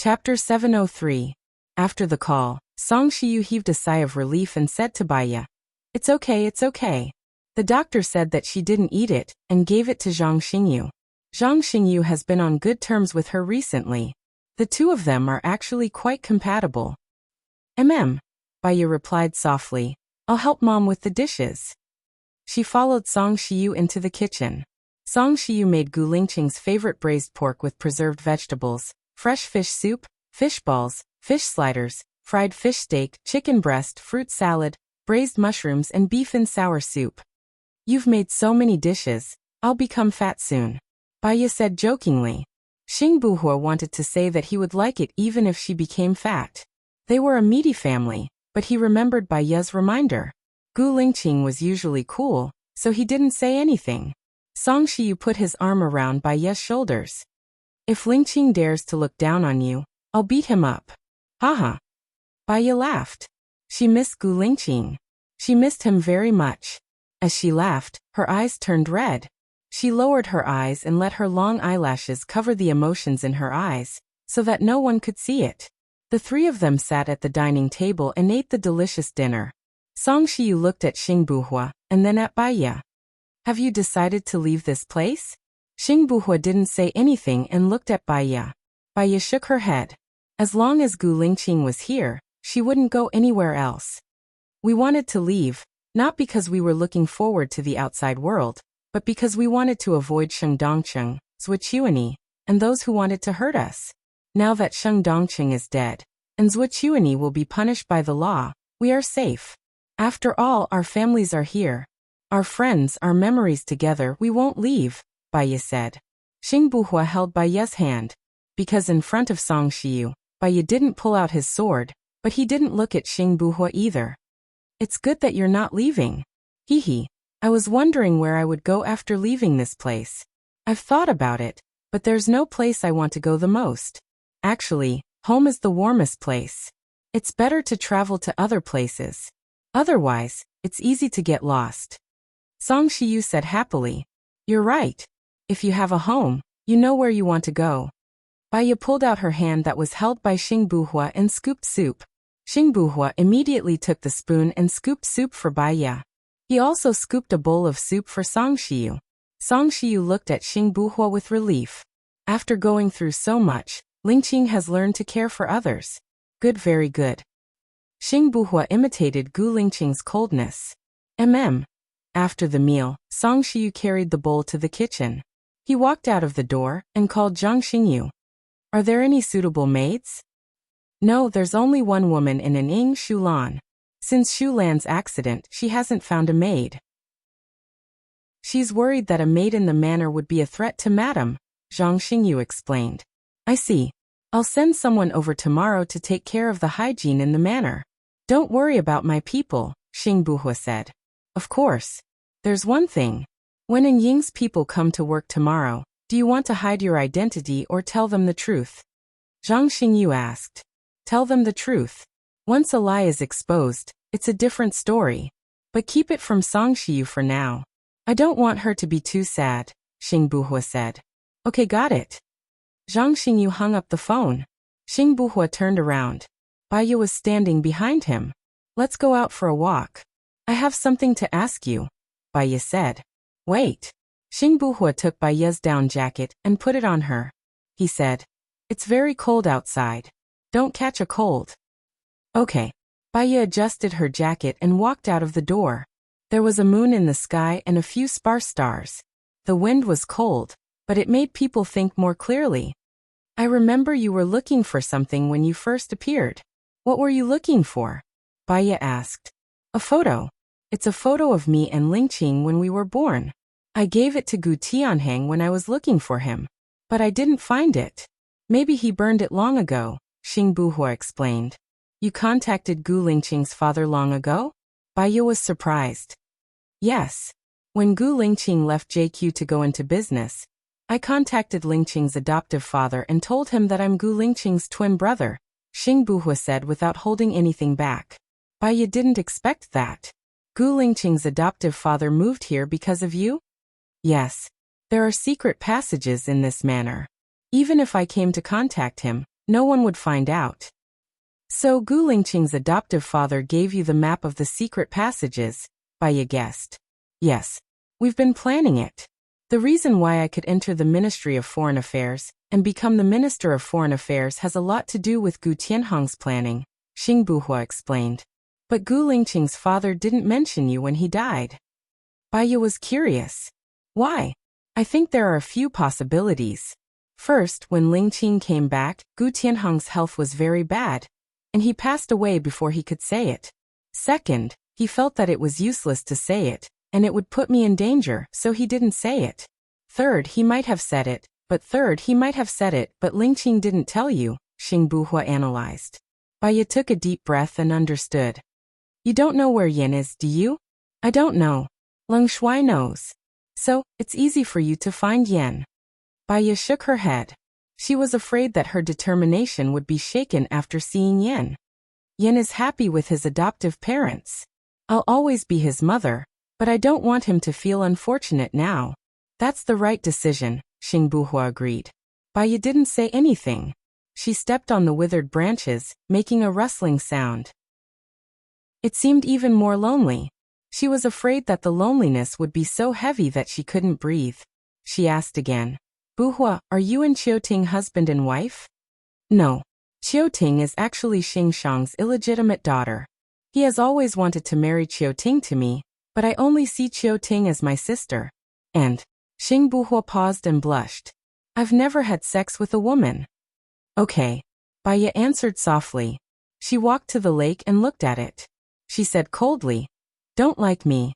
Chapter 703. After the call, Song Shiyu heaved a sigh of relief and said to Baya, "It's okay, it's okay." The doctor said that she didn't eat it, and gave it to Zhang Xingyu. Zhang Xingyu has been on good terms with her recently. The two of them are actually quite compatible. Baya replied softly, "I'll help Mom with the dishes." She followed Song Shiyu into the kitchen. Song Shiyu made Gu Lingqing's favorite braised pork with preserved vegetables, fresh fish soup, fish balls, fish sliders, fried fish steak, chicken breast, fruit salad, braised mushrooms and beef in sour soup. "You've made so many dishes, I'll become fat soon," Baya said jokingly. Xing Buhua wanted to say that he would like it even if she became fat. They were a meaty family, but he remembered Baya's reminder. Gu Lingqing was usually cool, so he didn't say anything. Song Shiyu put his arm around Baya's shoulders. "If Lingqing dares to look down on you, I'll beat him up." Haha. Baya laughed. She missed Gu Lingqing. She missed him very much. As she laughed, her eyes turned red. She lowered her eyes and let her long eyelashes cover the emotions in her eyes, so that no one could see it. The three of them sat at the dining table and ate the delicious dinner. Song Shiyu looked at Xing Buhua, and then at Baya. "Have you decided to leave this place?" Xing Buhua didn't say anything and looked at Baya. Baya shook her head. As long as Gu Lingqing was here, she wouldn't go anywhere else. "We wanted to leave, not because we were looking forward to the outside world, but because we wanted to avoid Sheng Dongcheng, Zhuochuani, and those who wanted to hurt us. Now that Sheng Dongcheng is dead, and Zhuochuani will be punished by the law, we are safe. After all, our families are here. Our friends, our memories together, we won't leave," Baya said. Xing Buhua held Baya's hand. Because in front of Song Shiyu, Baya didn't pull out his sword, but he didn't look at Xing Buhua either. "It's good that you're not leaving. Hee. I was wondering where I would go after leaving this place. I've thought about it, but there's no place I want to go the most. Actually, home is the warmest place. It's better to travel to other places. Otherwise, it's easy to get lost." Song Shiyu said happily, "You're right. If you have a home, you know where you want to go." Baya pulled out her hand that was held by Xing Buhua and scooped soup. Xing Buhua immediately took the spoon and scooped soup for Baya. He also scooped a bowl of soup for Song Shiyu. Song Shiyu looked at Xing Buhua with relief. After going through so much, Lingqing has learned to care for others. Good, very good. Xing Buhua imitated Gu Lingqing's coldness. After the meal, Song Shiyu carried the bowl to the kitchen. He walked out of the door and called Zhang Xingyu. "Are there any suitable maids?" "No, there's only one woman in an Ing Shulan. Since Shulan's accident, she hasn't found a maid. She's worried that a maid in the manor would be a threat to Madam," Zhang Xingyu explained. "I see. I'll send someone over tomorrow to take care of the hygiene in the manor." "Don't worry about my people," Xing Buhua said. "Of course. There's one thing. When An Ying's people come to work tomorrow, do you want to hide your identity or tell them the truth?" Zhang Xingyu asked. "Tell them the truth. Once a lie is exposed, it's a different story. But keep it from Song Shiyu for now. I don't want her to be too sad," Xing Buhua said. "Okay, got it." Zhang Xingyu hung up the phone. Xing Buhua turned around. Baya was standing behind him. "Let's go out for a walk. I have something to ask you," Baya said. "Wait." Xing Buhua took Baya's down jacket and put it on her. He said, "It's very cold outside. Don't catch a cold." "Okay." Baya adjusted her jacket and walked out of the door. There was a moon in the sky and a few sparse stars. The wind was cold, but it made people think more clearly. "I remember you were looking for something when you first appeared. What were you looking for?" Baya asked. "A photo. It's a photo of me and Lingqing when we were born. I gave it to Gu Tianheng when I was looking for him. But I didn't find it. Maybe he burned it long ago," Xing Buhua explained. "You contacted Gu Lingqing's father long ago?" Baya was surprised. "Yes. When Gu Lingqing left JQ to go into business, I contacted Lingqing's adoptive father and told him that I'm Gu Lingqing's twin brother," Xing Buhua said without holding anything back. "Baya didn't expect that. Gu Lingqing's adoptive father moved here because of you?" "Yes. There are secret passages in this manor. Even if I came to contact him, No one would find out. So Gu Lingqing's adoptive father gave you the map of the secret passages, Baya guessed. Yes. We've been planning it. The reason why I could enter the Ministry of Foreign Affairs and become the Minister of Foreign Affairs has a lot to do with Gu Tianhong's planning, Xing Buhua explained. But Gu Lingqing's father didn't mention you when he died. Baya was curious. Why? I think there are a few possibilities. First, when Lingqing came back, Gu Tianhong's health was very bad, and he passed away before he could say it. Second, he felt that it was useless to say it, and it would put me in danger, so he didn't say it. Third, he might have said it, but Lingqing didn't tell you, Xing Buhua analyzed. Baya took a deep breath and understood. You don't know where Yin is, do you? I don't know. Leng Shuai knows. So, it's easy for you to find Yin. Baya shook her head. She was afraid that her determination would be shaken after seeing Yin. Yin is happy with his adoptive parents. I'll always be his mother, but I don't want him to feel unfortunate now. That's the right decision, Xing Buhua agreed. Baya didn't say anything. She stepped on the withered branches, making a rustling sound. It seemed even more lonely. She was afraid that the loneliness would be so heavy that she couldn't breathe. She asked again, Buhua, are you and Qiuting husband and wife? No. Qiuting is actually Xing Shang's illegitimate daughter. He has always wanted to marry Qiuting to me, but I only see Qiuting as my sister. And, Xing Buhua paused and blushed. I've never had sex with a woman. Okay. Baya answered softly. She walked to the lake and looked at it. She said coldly, Don't like me.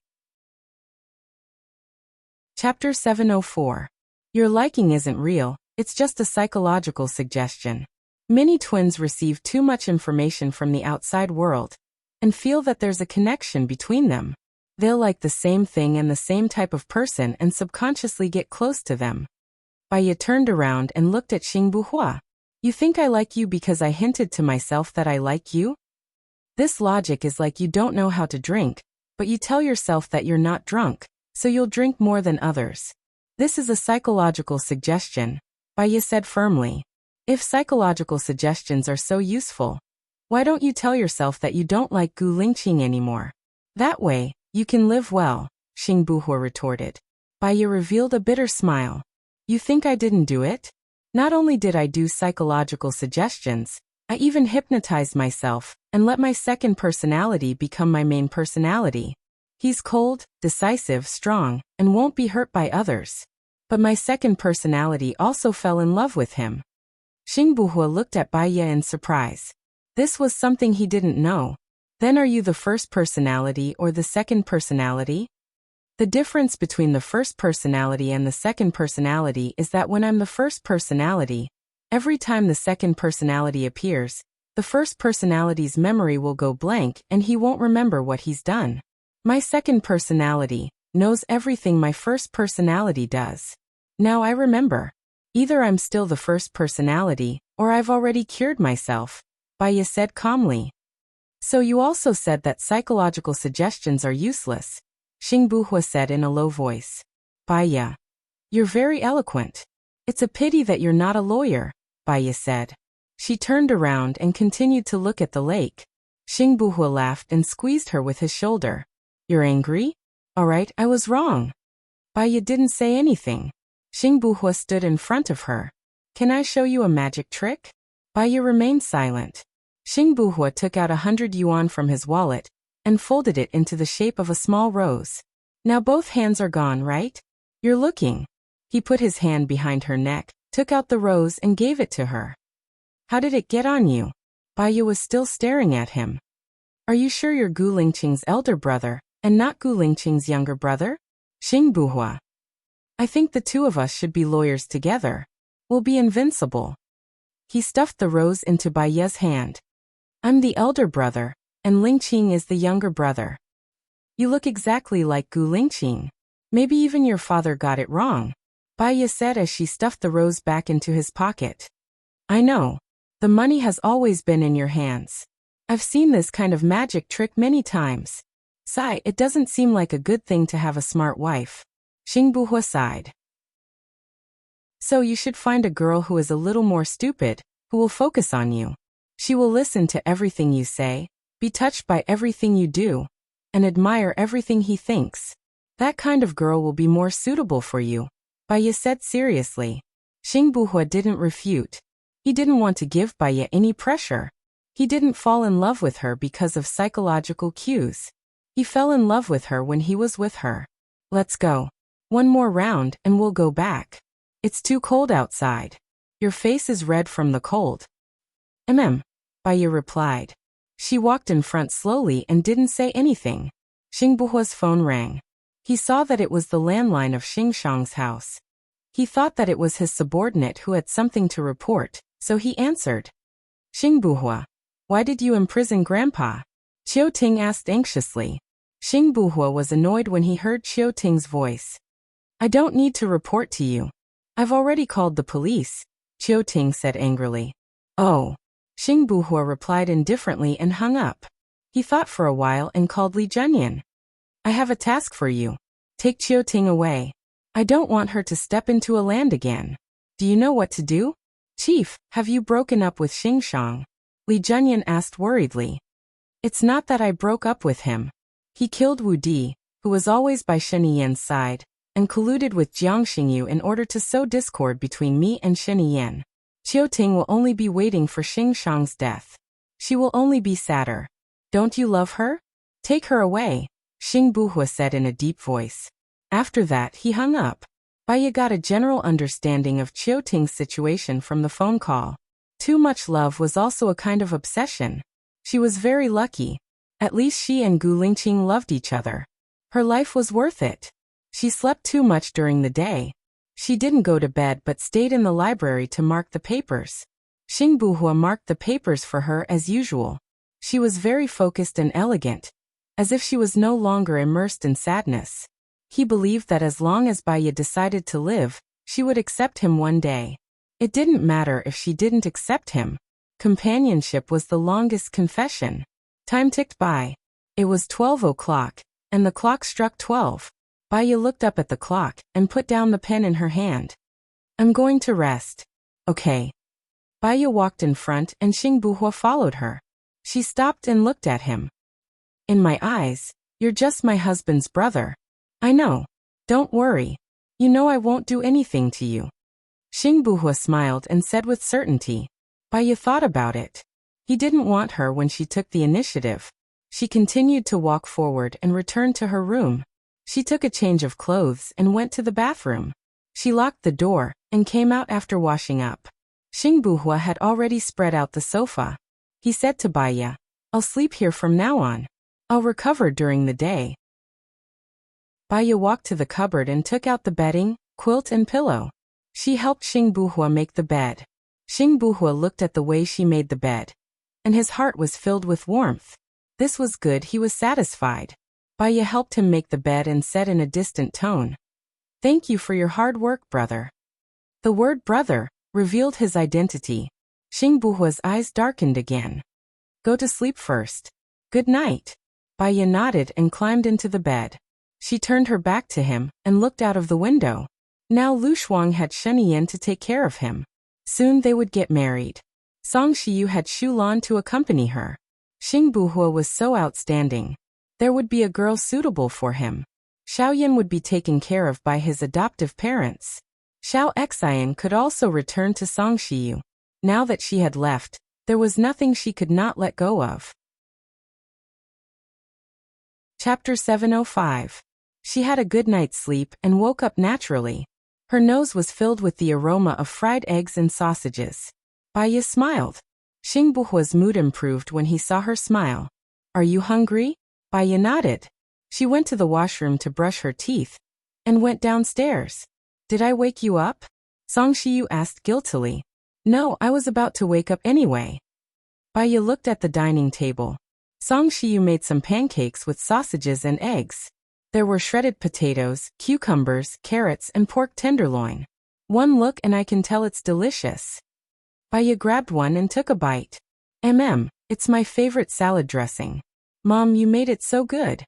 Chapter 704. Your liking isn't real, it's just a psychological suggestion. Many twins receive too much information from the outside world and feel that there's a connection between them. They'll like the same thing and the same type of person and subconsciously get close to them. Baya turned around and looked at Xing Buhua. You think I like you because I hinted to myself that I like you? This logic is like you don't know how to drink, but you tell yourself that you're not drunk, so you'll drink more than others. This is a psychological suggestion, Baya said firmly. If psychological suggestions are so useful, why don't you tell yourself that you don't like Gu Lingqing anymore? That way, you can live well, Xing Buhua retorted. Baya revealed a bitter smile. You think I didn't do it? Not only did I do psychological suggestions, I even hypnotized myself and let my second personality become my main personality. He's cold, decisive, strong, and won't be hurt by others. But my second personality also fell in love with him. Xing Buhua looked at Baya in surprise. This was something he didn't know. Then are you the first personality or the second personality? The difference between the first personality and the second personality is that when I'm the first personality, every time the second personality appears, the first personality's memory will go blank and he won't remember what he's done. My second personality knows everything my first personality does. Now I remember. Either I'm still the first personality, or I've already cured myself, Baya said calmly. So you also said that psychological suggestions are useless, Xing Buhua said in a low voice. Baya. You're very eloquent. It's a pity that you're not a lawyer, Baya said. She turned around and continued to look at the lake. Xing Buhua laughed and squeezed her with his shoulder. You're angry? All right, I was wrong. Baya didn't say anything. Xing Buhua stood in front of her. Can I show you a magic trick? Baya remained silent. Xing Buhua took out 100 yuan from his wallet and folded it into the shape of a small rose. Now both hands are gone, right? You're looking. He put his hand behind her neck, took out the rose and gave it to her. How did it get on you? Baya was still staring at him. Are you sure you're Gu Lingqing's elder brother and not Gu Lingqing's younger brother? Xing Buhua. I think the two of us should be lawyers together. We'll be invincible. He stuffed the rose into Baya's hand. I'm the elder brother, and Lingqing is the younger brother. You look exactly like Gu Lingqing. Maybe even your father got it wrong, Baya said as she stuffed the rose back into his pocket. I know. The money has always been in your hands. I've seen this kind of magic trick many times. Sigh, it doesn't seem like a good thing to have a smart wife. Xing Buhua sighed. So you should find a girl who is a little more stupid, who will focus on you. She will listen to everything you say, be touched by everything you do, and admire everything he thinks. That kind of girl will be more suitable for you, Baya said seriously. Xing Buhua didn't refute. He didn't want to give Baya any pressure. He didn't fall in love with her because of psychological cues. He fell in love with her when he was with her. Let's go. One more round and we'll go back. It's too cold outside. Your face is red from the cold. Baya replied. She walked in front slowly and didn't say anything. Xing Buhua's phone rang. He saw that it was the landline of Xing Shang's house. He thought that it was his subordinate who had something to report, so he answered. Xing Buhua, why did you imprison Grandpa? Qiu Ting asked anxiously. Xing Buhua was annoyed when he heard Qiu Ting's voice. I don't need to report to you. I've already called the police, Qiu Ting said angrily. Oh. Xing Buhua replied indifferently and hung up. He thought for a while and called Li Junyan. I have a task for you. Take Qiu Ting away. I don't want her to step into a land again. Do you know what to do? Chief, have you broken up with Xing Shang? Li Junyan asked worriedly. It's not that I broke up with him. He killed Wu Di, who was always by Shen Yan's side, and colluded with Jiang Xingyu in order to sow discord between me and Shen Yan. Qiu Ting will only be waiting for Xing Shang's death. She will only be sadder. Don't you love her? Take her away, Xing Buhua said in a deep voice. After that he hung up. Baya got a general understanding of Qiu Ting's situation from the phone call. Too much love was also a kind of obsession. She was very lucky. At least she and Gu Lingqing loved each other. Her life was worth it. She slept too much during the day. She didn't go to bed but stayed in the library to mark the papers. Xing Buhua marked the papers for her as usual. She was very focused and elegant, as if she was no longer immersed in sadness. He believed that as long as Baya decided to live, she would accept him one day. It didn't matter if she didn't accept him. Companionship was the longest confession. Time ticked by. It was 12 o'clock, and the clock struck 12. Baya looked up at the clock and put down the pen in her hand. I'm going to rest. Okay. Baya walked in front and Xing Buhua followed her. She stopped and looked at him. In my eyes, you're just my husband's brother. I know. Don't worry. You know I won't do anything to you. Xing Buhua smiled and said with certainty. Baya thought about it. He didn't want her when she took the initiative. She continued to walk forward and returned to her room. She took a change of clothes and went to the bathroom. She locked the door and came out after washing up. Xing Buhua had already spread out the sofa. He said to Baya, I'll sleep here from now on. I'll recover during the day. Baya walked to the cupboard and took out the bedding, quilt and pillow. She helped Xing Buhua make the bed. Xing Buhua looked at the way she made the bed, and his heart was filled with warmth. This was good, he was satisfied. Baya helped him make the bed and said in a distant tone, Thank you for your hard work, brother. The word brother revealed his identity. Xing Buhua's eyes darkened again. Go to sleep first. Good night. Baya nodded and climbed into the bed. She turned her back to him and looked out of the window. Now Lu Shuang had Shen Yan to take care of him. Soon they would get married. Song Shiyu had Shu Lan to accompany her. Xing Buhua was so outstanding. There would be a girl suitable for him. Xiaoyan would be taken care of by his adoptive parents. Xiao Xian could also return to Song Shiyu. Now that she had left, there was nothing she could not let go of. Chapter 705. She had a good night's sleep and woke up naturally. Her nose was filled with the aroma of fried eggs and sausages. Baya smiled. Xing Buhua's mood improved when he saw her smile. Are you hungry? Baya nodded. She went to the washroom to brush her teeth and went downstairs. Did I wake you up? Song Shiyu asked guiltily. No, I was about to wake up anyway. Baya looked at the dining table. Song Shiyu made some pancakes with sausages and eggs. There were shredded potatoes, cucumbers, carrots, and pork tenderloin. One look and I can tell it's delicious. Baya grabbed one and took a bite. It's my favorite salad dressing. Mom, you made it so good.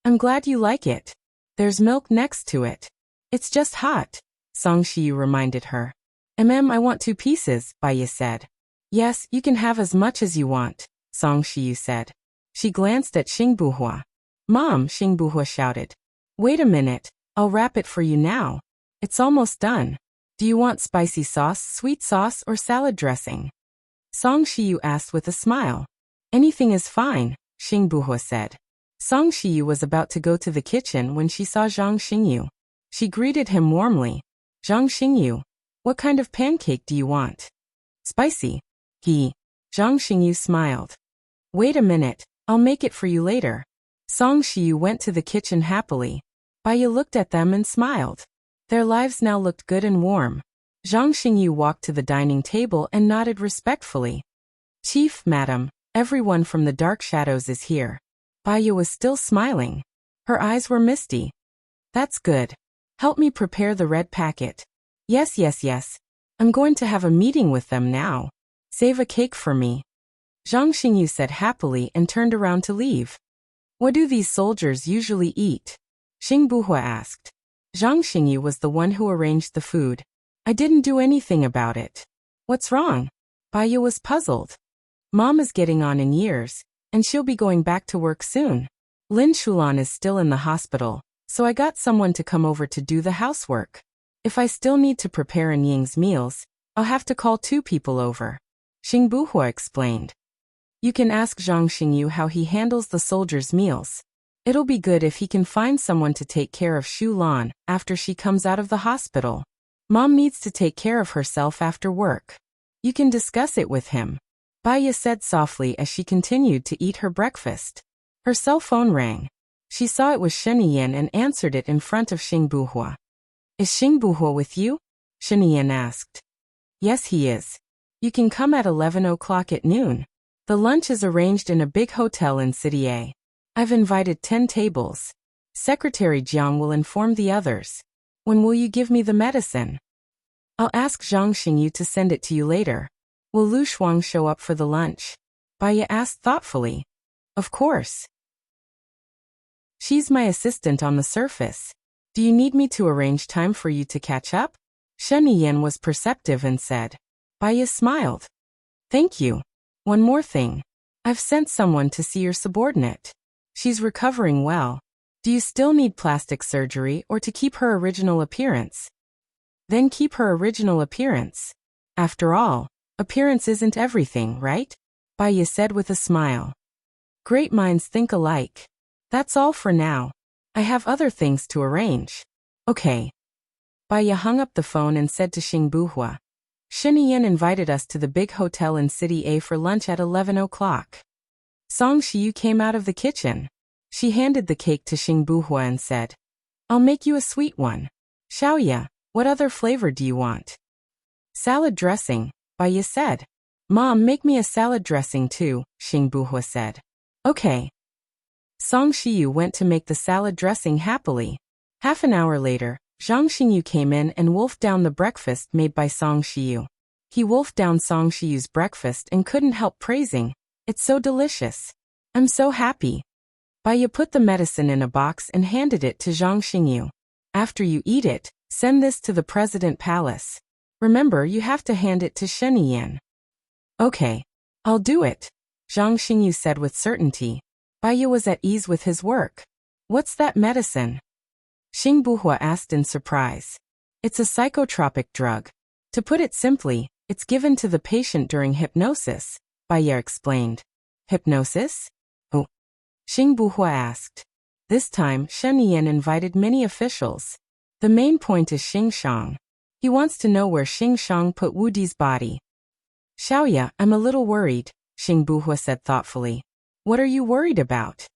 I'm glad you like it. There's milk next to it. It's just hot, Song Shiyu reminded her. I want 2 pieces, Baya said. Yes, you can have as much as you want, Song Shiyu said. She glanced at Xing Buhua. Mom, Xing Buhua shouted. Wait a minute, I'll wrap it for you now. It's almost done. Do you want spicy sauce, sweet sauce, or salad dressing? Song Shiyu asked with a smile. Anything is fine, Xing Buhua said. Song Shiyu was about to go to the kitchen when she saw Zhang Xingyu. She greeted him warmly. Zhang Xingyu, what kind of pancake do you want? Spicy. Zhang Xingyu smiled. Wait a minute, I'll make it for you later. Song Shiyu went to the kitchen happily. Baiya looked at them and smiled. Their lives now looked good and warm. Zhang Xingyu walked to the dining table and nodded respectfully. Chief, madam, everyone from the dark shadows is here. Baiya was still smiling. Her eyes were misty. That's good. Help me prepare the red packet. Yes. I'm going to have a meeting with them now. Save a cake for me. Zhang Xingyu said happily and turned around to leave. What do these soldiers usually eat? Xing Buhua asked. Zhang Xingyu was the one who arranged the food. I didn't do anything about it. What's wrong? Baiya was puzzled. Mom is getting on in years, and she'll be going back to work soon. Lin Shulan is still in the hospital, so I got someone to come over to do the housework. If I still need to prepare in Ying's meals, I'll have to call 2 people over. Xing Buhua explained. You can ask Zhang Xingyu how he handles the soldiers' meals. It'll be good if he can find someone to take care of Shu Lan after she comes out of the hospital. Mom needs to take care of herself after work. You can discuss it with him. Baiya said softly as she continued to eat her breakfast. Her cell phone rang. She saw it was Sheniyan and answered it in front of Xing Buhua. Is Xing Buhua with you? Sheniyan asked. Yes, he is. You can come at 11 o'clock at noon. The lunch is arranged in a big hotel in City A. I've invited 10 tables. Secretary Jiang will inform the others. When will you give me the medicine? I'll ask Zhang Xingyu to send it to you later. Will Lu Shuang show up for the lunch? Baiya asked thoughtfully. Of course. She's my assistant on the surface. Do you need me to arrange time for you to catch up? Sheniyan was perceptive and said. Baiya smiled. Thank you. One more thing. I've sent someone to see your subordinate. She's recovering well. Do you still need plastic surgery or to keep her original appearance? Then keep her original appearance. After all, appearance isn't everything, right? Baiya said with a smile. Great minds think alike. That's all for now. I have other things to arrange. Okay. Baiya hung up the phone and said to Xing Buhua. Sheniyan invited us to the big hotel in City A for lunch at 11 o'clock. Song Shiyu came out of the kitchen. She handed the cake to Xing Buhua and said, I'll make you a sweet one. Xiaoya, what other flavor do you want? Salad dressing, Baiya said. Mom, make me a salad dressing too, Xing Buhua said. Okay. Song Shiyu went to make the salad dressing happily. Half an hour later, Zhang Xingyu came in and wolfed down the breakfast made by Song Shiyu. He wolfed down Song Shiyu's breakfast and couldn't help praising. It's so delicious. I'm so happy. Baiya put the medicine in a box and handed it to Zhang Xingyu. After you eat it, send this to the President Palace. Remember, you have to hand it to Sheniyan. Okay. I'll do it, Zhang Xingyu said with certainty. Baiya was at ease with his work. What's that medicine? Xing Buhua asked in surprise. It's a psychotropic drug. To put it simply, it's given to the patient during hypnosis, Baiya explained. Hypnosis? Oh. Xing Buhua asked. This time, Sheniyan invited many officials. The main point is Xing Shang. He wants to know where Xing Shang put Wu Di's body. Xiaoya, I'm a little worried, Xing Buhua said thoughtfully. What are you worried about?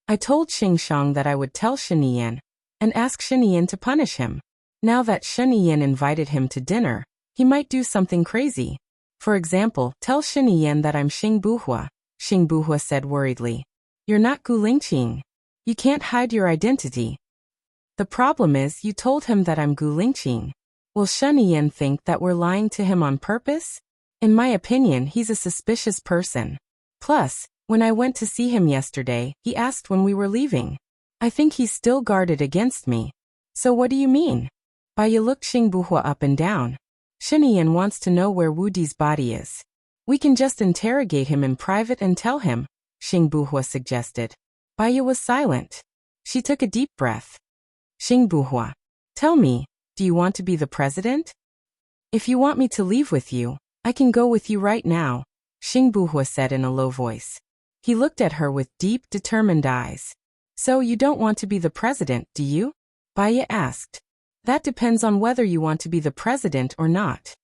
I told Xing Shang that I would tell Sheniyan and ask Sheniyan to punish him. Now that Sheniyan invited him to dinner, he might do something crazy. For example, tell Sheniyan that I'm Xing Buhua, Xing Buhua said worriedly. You're not Gu Lingqing. You can't hide your identity. The problem is you told him that I'm Gu Lingqing. Will Sheniyan think that we're lying to him on purpose? In my opinion, he's a suspicious person. Plus, when I went to see him yesterday, he asked when we were leaving. I think he's still guarded against me. So what do you mean? Baiya looked Xing Buhua up and down. Sheniyan wants to know where Wu Di's body is. We can just interrogate him in private and tell him, Xing Buhua suggested. Baya was silent. She took a deep breath. Xing Buhua, tell me, do you want to be the president? If you want me to leave with you, I can go with you right now, Xing Buhua said in a low voice. He looked at her with deep, determined eyes. So you don't want to be the president, do you? Baya asked. That depends on whether you want to be the president or not.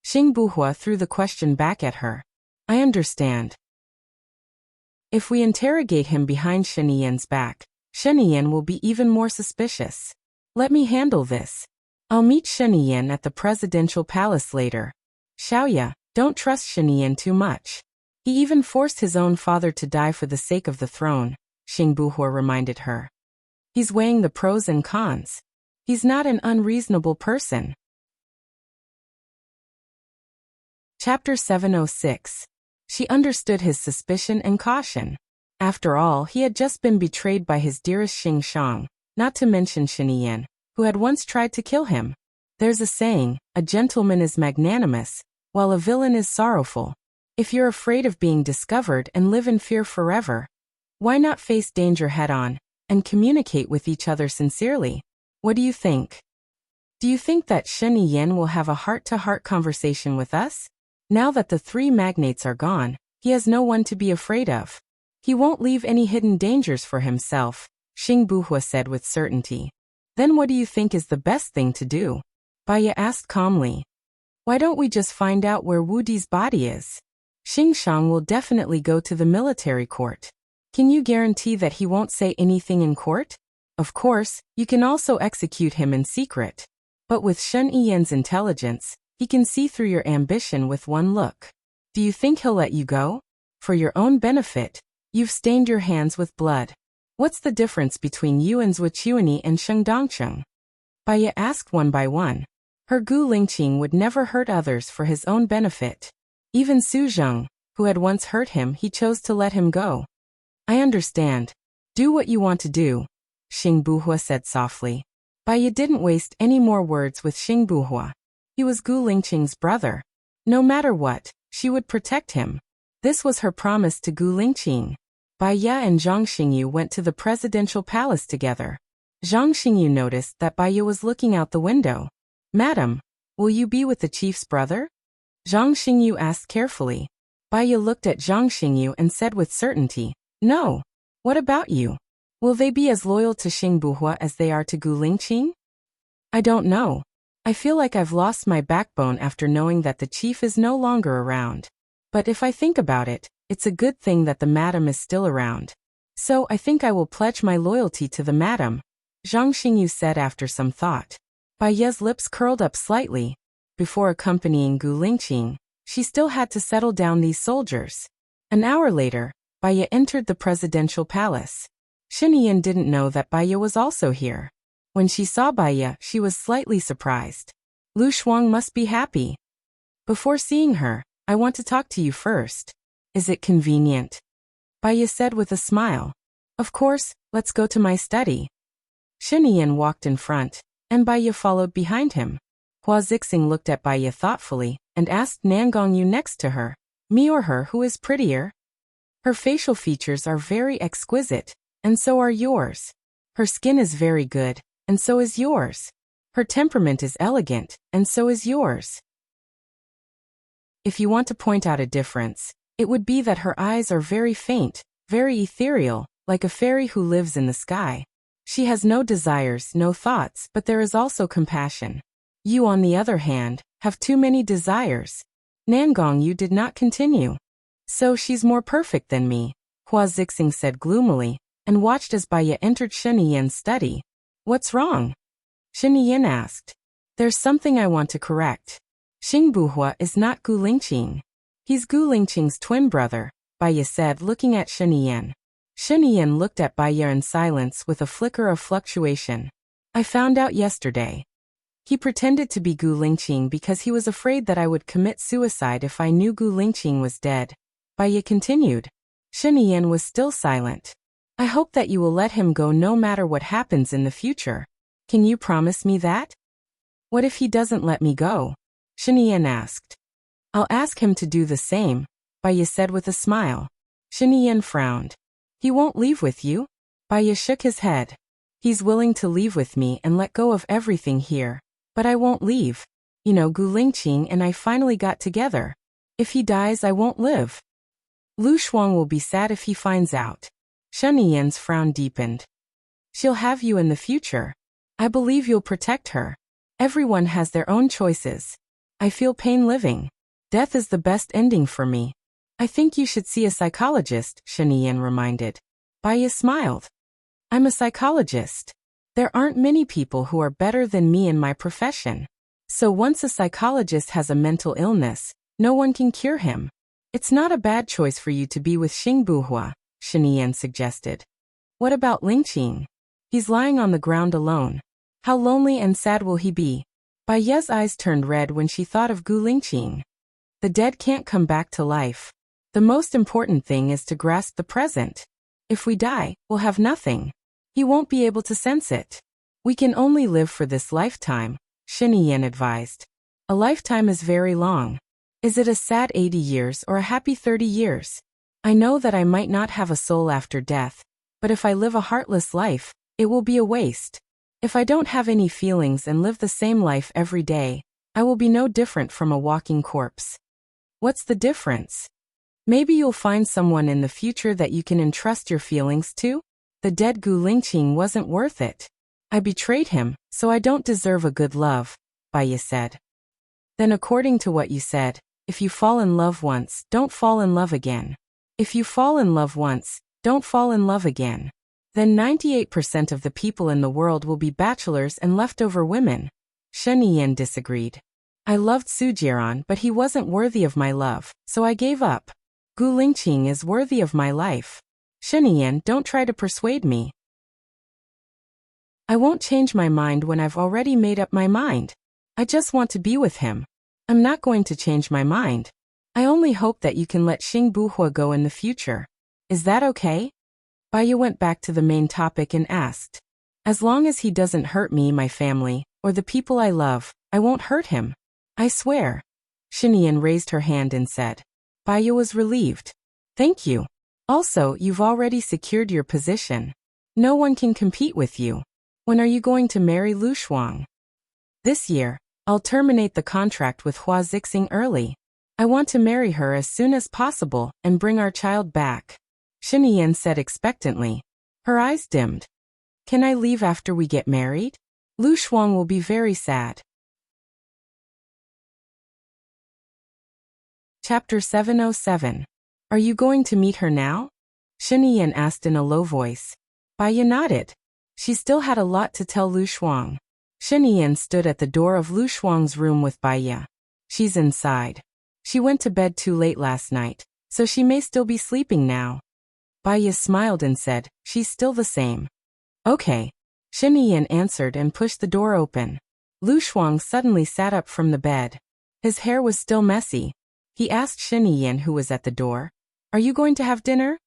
Xing Buhua threw the question back at her. I understand. If we interrogate him behind Shen Yan's back, Shen Yan will be even more suspicious. Let me handle this. I'll meet Shen Yan at the presidential palace later. Xiaoya, don't trust Shen Yan too much. He even forced his own father to die for the sake of the throne, Xing Buhua reminded her. He's weighing the pros and cons. He's not an unreasonable person. Chapter 706. She understood his suspicion and caution. After all, he had just been betrayed by his dearest Xing Shang, not to mention Shen Yan, who had once tried to kill him. There's a saying, a gentleman is magnanimous, while a villain is sorrowful. If you're afraid of being discovered and live in fear forever, why not face danger head-on and communicate with each other sincerely? What do you think? Do you think that Shen Yan will have a heart-to-heart conversation with us? Now that the three magnates are gone, he has no one to be afraid of. He won't leave any hidden dangers for himself, Xing Buhua said with certainty. Then what do you think is the best thing to do? Baya asked calmly. Why don't we just find out where Wu Di's body is? Xing Shang will definitely go to the military court. Can you guarantee that he won't say anything in court? Of course, you can also execute him in secret. But with Shen Yan's intelligence, he can see through your ambition with one look. Do you think he'll let you go? For your own benefit, you've stained your hands with blood. What's the difference between you and Zhuqiuni and Sheng Dongcheng? Baya asked one by one. Her Gu Lingqing would never hurt others for his own benefit. Even Su Zheng, who had once hurt him, he chose to let him go. I understand. Do what you want to do, Xing Buhua said softly. Baya didn't waste any more words with Xing Buhua. He was Gu Lingqing's brother. No matter what, she would protect him. This was her promise to Gu Lingqing. Baya and Zhang Xingyu went to the presidential palace together. Zhang Xingyu noticed that Baya was looking out the window. Madam, will you be with the chief's brother? Zhang Xingyu asked carefully. Baya looked at Zhang Xingyu and said with certainty, no. What about you? Will they be as loyal to Xing Buhua as they are to Gu Lingqing? I don't know. I feel like I've lost my backbone after knowing that the chief is no longer around. But if I think about it, it's a good thing that the madam is still around. So I think I will pledge my loyalty to the madam, Zhang Xingyu said after some thought. Baya's lips curled up slightly. Before accompanying Gu Lingqing, she still had to settle down these soldiers. An hour later, Baya entered the presidential palace. Shen Yan didn't know that Baya was also here. When she saw Baya, she was slightly surprised. Lu Shuang must be happy. Before seeing her, I want to talk to you first. Is it convenient? Baya said with a smile. Of course, let's go to my study. Shen Yan walked in front, and Baya followed behind him. Hua Zixing looked at Baya thoughtfully, and asked Nangongyu next to her, me or her, who is prettier? Her facial features are very exquisite, and so are yours. Her skin is very good, and so is yours. Her temperament is elegant, and so is yours. If you want to point out a difference, it would be that her eyes are very faint, very ethereal, like a fairy who lives in the sky. She has no desires, no thoughts, but there is also compassion. You, on the other hand, have too many desires. Nangongyu did not continue. So she's more perfect than me, Hua Zixing said gloomily, and watched as Baya entered Shen Yan's study. What's wrong? Shen Yan asked. There's something I want to correct. Xing Buhua is not Gu Lingqing. He's Gu Lingqing's twin brother, Baya said, looking at Shen Yan. Shen Yan looked at Baya in silence with a flicker of fluctuation. I found out yesterday. He pretended to be Gu Lingqing because he was afraid that I would commit suicide if I knew Gu Lingqing was dead. Baya continued. Shen Yan was still silent. I hope that you will let him go no matter what happens in the future. Can you promise me that? What if he doesn't let me go? Shen Yan asked. I'll ask him to do the same, Baya said with a smile. Shen frowned. He won't leave with you? Baya shook his head. He's willing to leave with me and let go of everything here. But I won't leave. You know, Gu Lingqing and I finally got together. If he dies, I won't live. Lu Shuang will be sad if he finds out. Shen Yan's frown deepened. She'll have you in the future. I believe you'll protect her. Everyone has their own choices. I feel pain living. Death is the best ending for me. I think you should see a psychologist, Shen Yan reminded. Baya smiled. I'm a psychologist. There aren't many people who are better than me in my profession. So once a psychologist has a mental illness, no one can cure him. It's not a bad choice for you to be with Xing Buhua, Shen Yan suggested. What about Lingqing? He's lying on the ground alone. How lonely and sad will he be? Baya's eyes turned red when she thought of Gu Lingqing. The dead can't come back to life. The most important thing is to grasp the present. If we die, we'll have nothing. He won't be able to sense it. We can only live for this lifetime, Shen Yan advised. A lifetime is very long. Is it a sad 80 years or a happy 30 years? I know that I might not have a soul after death, but if I live a heartless life, it will be a waste. If I don't have any feelings and live the same life every day, I will be no different from a walking corpse. What's the difference? Maybe you'll find someone in the future that you can entrust your feelings to? The dead Gu Lingqing wasn't worth it. I betrayed him, so I don't deserve a good love, Baya said. Then according to what you said, if you fall in love once, don't fall in love again. If you fall in love once, don't fall in love again. Then 98% of the people in the world will be bachelors and leftover women. Shen Yan disagreed. I loved Su Jiran, but he wasn't worthy of my love, so I gave up. Gu Lingqing is worthy of my life. Shen Yan, don't try to persuade me. I won't change my mind when I've already made up my mind. I just want to be with him. I'm not going to change my mind. I only hope that you can let Xing Buhua go in the future. Is that okay? Baya went back to the main topic and asked. As long as he doesn't hurt me, my family, or the people I love, I won't hurt him. I swear. Shen Yan raised her hand and said. Baya was relieved. Thank you. Also, you've already secured your position. No one can compete with you. When are you going to marry Lu Shuang? This year. I'll terminate the contract with Hua Zixing early. I want to marry her as soon as possible and bring our child back. Shen Yan said expectantly. Her eyes dimmed. Can I leave after we get married? Lu Shuang will be very sad. Chapter 707. Are you going to meet her now? Shen Yan asked in a low voice. Baya nodded. She still had a lot to tell Lu Shuang. Shen Yan stood at the door of Lu Shuang's room with Baya. She's inside. She went to bed too late last night, so she may still be sleeping now. Baya smiled and said, she's still the same. Okay. Shen Yan answered and pushed the door open. Lu Shuang suddenly sat up from the bed. His hair was still messy. He asked Shen Yan, who was at the door, Are you going to have dinner?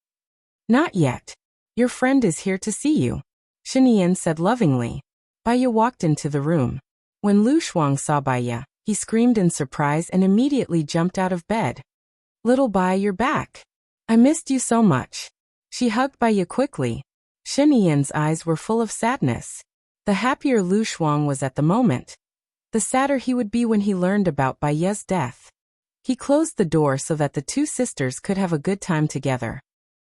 Not yet. Your friend is here to see you, Shen Yan said lovingly. Baya walked into the room. When Lu Shuang saw Baya, he screamed in surprise and immediately jumped out of bed. Little Baya, you're back. I missed you so much. She hugged Baya quickly. Shen Yan's eyes were full of sadness. The happier Lu Shuang was at the moment, the sadder he would be when he learned about Baya's death. He closed the door so that the two sisters could have a good time together.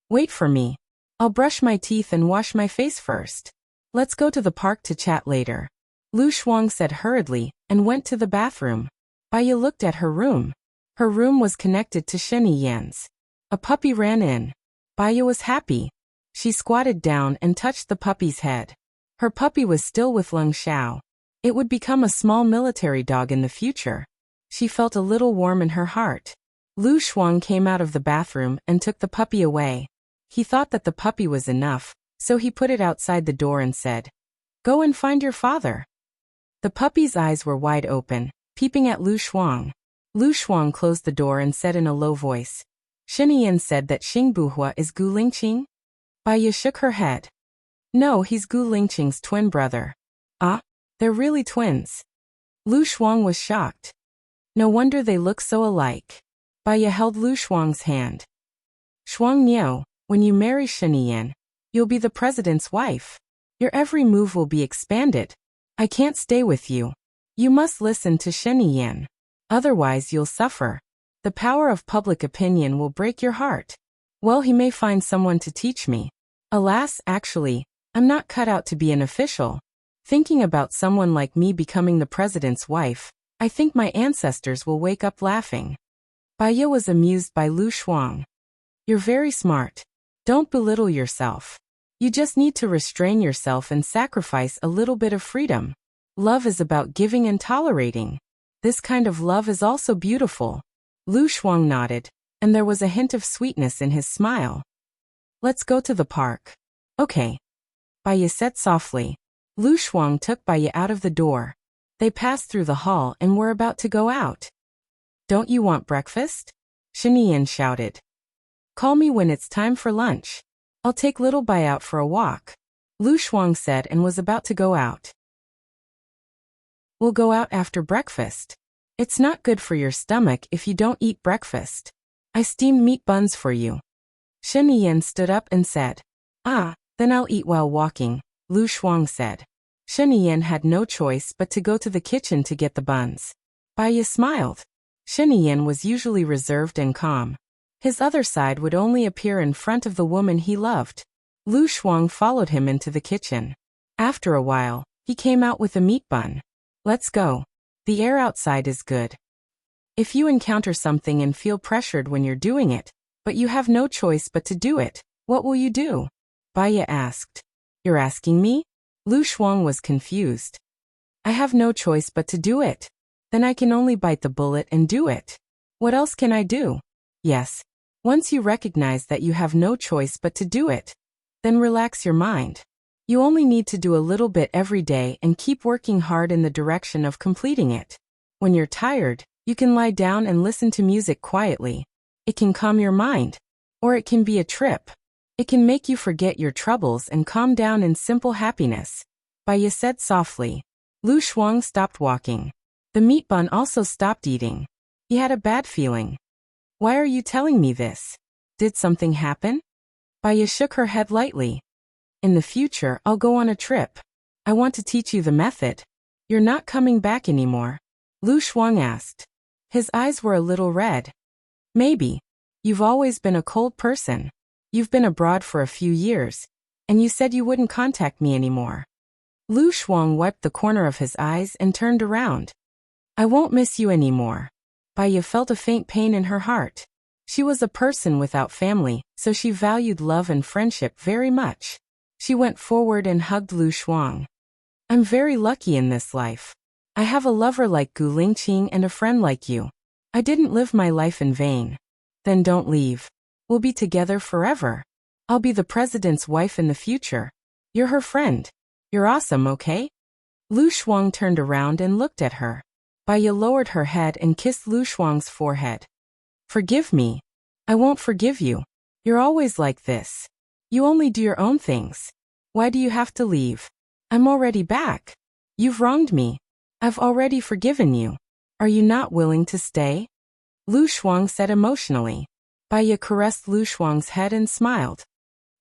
Wait for me. I'll brush my teeth and wash my face first. Let's go to the park to chat later. Lu Shuang said hurriedly and went to the bathroom. Baya looked at her room. Her room was connected to Shen Yan's. A puppy ran in. Baya was happy. She squatted down and touched the puppy's head. Her puppy was still with Leng Xiao. It would become a small military dog in the future. She felt a little warm in her heart. Lu Shuang came out of the bathroom and took the puppy away. He thought that the puppy was enough, so he put it outside the door and said, Go and find your father. The puppy's eyes were wide open, peeping at Lu Shuang. Lu Shuang closed the door and said in a low voice, Shen Yan said that Xing Buhua is Gu Lingqing? Baya shook her head. No, he's Gu Lingqing's twin brother. Ah, they're really twins. Lu Shuang was shocked. No wonder they look so alike. Baya held Lu Shuang's hand. Shuang Niu, when you marry Shiniyan, you'll be the president's wife. Your every move will be expanded. I can't stay with you. You must listen to Shiniyan. Otherwise you'll suffer. The power of public opinion will break your heart. Well, he may find someone to teach me. Alas, actually, I'm not cut out to be an official. Thinking about someone like me becoming the president's wife, I think my ancestors will wake up laughing. Baya was amused by Lu Shuang. You're very smart. Don't belittle yourself. You just need to restrain yourself and sacrifice a little bit of freedom. Love is about giving and tolerating. This kind of love is also beautiful. Lu Shuang nodded, and there was a hint of sweetness in his smile. Let's go to the park. Okay. Baya said softly. Lu Shuang took Baya out of the door. They passed through the hall and were about to go out. Don't you want breakfast? Shiniyan shouted. Call me when it's time for lunch. I'll take little Baya out for a walk. Lu Shuang said and was about to go out. We'll go out after breakfast. It's not good for your stomach if you don't eat breakfast. I steamed meat buns for you. Shiniyan stood up and said. Ah, then I'll eat while walking, Lu Shuang said. Shiniyan had no choice but to go to the kitchen to get the buns. Baya smiled. Shiniyan was usually reserved and calm. His other side would only appear in front of the woman he loved. Lu Shuang followed him into the kitchen. After a while, he came out with a meat bun. Let's go. The air outside is good. If you encounter something and feel pressured when you're doing it, but you have no choice but to do it, what will you do? Baya asked. You're asking me? Lu Shuang was confused. I have no choice but to do it. Then I can only bite the bullet and do it. What else can I do? Yes. Once you recognize that you have no choice but to do it, then relax your mind. You only need to do a little bit every day and keep working hard in the direction of completing it. When you're tired, you can lie down and listen to music quietly. It can calm your mind. Or it can be a trip. It can make you forget your troubles and calm down in simple happiness. Baya said softly. Lu Shuang stopped walking. The meat bun also stopped eating. He had a bad feeling. Why are you telling me this? Did something happen? Baya shook her head lightly. In the future, I'll go on a trip. I want to teach you the method. You're not coming back anymore? Lu Shuang asked. His eyes were a little red. Maybe. You've always been a cold person. You've been abroad for a few years, and you said you wouldn't contact me anymore. Lu Shuang wiped the corner of his eyes and turned around. I won't miss you anymore. Baya felt a faint pain in her heart. She was a person without family, so she valued love and friendship very much. She went forward and hugged Lu Shuang. I'm very lucky in this life. I have a lover like Gu Lingqing and a friend like you. I didn't live my life in vain. Then don't leave. We'll be together forever. I'll be the president's wife in the future. You're her friend. You're awesome, okay? Lu Shuang turned around and looked at her. Baya lowered her head and kissed Lu Shuang's forehead. Forgive me. I won't forgive you. You're always like this. You only do your own things. Why do you have to leave? I'm already back. You've wronged me. I've already forgiven you. Are you not willing to stay? Lu Shuang said emotionally. Baya caressed Lu Shuang's head and smiled.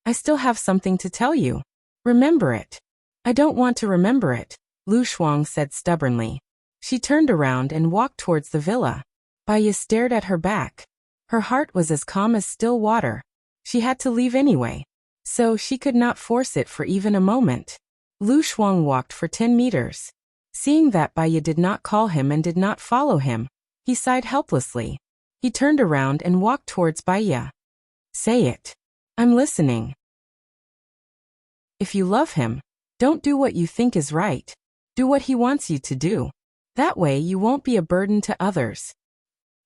I still have something to tell you. Remember it. I don't want to remember it, Lu Shuang said stubbornly. She turned around and walked towards the villa. Baya stared at her back. Her heart was as calm as still water. She had to leave anyway. So she could not force it for even a moment. Lu Shuang walked for 10 meters. Seeing that Baya did not call him and did not follow him, he sighed helplessly. He turned around and walked towards Baya. Say it. I'm listening. If you love him, don't do what you think is right. Do what he wants you to do. That way you won't be a burden to others.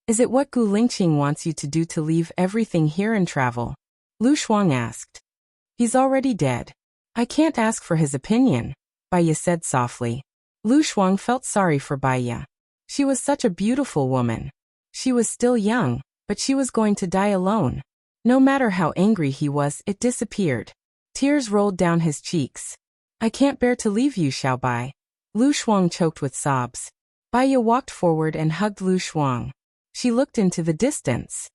Is it what Gu Lingqing wants you to do, to leave everything here and travel? Lu Shuang asked. He's already dead. I can't ask for his opinion, Baya said softly. Lu Shuang felt sorry for Baya. She was such a beautiful woman. She was still young, but she was going to die alone. No matter how angry he was, it disappeared. Tears rolled down his cheeks. I can't bear to leave you, Xiaobai. Lu Shuang choked with sobs. Baya walked forward and hugged Lu Shuang. She looked into the distance.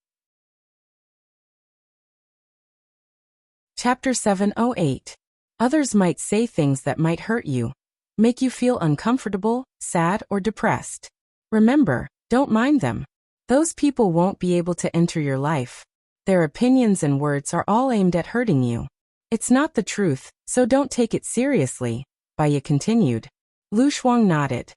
Chapter 708. Others might say things that might hurt you, make you feel uncomfortable, sad, or depressed. Remember, don't mind them. Those people won't be able to enter your life. Their opinions and words are all aimed at hurting you. It's not the truth, so don't take it seriously, Baya continued. Lu Shuang nodded.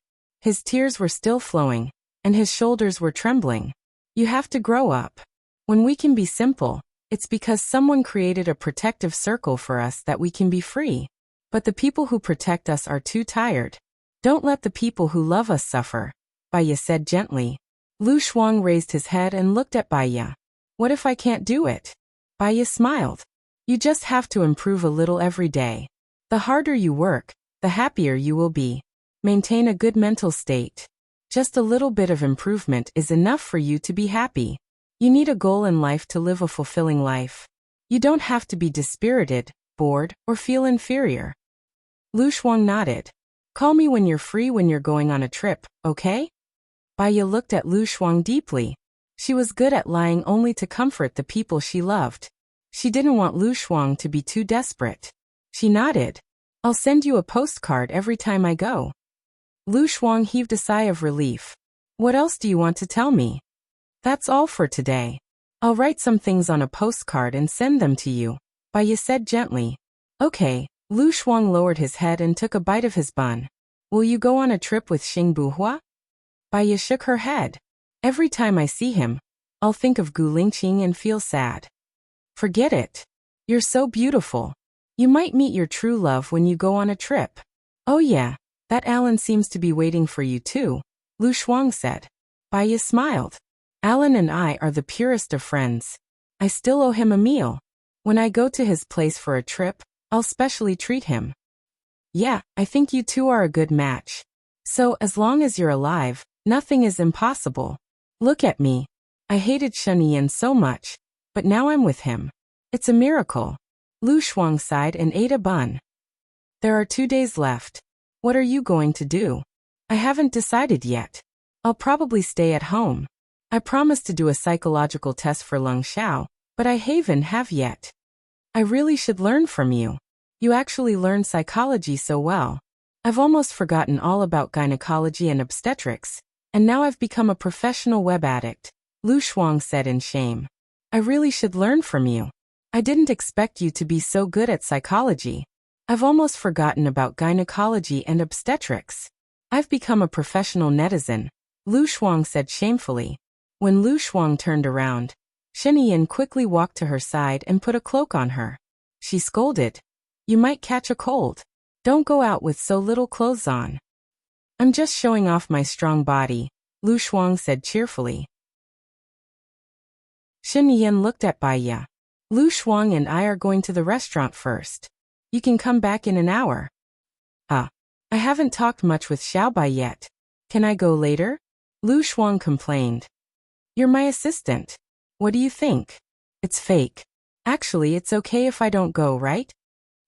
His tears were still flowing, and his shoulders were trembling. You have to grow up. When we can be simple, it's because someone created a protective circle for us that we can be free. But the people who protect us are too tired. Don't let the people who love us suffer, Baya said gently. Lu Shuang raised his head and looked at Baya. What if I can't do it? Baya smiled. You just have to improve a little every day. The harder you work, the happier you will be. Maintain a good mental state. Just a little bit of improvement is enough for you to be happy. You need a goal in life to live a fulfilling life. You don't have to be dispirited, bored, or feel inferior. Lu Shuang nodded. Call me when you're free when you're going on a trip, okay? Baya looked at Lu Shuang deeply. She was good at lying only to comfort the people she loved. She didn't want Lu Shuang to be too desperate. She nodded. I'll send you a postcard every time I go. Lu Shuang heaved a sigh of relief. What else do you want to tell me? That's all for today. I'll write some things on a postcard and send them to you, Baya said gently. Okay. Lu Shuang lowered his head and took a bite of his bun. Will you go on a trip with Xing Buhua? Baya shook her head. Every time I see him, I'll think of Gu Lingqing and feel sad. Forget it. You're so beautiful. You might meet your true love when you go on a trip. Oh yeah, that Alan seems to be waiting for you too, Lu Shuang said. Baya smiled. Alan and I are the purest of friends. I still owe him a meal. When I go to his place for a trip, I'll specially treat him. Yeah, I think you two are a good match. So, as long as you're alive, nothing is impossible. Look at me. I hated Shen Yan so much, but now I'm with him. It's a miracle. Lu Shuang sighed and ate a bun. There are 2 days left. What are you going to do? I haven't decided yet. I'll probably stay at home. I promised to do a psychological test for Leng Xiao, but I haven't have yet. I really should learn from you. You actually learn psychology so well. I've almost forgotten all about gynecology and obstetrics, and now I've become a professional web addict, Lu Shuang said in shame. I really should learn from you. I didn't expect you to be so good at psychology. I've almost forgotten about gynecology and obstetrics. I've become a professional netizen, Lu Shuang said shamefully. When Lu Shuang turned around, Shen Yan quickly walked to her side and put a cloak on her. She scolded. You might catch a cold. Don't go out with so little clothes on. I'm just showing off my strong body, Lu Shuang said cheerfully. Shen Yan looked at Baya. Lu Shuang and I are going to the restaurant first. You can come back in an hour. I haven't talked much with Xiaobai yet. Can I go later? Lu Shuang complained. You're my assistant. What do you think? It's fake. Actually, it's okay if I don't go, right?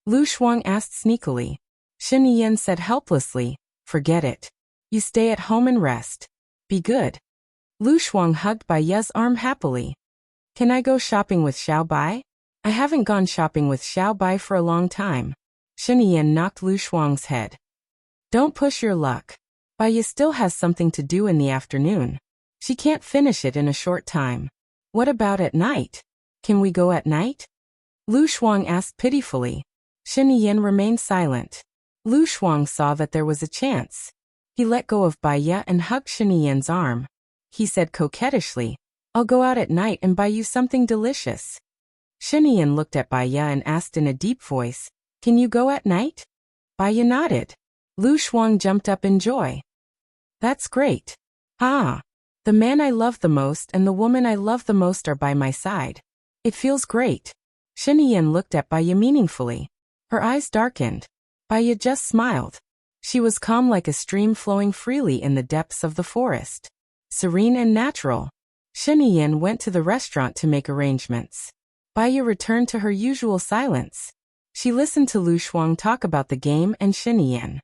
Lu Shuang asked sneakily. Shen Yan said helplessly, forget it. You stay at home and rest. Be good. Lu Shuang hugged Baya's arm happily. Can I go shopping with Xiaobai? I haven't gone shopping with Xiaobai for a long time. Shen Yan knocked Lu Shuang's head. Don't push your luck. Baya still has something to do in the afternoon. She can't finish it in a short time. What about at night? Can we go at night? Lu Shuang asked pitifully. Shen Yan remained silent. Lu Shuang saw that there was a chance. He let go of Baya and hugged Shen Yan's arm. He said coquettishly, I'll go out at night and buy you something delicious. Shen Yan looked at Baya and asked in a deep voice, Can you go at night? Baya nodded. Lu Shuang jumped up in joy. That's great. The man I love the most and the woman I love the most are by my side. It feels great. Shen Yan looked at Baya meaningfully. Her eyes darkened. Baya just smiled. She was calm like a stream flowing freely in the depths of the forest. Serene and natural. Shen Yan went to the restaurant to make arrangements. Baya returned to her usual silence. She listened to Lu Shuang talk about the game and Shen Yan.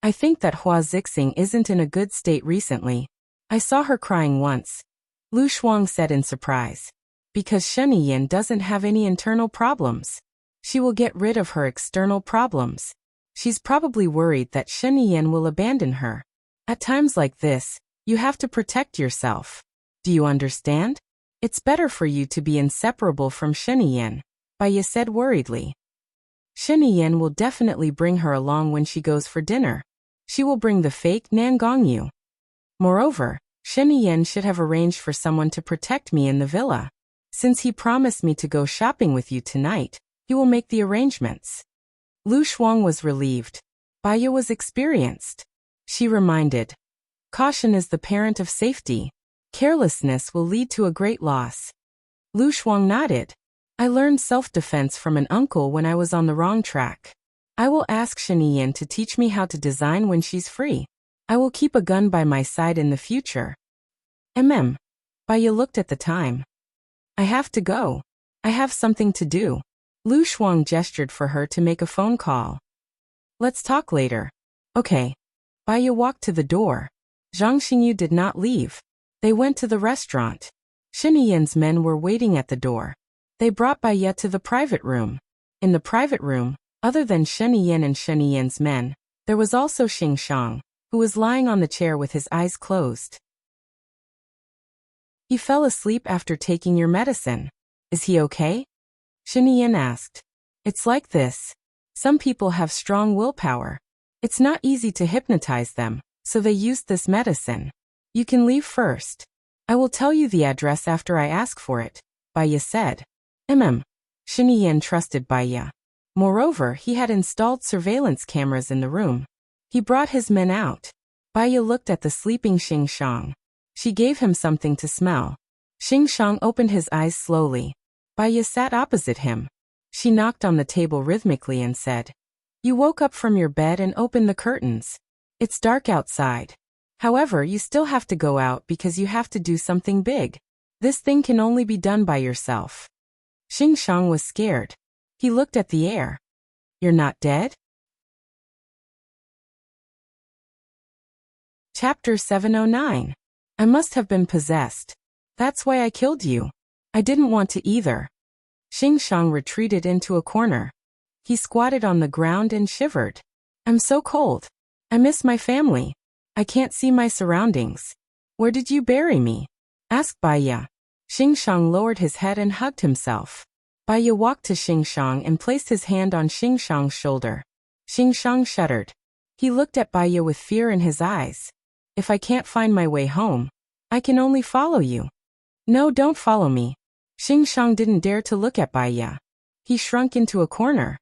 I think that Hua Zixing isn't in a good state recently. I saw her crying once. Lu Shuang said in surprise. Because Shen Yin doesn't have any internal problems. She will get rid of her external problems. She's probably worried that Shen Yin will abandon her. At times like this, you have to protect yourself. Do you understand? It's better for you to be inseparable from Shen Yin, Baiya said worriedly. Shen Yin will definitely bring her along when she goes for dinner. She will bring the fake Nangongyu. Moreover, Shen Yin should have arranged for someone to protect me in the villa. Since he promised me to go shopping with you tonight, he will make the arrangements. Lu Shuang was relieved. Baiya was experienced. She reminded. Caution is the parent of safety. Carelessness will lead to a great loss. Lu Shuang nodded. I learned self-defense from an uncle when I was on the wrong track. I will ask Shen Yin to teach me how to design when she's free. I will keep a gun by my side in the future. Baiya looked at the time. I have to go. I have something to do. Lu Shuang gestured for her to make a phone call. Let's talk later. Okay. Baiya walked to the door. Zhang Xingyu did not leave. They went to the restaurant. Shen Yin's men were waiting at the door. They brought Baiya to the private room. In the private room, other than Shen Yin and Shen Yin's men, there was also Xing Shang, who was lying on the chair with his eyes closed. He fell asleep after taking your medicine. Is he okay? Shen Yin asked. It's like this. Some people have strong willpower. It's not easy to hypnotize them, so they used this medicine. You can leave first. I will tell you the address after I ask for it, Baiya said. Shen Yin trusted Baiya. Moreover, he had installed surveillance cameras in the room. He brought his men out. Baiya looked at the sleeping Xing Shang. She gave him something to smell. Xing Shang opened his eyes slowly. Baiya sat opposite him. She knocked on the table rhythmically and said, You woke up from your bed and opened the curtains. It's dark outside. However, you still have to go out because you have to do something big. This thing can only be done by yourself. Xing Shang was scared. He looked at the air. You're not dead? Chapter 709. I must have been possessed. That's why I killed you. I didn't want to either. Xing Shang retreated into a corner. He squatted on the ground and shivered. I'm so cold. I miss my family. I can't see my surroundings. Where did you bury me? Asked Baiya. Xing Shang lowered his head and hugged himself. Baiya walked to Xing Shang and placed his hand on Xing Shang's shoulder. Xing Shang shuddered. He looked at Baiya with fear in his eyes. If I can't find my way home, I can only follow you. No, don't follow me. Xing Shang didn't dare to look at Baiya. He shrunk into a corner.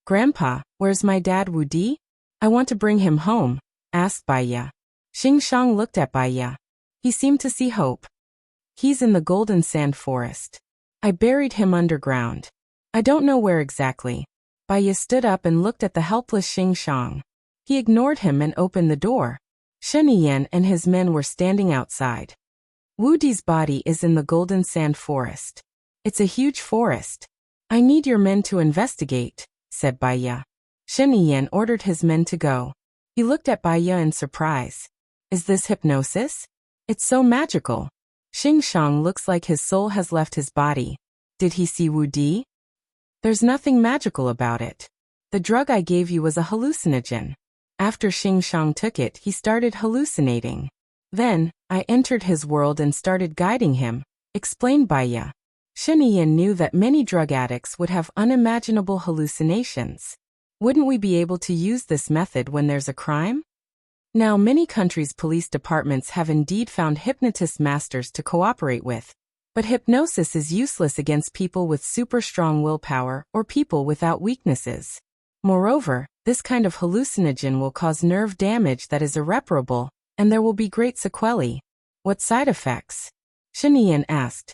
Grandpa, where's my dad Wu Di? I want to bring him home, asked Baiya. Xing Shang looked at Baiya. He seemed to see hope. He's in the Golden Sand Forest. I buried him underground. I don't know where exactly. Baiya stood up and looked at the helpless Xing Shang. He ignored him and opened the door. Shen Yin and his men were standing outside. Wu Di's body is in the Golden Sand Forest. It's a huge forest. I need your men to investigate, said Baiya. Shen Yin ordered his men to go. He looked at Baiya in surprise. Is this hypnosis? It's so magical. Xing Shang looks like his soul has left his body. Did he see Wu Di? There's nothing magical about it. The drug I gave you was a hallucinogen. After Xing Shang took it, he started hallucinating. Then, I entered his world and started guiding him, explained Baiya. Shen Yin knew that many drug addicts would have unimaginable hallucinations. Wouldn't we be able to use this method when there's a crime? Now, many countries' police departments have indeed found hypnotist masters to cooperate with. But hypnosis is useless against people with super strong willpower or people without weaknesses. Moreover, this kind of hallucinogen will cause nerve damage that is irreparable, and there will be great sequelae. What side effects? Shen Yin asked.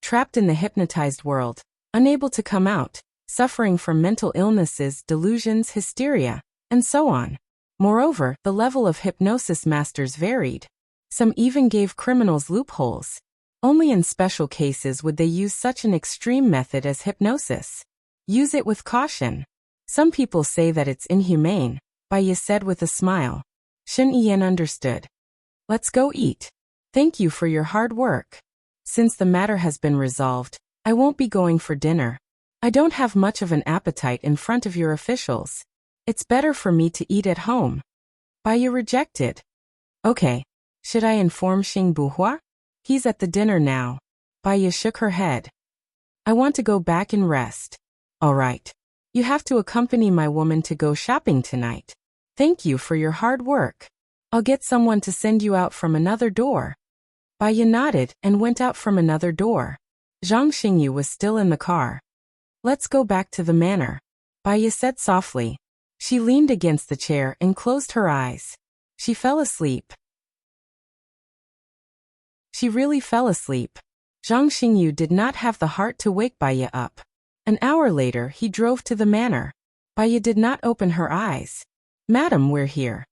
Trapped in the hypnotized world, unable to come out, suffering from mental illnesses, delusions, hysteria, and so on. Moreover, the level of hypnosis masters varied. Some even gave criminals loopholes. Only in special cases would they use such an extreme method as hypnosis. Use it with caution. Some people say that it's inhumane, Baya said with a smile. Shen Yan understood. Let's go eat. Thank you for your hard work. Since the matter has been resolved, I won't be going for dinner. I don't have much of an appetite in front of your officials. It's better for me to eat at home. Baya rejected. Okay. Should I inform Xing Buhua? He's at the dinner now. Baya shook her head. I want to go back and rest. All right. You have to accompany my woman to go shopping tonight. Thank you for your hard work. I'll get someone to send you out from another door. Baya nodded and went out from another door. Zhang Xingyu was still in the car. Let's go back to the manor, Baya said softly. She leaned against the chair and closed her eyes. She fell asleep. She really fell asleep. Zhang Xingyu did not have the heart to wake Baya up. An hour later he drove to the manor. Baya did not open her eyes. Madam, we're here.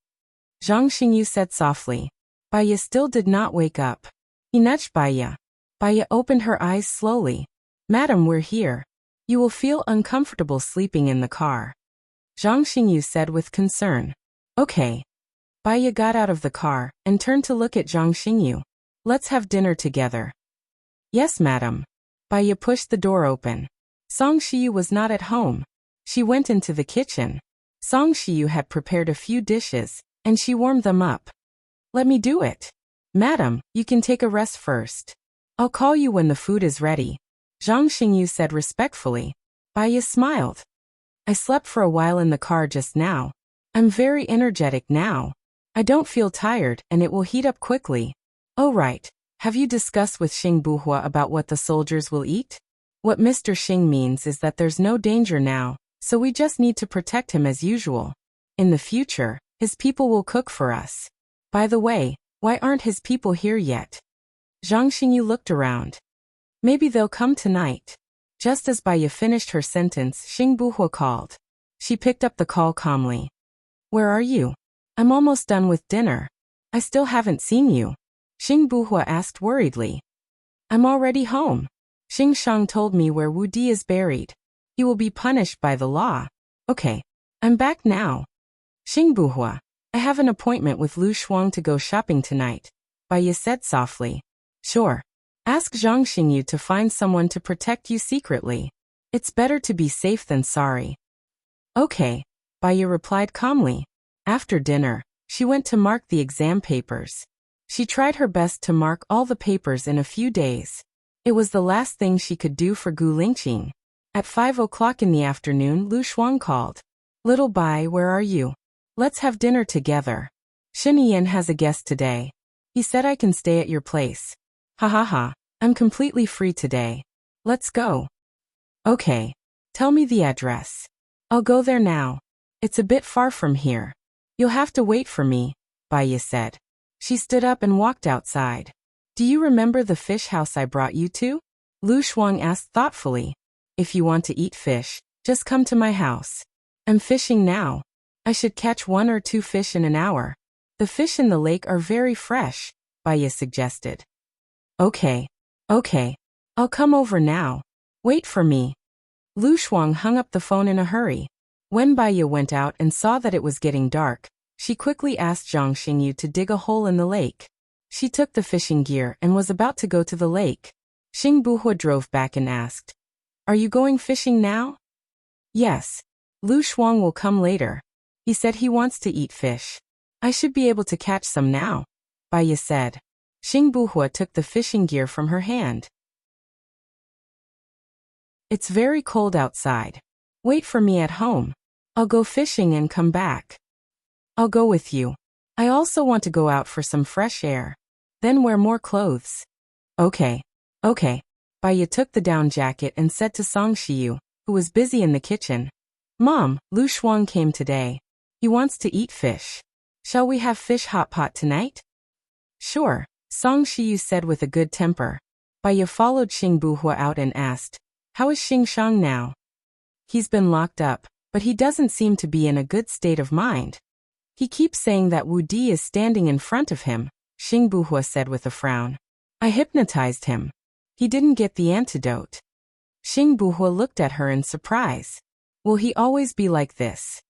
Zhang Xingyu said softly. Baya still did not wake up. He nudged Baya. Baya opened her eyes slowly. Madam, we're here. You will feel uncomfortable sleeping in the car. Zhang Xingyu said with concern. Okay. Baya got out of the car and turned to look at Zhang Xingyu. Let's have dinner together. Yes, madam. Baya pushed the door open. Song Shiyu was not at home. She went into the kitchen. Song Shiyu had prepared a few dishes, and she warmed them up. Let me do it. Madam, you can take a rest first. I'll call you when the food is ready. Zhang Xingyu said respectfully. Baya smiled. I slept for a while in the car just now. I'm very energetic now. I don't feel tired and it will heat up quickly. Oh right. Have you discussed with Xing Buhua about what the soldiers will eat? What Mr. Xing means is that there's no danger now, so we just need to protect him as usual. In the future, his people will cook for us. By the way, why aren't his people here yet? Zhang Xingyu looked around. Maybe they'll come tonight. Just as Baya finished her sentence, Xing Buhua called. She picked up the call calmly. Where are you? I'm almost done with dinner. I still haven't seen you. Xing Buhua asked worriedly. I'm already home. Xing Shang told me where Wu Di is buried. He will be punished by the law. Okay. I'm back now. Xing Buhua, I have an appointment with Lu Shuang to go shopping tonight. Baya said softly. Sure. Ask Zhang Xingyu to find someone to protect you secretly. It's better to be safe than sorry. Okay. Baya replied calmly. After dinner, she went to mark the exam papers. She tried her best to mark all the papers in a few days. It was the last thing she could do for Gu Lingqing. At 5 o'clock in the afternoon, Lu Shuang called. Little Bai, where are you? Let's have dinner together. Shen Yan has a guest today. He said I can stay at your place. Ha ha ha. I'm completely free today. Let's go. Okay. Tell me the address. I'll go there now. It's a bit far from here. You'll have to wait for me, Baya said. She stood up and walked outside. Do you remember the fish house I brought you to? Lu Shuang asked thoughtfully. If you want to eat fish, just come to my house. I'm fishing now. I should catch 1 or 2 fish in an hour. The fish in the lake are very fresh, Baya suggested. Okay. Okay. I'll come over now. Wait for me. Lu Shuang hung up the phone in a hurry. When Baya went out and saw that it was getting dark, she quickly asked Zhang Xingyu to dig a hole in the lake. She took the fishing gear and was about to go to the lake. Xing Buhua drove back and asked, Are you going fishing now? Yes. Lu Shuang will come later. He said he wants to eat fish. I should be able to catch some now, Baya said. Xing Buhua took the fishing gear from her hand. It's very cold outside. Wait for me at home. I'll go fishing and come back. I'll go with you. I also want to go out for some fresh air. Then wear more clothes. Okay. Okay. Baya took the down jacket and said to Song Shiyu, who was busy in the kitchen. Mom, Lu Shuang came today. He wants to eat fish. Shall we have fish hot pot tonight? Sure, Song Shiyu said with a good temper. Baya followed Xing Buhua out and asked, How is Xing Shang now? He's been locked up, but he doesn't seem to be in a good state of mind. He keeps saying that Wu Di is standing in front of him, Xing Buhua said with a frown. I hypnotized him. He didn't get the antidote. Xing Buhua looked at her in surprise. Will he always be like this?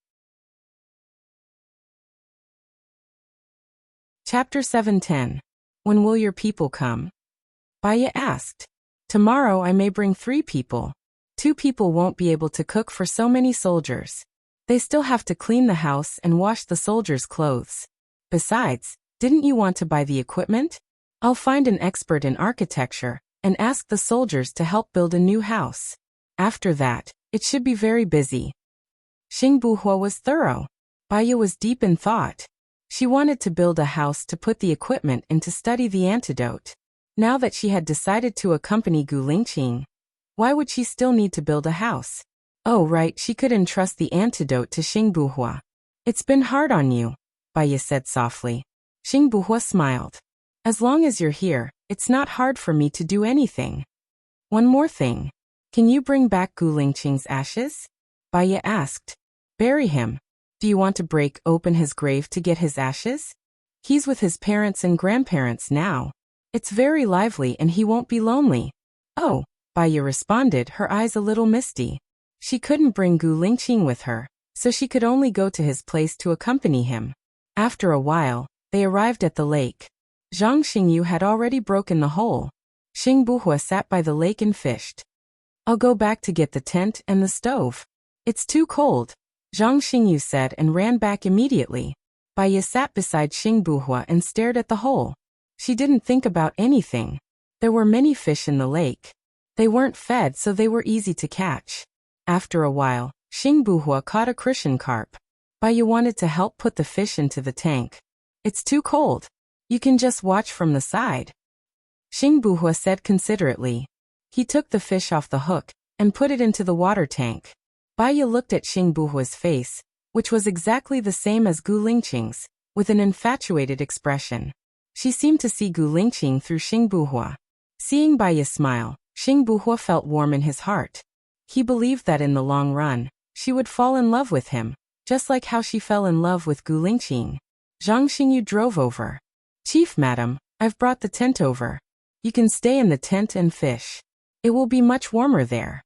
Chapter 710. When will your people come? Baya asked. Tomorrow I may bring 3 people. 2 people won't be able to cook for so many soldiers. They still have to clean the house and wash the soldiers' clothes. Besides, didn't you want to buy the equipment? I'll find an expert in architecture and ask the soldiers to help build a new house. After that, it should be very busy. Xing Buhua was thorough. Baya was deep in thought. She wanted to build a house to put the equipment in to study the antidote. Now that she had decided to accompany Gu Lingqing, why would she still need to build a house? Oh right, she could entrust the antidote to Xing Buhua. It's been hard on you, Baya said softly. Xing Buhua smiled. As long as you're here, it's not hard for me to do anything. One more thing. Can you bring back Gu Lingqing's ashes? Baya asked. Bury him. Do you want to break open his grave to get his ashes? He's with his parents and grandparents now. It's very lively and he won't be lonely. Oh, Baya responded, her eyes a little misty. She couldn't bring Gu Lingqing with her, so she could only go to his place to accompany him. After a while, they arrived at the lake. Zhang Xingyu had already broken the hole. Xing Buhua sat by the lake and fished. I'll go back to get the tent and the stove. It's too cold, Zhang Xingyu said and ran back immediately. Baya sat beside Xing Buhua and stared at the hole. She didn't think about anything. There were many fish in the lake. They weren't fed, so they were easy to catch. After a while, Xing Buhua caught a crucian carp. Baya wanted to help put the fish into the tank. It's too cold. You can just watch from the side, Xing Buhua said considerately. He took the fish off the hook and put it into the water tank. Baya looked at Xing Buhua's face, which was exactly the same as Gu Lingqing's, with an infatuated expression. She seemed to see Gu Lingqing through Xing Buhua. Seeing Baya smile, Xing Buhua felt warm in his heart. He believed that in the long run, she would fall in love with him, just like how she fell in love with Gu Lingqing. Zhang Xingyu drove over. Chief madam, I've brought the tent over. You can stay in the tent and fish. It will be much warmer there.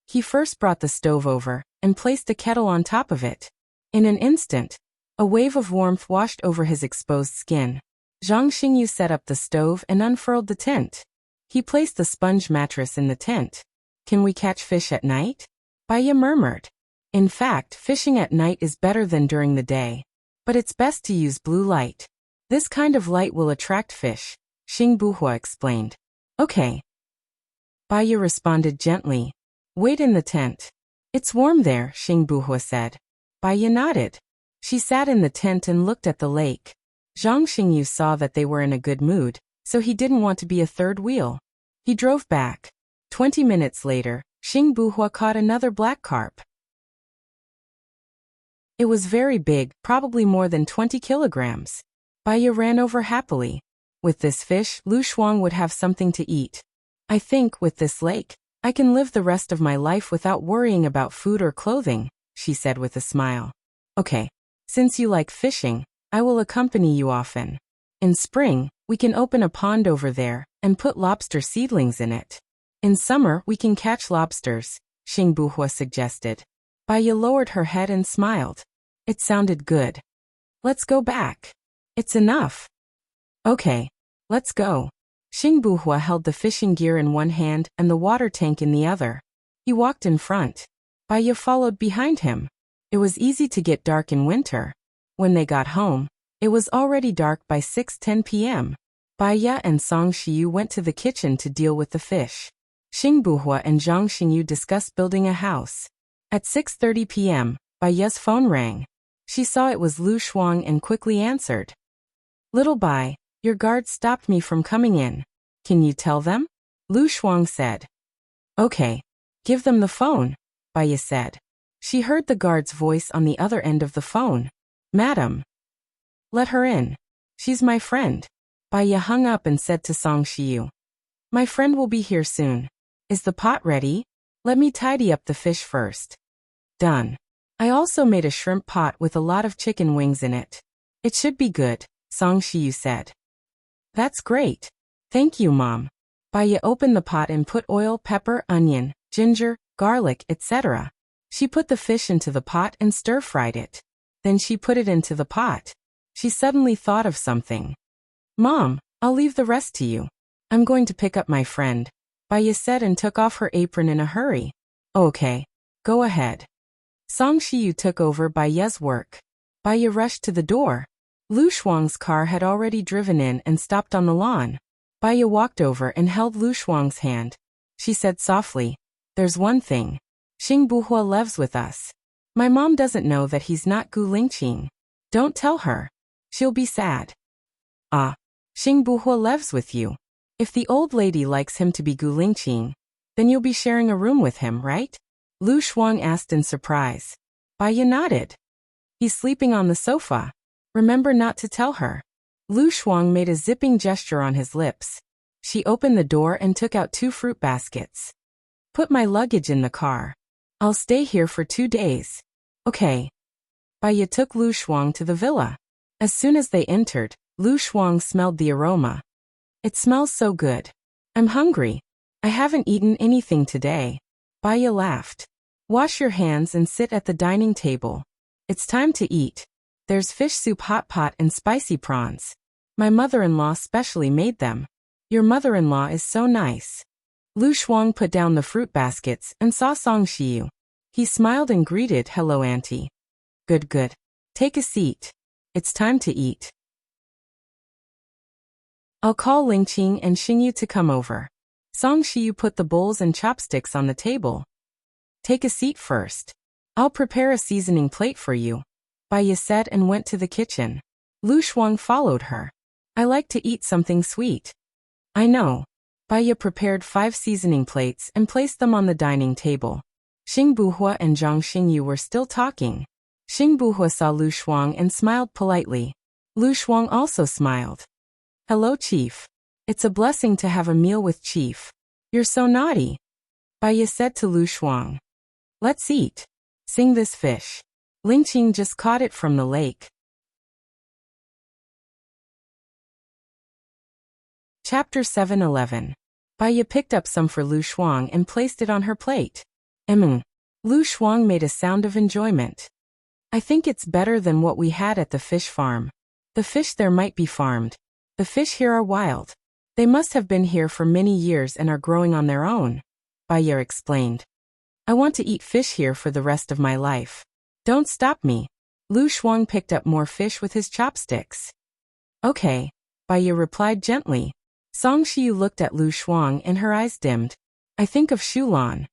He first brought the stove over and placed a kettle on top of it. In an instant, a wave of warmth washed over his exposed skin. Zhang Xingyu set up the stove and unfurled the tent. He placed the sponge mattress in the tent. Can we catch fish at night? Baya murmured. In fact, fishing at night is better than during the day. But it's best to use blue light. This kind of light will attract fish, Xing Buhua explained. Okay. Baya responded gently. Wait in the tent. It's warm there, Xing Buhua said. Baya nodded. She sat in the tent and looked at the lake. Zhang Xingyu saw that they were in a good mood, so he didn't want to be a third wheel. He drove back. 20 minutes later, Xing Buhua caught another black carp. It was very big, probably more than 20 kilograms. Baya ran over happily. With this fish, Lu Shuang would have something to eat. I think, with this lake, I can live the rest of my life without worrying about food or clothing, she said with a smile. Okay. Since you like fishing, I will accompany you often. In spring, we can open a pond over there and put lobster seedlings in it. In summer, we can catch lobsters, Xing Buhua suggested. Baya lowered her head and smiled. It sounded good. Let's go back. It's enough. Okay. Let's go. Xing Buhua held the fishing gear in one hand and the water tank in the other. He walked in front. Baya followed behind him. It was easy to get dark in winter. When they got home, it was already dark by 6:10 p.m. Baya and Song Shiyu went to the kitchen to deal with the fish. Xing Buhua and Zhang Xingyu discussed building a house. At 6:30 p.m., Baya's phone rang. She saw it was Lu Shuang and quickly answered. Little Bai, your guards stopped me from coming in. Can you tell them? Lu Shuang said. Okay. Give them the phone, Baya said. She heard the guard's voice on the other end of the phone. Madam. Let her in. She's my friend. Baya hung up and said to Song Shiyu. My friend will be here soon. Is the pot ready? Let me tidy up the fish first. Done. I also made a shrimp pot with a lot of chicken wings in it. It should be good, Song Shiyu said. That's great. Thank you, Mom. Baya opened the pot and put oil, pepper, onion, ginger, garlic, etc. She put the fish into the pot and stir-fried it. Then she put it into the pot. She suddenly thought of something. Mom, I'll leave the rest to you. I'm going to pick up my friend, Baya said and took off her apron in a hurry. Okay. Go ahead. Song Shiyu took over Baya's work. Baya rushed to the door. Lu Shuang's car had already driven in and stopped on the lawn. Baya walked over and held Lu Shuang's hand. She said softly, "There's one thing. Xing Buhua lives with us. My mom doesn't know that he's not Gu Lingqing. Don't tell her. She'll be sad." "Ah, Xing Buhua lives with you. If the old lady likes him to be Gu Lingqing, then you'll be sharing a room with him, right?" Lu Shuang asked in surprise. Baya nodded. "He's sleeping on the sofa. Remember not to tell her." Lu Shuang made a zipping gesture on his lips. She opened the door and took out 2 fruit baskets. "Put my luggage in the car. I'll stay here for 2 days." "Okay." Baya took Lu Shuang to the villa. As soon as they entered, Lu Shuang smelled the aroma. "It smells so good. I'm hungry. I haven't eaten anything today." Baya laughed. "Wash your hands and sit at the dining table. It's time to eat. There's fish soup, hot pot, and spicy prawns. My mother-in-law specially made them. Your mother-in-law is so nice." Lu Shuang put down the fruit baskets and saw Song Shiyu. He smiled and greeted, "Hello, Auntie." Good, good. Take a seat. It's time to eat. I'll call Lingqing and Xingyu to come over." Song Shiyu put the bowls and chopsticks on the table. "Take a seat first. I'll prepare a seasoning plate for you," Baya said and went to the kitchen. Lu Shuang followed her. "I like to eat something sweet." "I know." Baya prepared 5 seasoning plates and placed them on the dining table. Xing Buhua and Zhang Xingyu were still talking. Xing Buhua saw Lu Shuang and smiled politely. Lu Shuang also smiled. "Hello, Chief. It's a blessing to have a meal with Chief. You're so naughty," Baya said to Lu Shuang. "Let's eat. Sing this fish. Lingqing just caught it from the lake." Chapter 7:11. Baya picked up some for Lu Shuang and placed it on her plate. Lu Shuang made a sound of enjoyment. "I think it's better than what we had at the fish farm. The fish there might be farmed. The fish here are wild. They must have been here for many years and are growing on their own," Baya explained. "I want to eat fish here for the rest of my life. Don't stop me." Lu Shuang picked up more fish with his chopsticks. "Okay," Baya replied gently. Song Shiyu looked at Lu Shuang and her eyes dimmed. "I think of Shulan.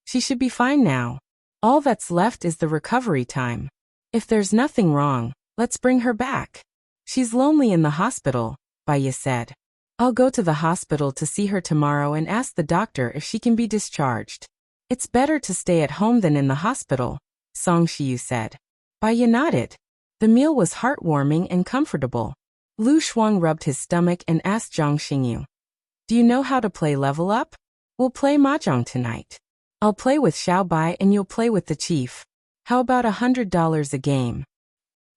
She should be fine now. All that's left is the recovery time. If there's nothing wrong, let's bring her back. She's lonely in the hospital," Baya said. "I'll go to the hospital to see her tomorrow and ask the doctor if she can be discharged." "It's better to stay at home than in the hospital," Song Shiyu said. Baya nodded. The meal was heartwarming and comfortable. Lu Shuang rubbed his stomach and asked Zhang Xingyu, "Do you know how to play level up? We'll play mahjong tonight. I'll play with Xiao Bai and you'll play with the chief. How about $100 a game?"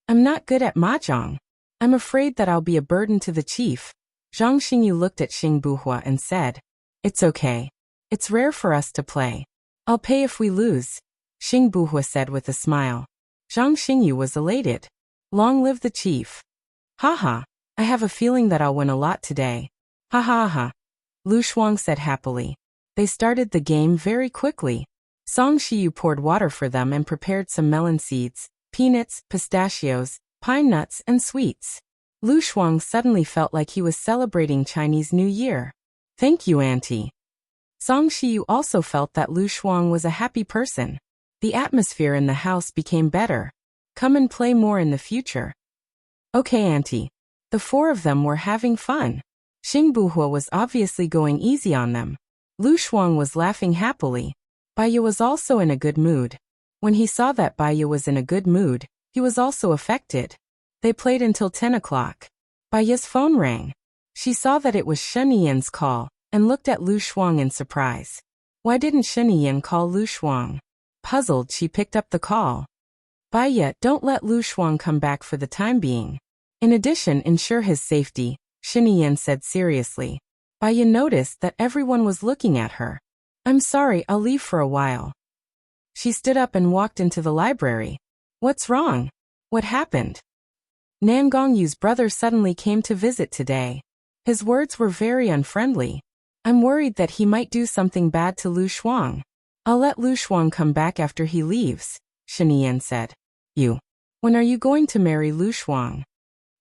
"I'm not good at mahjong. I'm afraid that I'll be a burden to the chief." Zhang Xingyu looked at Xing Buhua and said, "It's okay. It's rare for us to play. I'll pay if we lose," Xing Buhua said with a smile. Zhang Xingyu was elated. "Long live the chief." "Haha, I have a feeling that I'll win a lot today." "Ha ha ha," Lu Shuang said happily. They started the game very quickly. Song Shiyu poured water for them and prepared some melon seeds, peanuts, pistachios, pine nuts, and sweets. Lu Shuang suddenly felt like he was celebrating Chinese New Year. "Thank you, Auntie." Song Shiyu also felt that Lu Shuang was a happy person. The atmosphere in the house became better. "Come and play more in the future." "Okay, Auntie." The 4 of them were having fun. Xing Buhua was obviously going easy on them. Lu Shuang was laughing happily. Baya was also in a good mood. When he saw that Baya was in a good mood, he was also affected. They played until 10 o'clock. Baya's phone rang. She saw that it was Shen Yan's call, and looked at Lu Shuang in surprise. Why didn't Shen Yan call Lu Shuang? Puzzled, she picked up the call. "Baya, don't let Lu Shuang come back for the time being. In addition, ensure his safety," Shen Yan said seriously. Baya noticed that everyone was looking at her. "I'm sorry, I'll leave for a while." She stood up and walked into the library. "What's wrong? What happened?" Nan Gongyu's brother suddenly came to visit today. His words were very unfriendly. I'm worried that he might do something bad to Lu Shuang. I'll let Lu Shuang come back after he leaves, Shinian said. You. When are you going to marry Lu Shuang?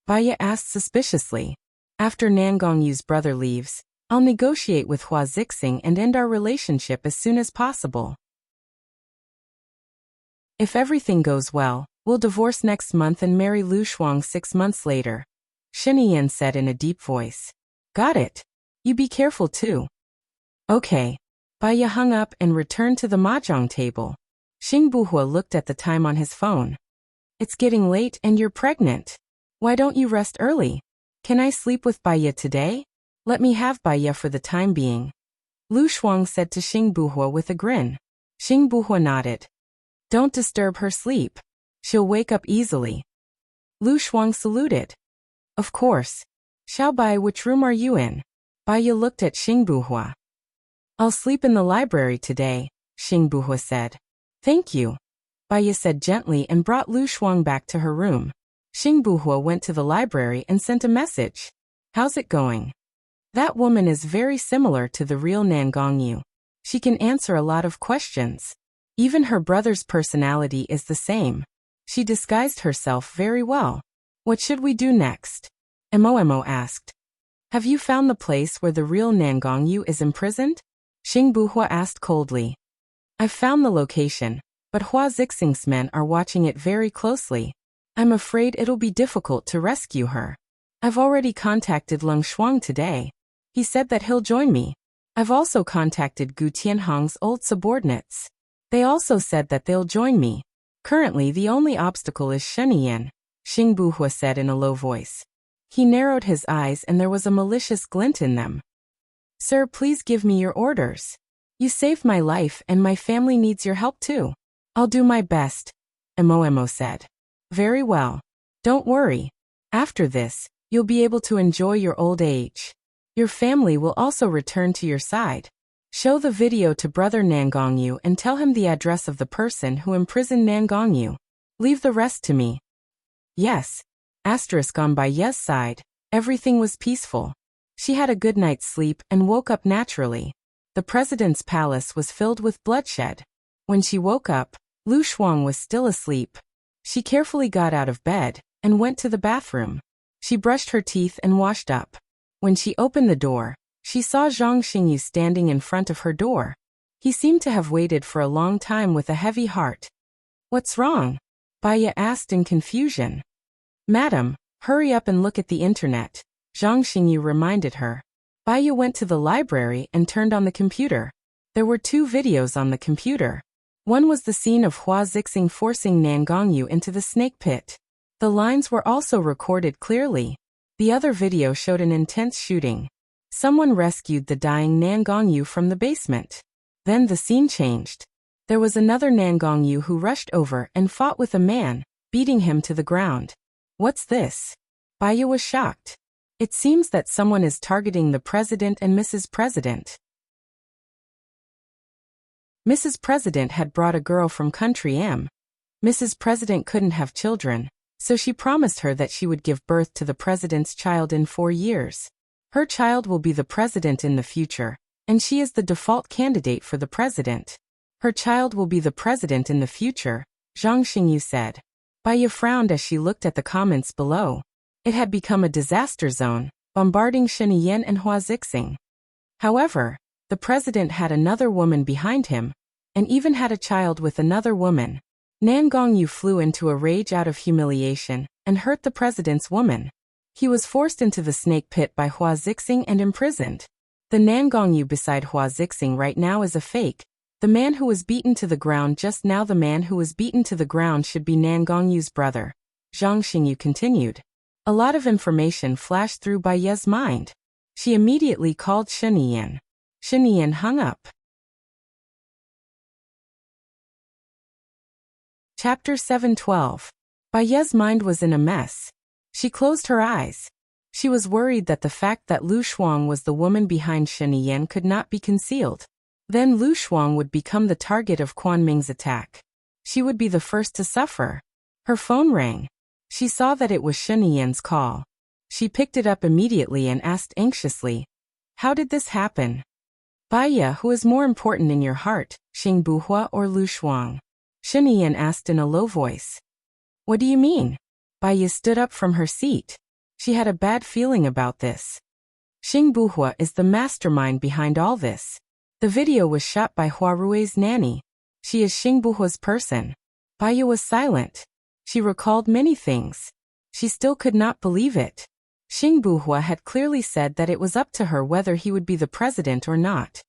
Baya asked suspiciously. After Nan Gongyu's brother leaves, I'll negotiate with Hua Zixing and end our relationship as soon as possible. If everything goes well, we'll divorce next month and marry Lu Shuang 6 months later, Shinian said in a deep voice. Got it. You be careful too. Okay. Baya hung up and returned to the mahjong table. Xing Buhua looked at the time on his phone. It's getting late and you're pregnant. Why don't you rest early? Can I sleep with Baya today? Let me have Baya for the time being. Lu Shuang said to Xing Buhua with a grin. Xing Buhua nodded. Don't disturb her sleep. She'll wake up easily. Lu Shuang saluted. Of course. Xiao Bai, which room are you in? Baya looked at Xing Buhua. I'll sleep in the library today, Xing Buhua said. Thank you. Baya said gently and brought Lu Shuang back to her room. Xing Buhua went to the library and sent a message. How's it going? That woman is very similar to the real Nan Gongyu. She can answer a lot of questions. Even her brother's personality is the same. She disguised herself very well. What should we do next? Mo asked. Have you found the place where the real Nan Gongyu is imprisoned? Xing Buhua asked coldly. I've found the location, but Hua Zixing's men are watching it very closely. I'm afraid it'll be difficult to rescue her. I've already contacted Leng Shuang today. He said that he'll join me. I've also contacted Gu Tianhong's old subordinates. They also said that they'll join me. Currently the only obstacle is Sheniyan, Xing Buhua said in a low voice. He narrowed his eyes and there was a malicious glint in them. Sir, please give me your orders. You saved my life and my family needs your help too. I'll do my best, Mo said. Very well. Don't worry. After this, you'll be able to enjoy your old age. Your family will also return to your side. Show the video to Brother Nan Gongyu and tell him the address of the person who imprisoned Nan Gongyu. Leave the rest to me. Yes. On Baye's side, everything was peaceful. She had a good night's sleep and woke up naturally. The president's palace was filled with bloodshed. When she woke up, Lu Shuang was still asleep. She carefully got out of bed and went to the bathroom. She brushed her teeth and washed up. When she opened the door, she saw Zhang Xingyu standing in front of her door. He seemed to have waited for a long time with a heavy heart. What's wrong? Baya asked in confusion. Madam, hurry up and look at the internet, Zhang Xingyu reminded her. Baya went to the library and turned on the computer. There were 2 videos on the computer. One was the scene of Hua Zixing forcing Nan Gongyu into the snake pit. The lines were also recorded clearly. The other video showed an intense shooting. Someone rescued the dying Nan Gongyu from the basement. Then the scene changed. There was another Nan Gongyu who rushed over and fought with a man, beating him to the ground. What's this? Baya was shocked. It seems that someone is targeting the President and Mrs. President. Mrs. President had brought a girl from country M. Mrs. President couldn't have children, so she promised her that she would give birth to the President's child in 4 years. Her child will be the President in the future, and she is the default candidate for the President. Her child will be the President in the future, Zhang Xingyu said. Baya frowned as she looked at the comments below. It had become a disaster zone, bombarding Sheniyan and Hua Zixing. However, the President had another woman behind him, and even had a child with another woman. Nan Gongyu flew into a rage out of humiliation, and hurt the President's woman. He was forced into the snake pit by Hua Zixing and imprisoned. The Nan Gongyu beside Hua Zixing right now is a fake. The man who was beaten to the ground just now, the man who was beaten to the ground should be Nan Gongyu's brother, Zhang Xingyu continued. A lot of information flashed through Baya's mind. She immediately called Sheniyan. Sheniyan hung up. Chapter 7:12. Baya's mind was in a mess. She closed her eyes. She was worried that the fact that Lu Shuang was the woman behind Sheniyan could not be concealed. Then Lu Shuang would become the target of Quan Ming's attack. She would be the first to suffer. Her phone rang. She saw that it was Sheniyen's call. She picked it up immediately and asked anxiously, "How did this happen?" "Baiya, who is more important in your heart, Xing Buhua or Lu Shuang?" Sheniyen asked in a low voice. "What do you mean?" Baiya stood up from her seat. She had a bad feeling about this. Xing Buhua is the mastermind behind all this. The video was shot by Hua Rui's nanny. She is Xing Buhua's person. Baiya was silent. She recalled many things. She still could not believe it. Xing Buhua had clearly said that it was up to her whether he would be the president or not.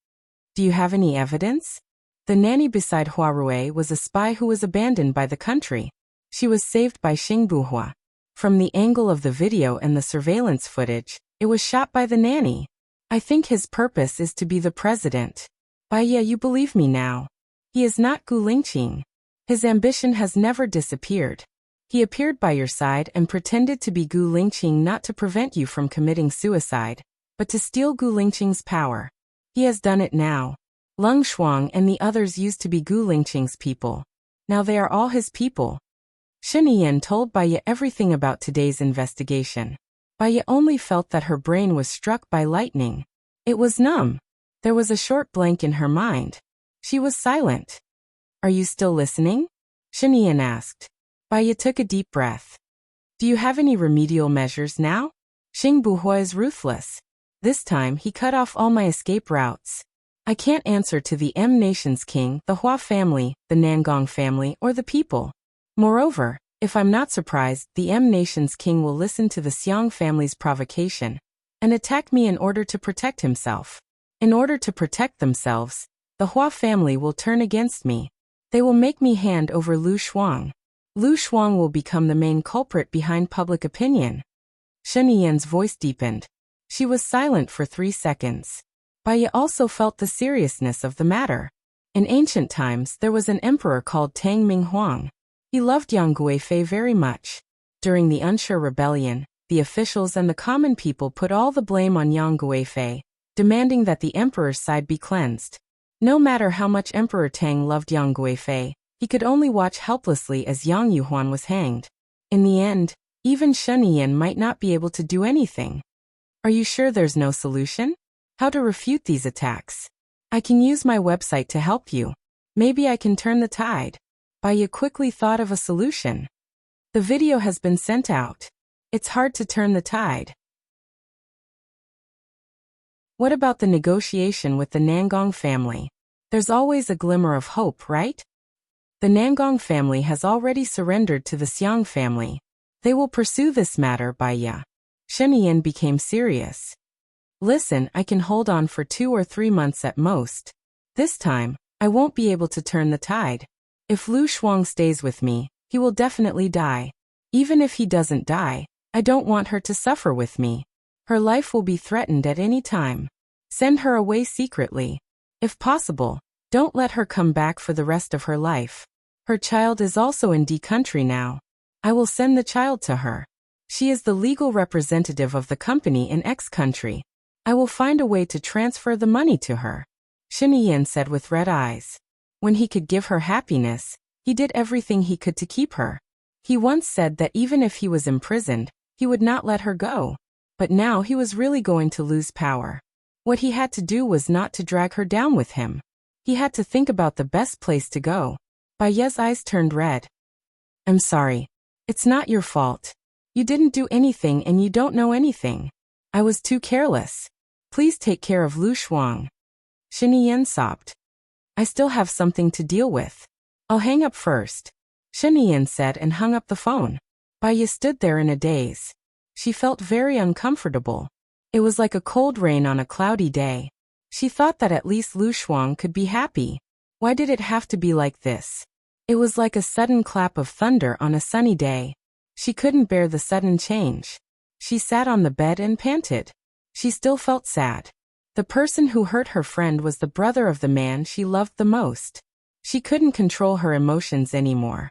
"Do you have any evidence?" The nanny beside Hua Rui was a spy who was abandoned by the country. She was saved by Xing Buhua. From the angle of the video and the surveillance footage, it was shot by the nanny. "I think his purpose is to be the president." "Baiya, you believe me now. He is not Gu Lingqing. His ambition has never disappeared. He appeared by your side and pretended to be Gu Lingqing not to prevent you from committing suicide, but to steal Gu Lingqing's power. He has done it now. Leng Shuang and the others used to be Gu Lingqing's people. Now they are all his people." Sheniyen told Baiya everything about today's investigation. Baiya only felt that her brain was struck by lightning. It was numb. There was a short blank in her mind. She was silent. "Are you still listening?" Sheniyen asked. Baiya took a deep breath. "Do you have any remedial measures now?" Xing Buhua is ruthless. This time he cut off all my escape routes. I can't answer to the M Nation's king, the Hua family, the Nangong family, or the people. Moreover, if I'm not surprised, the M Nation's king will listen to the Xiang family's provocation and attack me in order to protect himself. In order to protect themselves, the Hua family will turn against me. They will make me hand over Lu Shuang. Lu Shuang will become the main culprit behind public opinion. Sheniyen's voice deepened. She was silent for 3 seconds. Baiya also felt the seriousness of the matter. In ancient times, there was an emperor called Tang Minghuang. He loved Yang Guifei very much. During the Unsure Rebellion, the officials and the common people put all the blame on Yang Guifei, demanding that the emperor's side be cleansed. No matter how much Emperor Tang loved Yang Guifei, he could only watch helplessly as Yang Yuhuan was hanged. In the end, even Sheniyen might not be able to do anything. "Are you sure there's no solution? How to refute these attacks? I can use my website to help you. Maybe I can turn the tide." Baiya quickly thought of a solution. "The video has been sent out. It's hard to turn the tide." "What about the negotiation with the Nangong family? There's always a glimmer of hope, right?" "The Nangong family has already surrendered to the Xiang family. They will pursue this matter, Baiya." Sheniyen became serious. "Listen, I can hold on for 2 or 3 months at most. This time, I won't be able to turn the tide. If Lu Shuang stays with me, he will definitely die. Even if he doesn't die, I don't want her to suffer with me. Her life will be threatened at any time. Send her away secretly. If possible, don't let her come back for the rest of her life. Her child is also in D country now. I will send the child to her. She is the legal representative of the company in X country. I will find a way to transfer the money to her." Sheniyen said with red eyes. When he could give her happiness, he did everything he could to keep her. He once said that even if he was imprisoned, he would not let her go. But now he was really going to lose power. What he had to do was not to drag her down with him. He had to think about the best place to go. Baiya's eyes turned red. "I'm sorry. It's not your fault. You didn't do anything and you don't know anything. I was too careless. Please take care of Lu Shuang." Sheniyen sobbed. "I still have something to deal with. I'll hang up first," Sheniyen said and hung up the phone. Baiya stood there in a daze. She felt very uncomfortable. It was like a cold rain on a cloudy day. She thought that at least Lu Shuang could be happy. Why did it have to be like this? It was like a sudden clap of thunder on a sunny day. She couldn't bear the sudden change. She sat on the bed and panted. She still felt sad. The person who hurt her friend was the brother of the man she loved the most. She couldn't control her emotions anymore.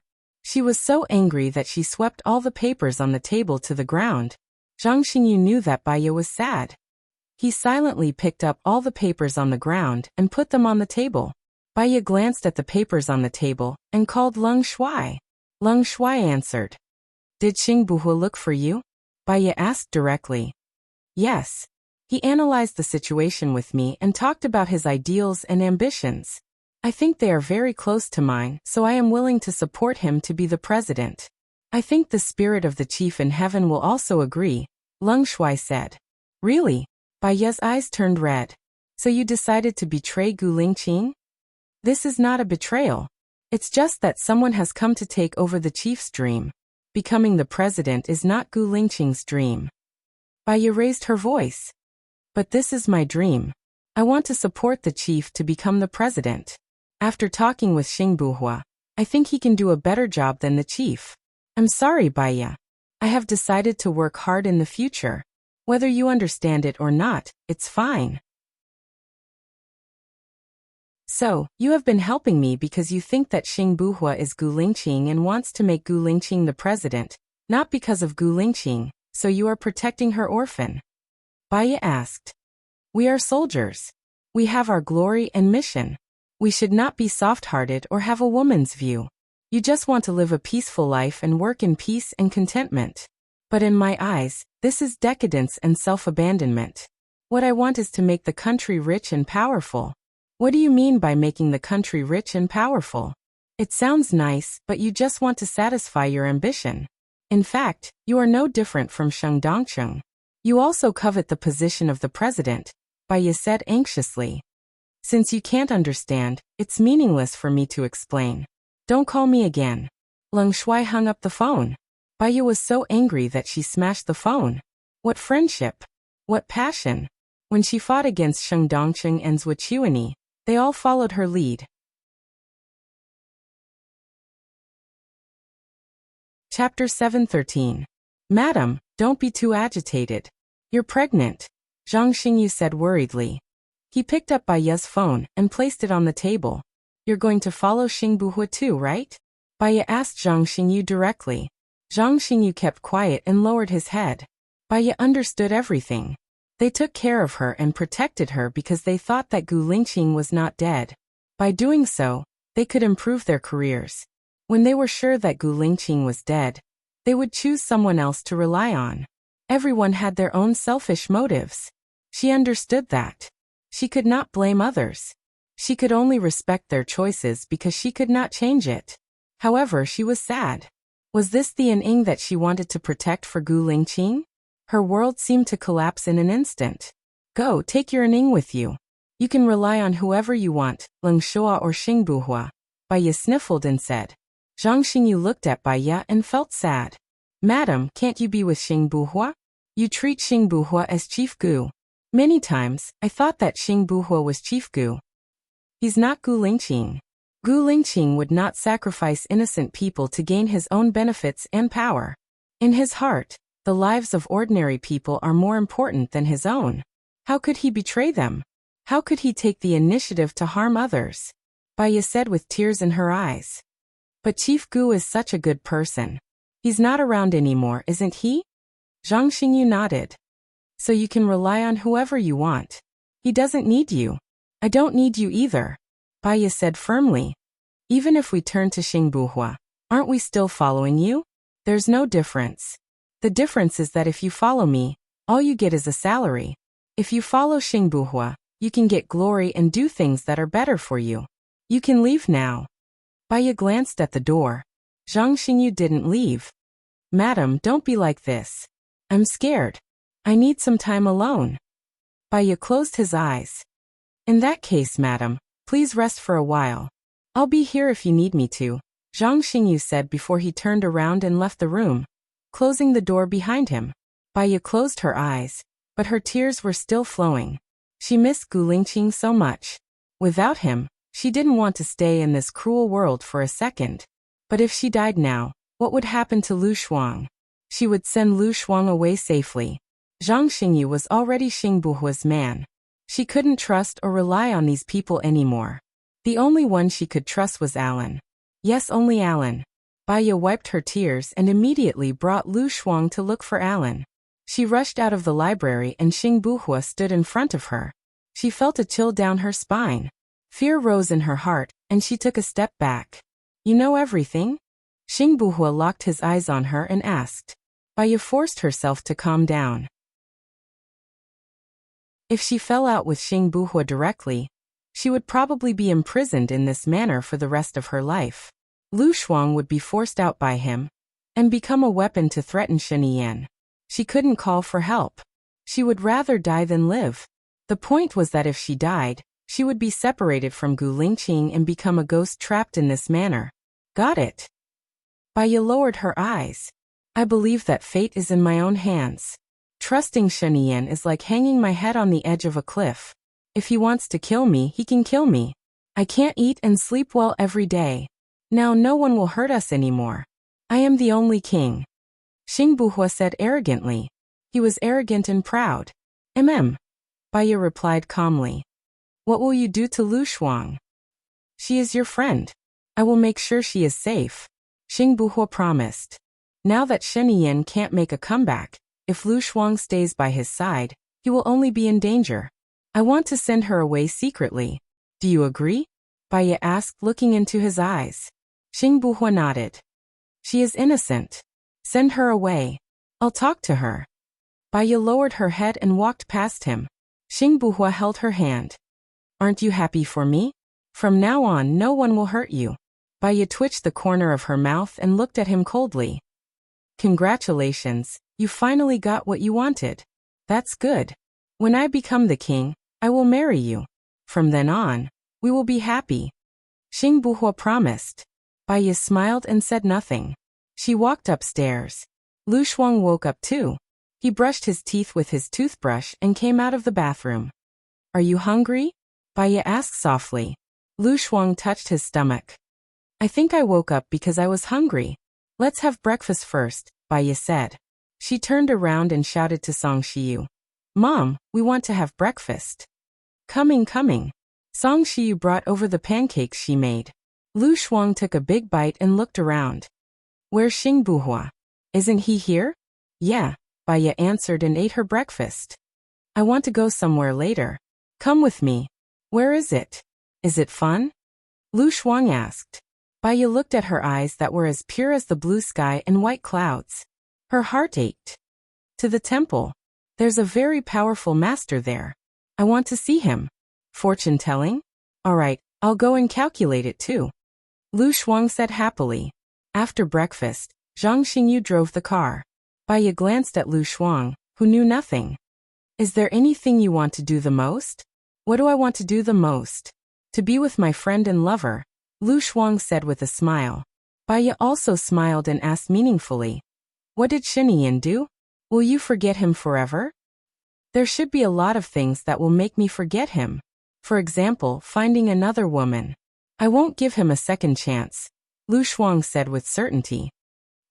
She was so angry that she swept all the papers on the table to the ground. Zhang Xingyu knew that Baiya was sad. He silently picked up all the papers on the ground and put them on the table. Baiya glanced at the papers on the table and called Leng Shuai. Leng Shuai answered. Did Xing Buhua look for you? Baya asked directly. Yes. He analyzed the situation with me and talked about his ideals and ambitions. I think they are very close to mine, so I am willing to support him to be the president. I think the spirit of the chief in heaven will also agree, Leng Shuai said. Really? Baya's eyes turned red. So you decided to betray Gu Lingqing? This is not a betrayal. It's just that someone has come to take over the chief's dream. Becoming the president is not Gu Lingqing's dream. Baya raised her voice. But this is my dream. I want to support the chief to become the president. After talking with Xing Buhua, I think he can do a better job than the chief. I'm sorry, Baya. I have decided to work hard in the future. Whether you understand it or not, it's fine. So, you have been helping me because you think that Xing Buhua is Gu Lingqing and wants to make Gu Lingqing the president, not because of Gu Lingqing, so you are protecting her orphan. Baya asked. We are soldiers. We have our glory and mission. We should not be soft-hearted or have a woman's view. You just want to live a peaceful life and work in peace and contentment. But in my eyes, this is decadence and self-abandonment. What I want is to make the country rich and powerful. What do you mean by making the country rich and powerful? It sounds nice, but you just want to satisfy your ambition. In fact, you are no different from Sheng Dongcheng. You also covet the position of the president, Baya said anxiously. Since you can't understand, it's meaningless for me to explain. Don't call me again. Leng Shuai hung up the phone. Baya was so angry that she smashed the phone. What friendship? What passion? When she fought against Sheng Dongcheng and Zhou Chuani, they all followed her lead. Chapter 713. Madam, don't be too agitated. You're pregnant, Zhang Xingyu said worriedly. He picked up Baya's phone and placed it on the table. You're going to follow Xing Buhua too, right? Baya asked Zhang Xingyu directly. Zhang Xingyu kept quiet and lowered his head. Baya understood everything. They took care of her and protected her because they thought that Gu Lingqing was not dead. By doing so, they could improve their careers. When they were sure that Gu Lingqing was dead, they would choose someone else to rely on. Everyone had their own selfish motives. She understood that. She could not blame others. She could only respect their choices because she could not change it. However, she was sad. Was this the Ning that she wanted to protect for Gu Lingqing? Her world seemed to collapse in an instant. Go, take your Ning with you. You can rely on whoever you want, Leng Shuai or Xing Buhua. Baya sniffled and said. Zhang Xingyu looked at Baya and felt sad. Madam, can't you be with Xing Buhua? You treat Xing Buhua as Chief Gu. Many times, I thought that Xing Buhua was Chief Gu. He's not Gu Lingqing. Gu Lingqing would not sacrifice innocent people to gain his own benefits and power. In his heart, the lives of ordinary people are more important than his own. How could he betray them? How could he take the initiative to harm others? Baya said with tears in her eyes. But Chief Gu is such a good person. He's not around anymore, isn't he? Zhang Xingyu nodded. So you can rely on whoever you want. He doesn't need you. I don't need you either, Baya said firmly. Even if we turn to Xing Buhua, aren't we still following you? There's no difference. The difference is that if you follow me, all you get is a salary. If you follow Xing Buhua, you can get glory and do things that are better for you. You can leave now. Baya glanced at the door. Zhang Xingyu didn't leave. Madam, don't be like this. I'm scared. I need some time alone. Baya closed his eyes. In that case, madam, please rest for a while. I'll be here if you need me to, Zhang Xingyu said before he turned around and left the room, closing the door behind him. Baya closed her eyes, but her tears were still flowing. She missed Gu Lingqing so much. Without him, she didn't want to stay in this cruel world for a second. But if she died now, what would happen to Lu Shuang? She would send Lu Shuang away safely. Zhang Xingyu was already Xing Buhua's man. She couldn't trust or rely on these people anymore. The only one she could trust was Alan. Yes, only Alan. Baya wiped her tears and immediately brought Lu Shuang to look for Alan. She rushed out of the library and Xing Buhua stood in front of her. She felt a chill down her spine. Fear rose in her heart, and she took a step back. You know everything? Xing Buhua locked his eyes on her and asked. Baya forced herself to calm down. If she fell out with Xing Buhua directly, she would probably be imprisoned in this manner for the rest of her life. Lu Shuang would be forced out by him and become a weapon to threaten Sheniyan. She couldn't call for help. She would rather die than live. The point was that if she died, she would be separated from Gu Lingqing and become a ghost trapped in this manner. Got it. Baya lowered her eyes. I believe that fate is in my own hands. Trusting Sheniyan is like hanging my head on the edge of a cliff. If he wants to kill me, he can kill me. I can't eat and sleep well every day. Now no one will hurt us anymore. I am the only king. Xing Buhua said arrogantly. He was arrogant and proud. Baya replied calmly. What will you do to Lu Shuang? She is your friend. I will make sure she is safe. Xing Buhua promised. Now that Sheniyan can't make a comeback, if Lu Shuang stays by his side, he will only be in danger. I want to send her away secretly. Do you agree? Baya asked, looking into his eyes. Xing Buhua nodded. She is innocent. Send her away. I'll talk to her. Baya lowered her head and walked past him. Xing Buhua held her hand. Aren't you happy for me? From now on no one will hurt you. Baya twitched the corner of her mouth and looked at him coldly. Congratulations, you finally got what you wanted. That's good. When I become the king, I will marry you. From then on, we will be happy. Xing Buhua promised. Baya smiled and said nothing. She walked upstairs. Lu Shuang woke up too. He brushed his teeth with his toothbrush and came out of the bathroom. Are you hungry? Baya asked softly. Lu Shuang touched his stomach. I think I woke up because I was hungry. Let's have breakfast first, Baya said. She turned around and shouted to Song Shiyu. Mom, we want to have breakfast. Coming. Song Shiyu brought over the pancakes she made. Lu Shuang took a big bite and looked around. Where's Xing Buhua? Isn't he here? Yeah, Baya answered and ate her breakfast. I want to go somewhere later. Come with me. Where is it? Is it fun? Lu Shuang asked. Baya looked at her eyes that were as pure as the blue sky and white clouds. Her heart ached. To the temple. There's a very powerful master there. I want to see him. Fortune telling? All right, I'll go and calculate it too. Lu Shuang said happily. After breakfast, Zhang Xingyu drove the car. Baya glanced at Lu Shuang, who knew nothing. Is there anything you want to do the most? What do I want to do the most? To be with my friend and lover, Lu Shuang said with a smile. Baya also smiled and asked meaningfully. What did Sheniyan do? Will you forget him forever? There should be a lot of things that will make me forget him. For example, finding another woman. I won't give him a second chance, Lu Shuang said with certainty.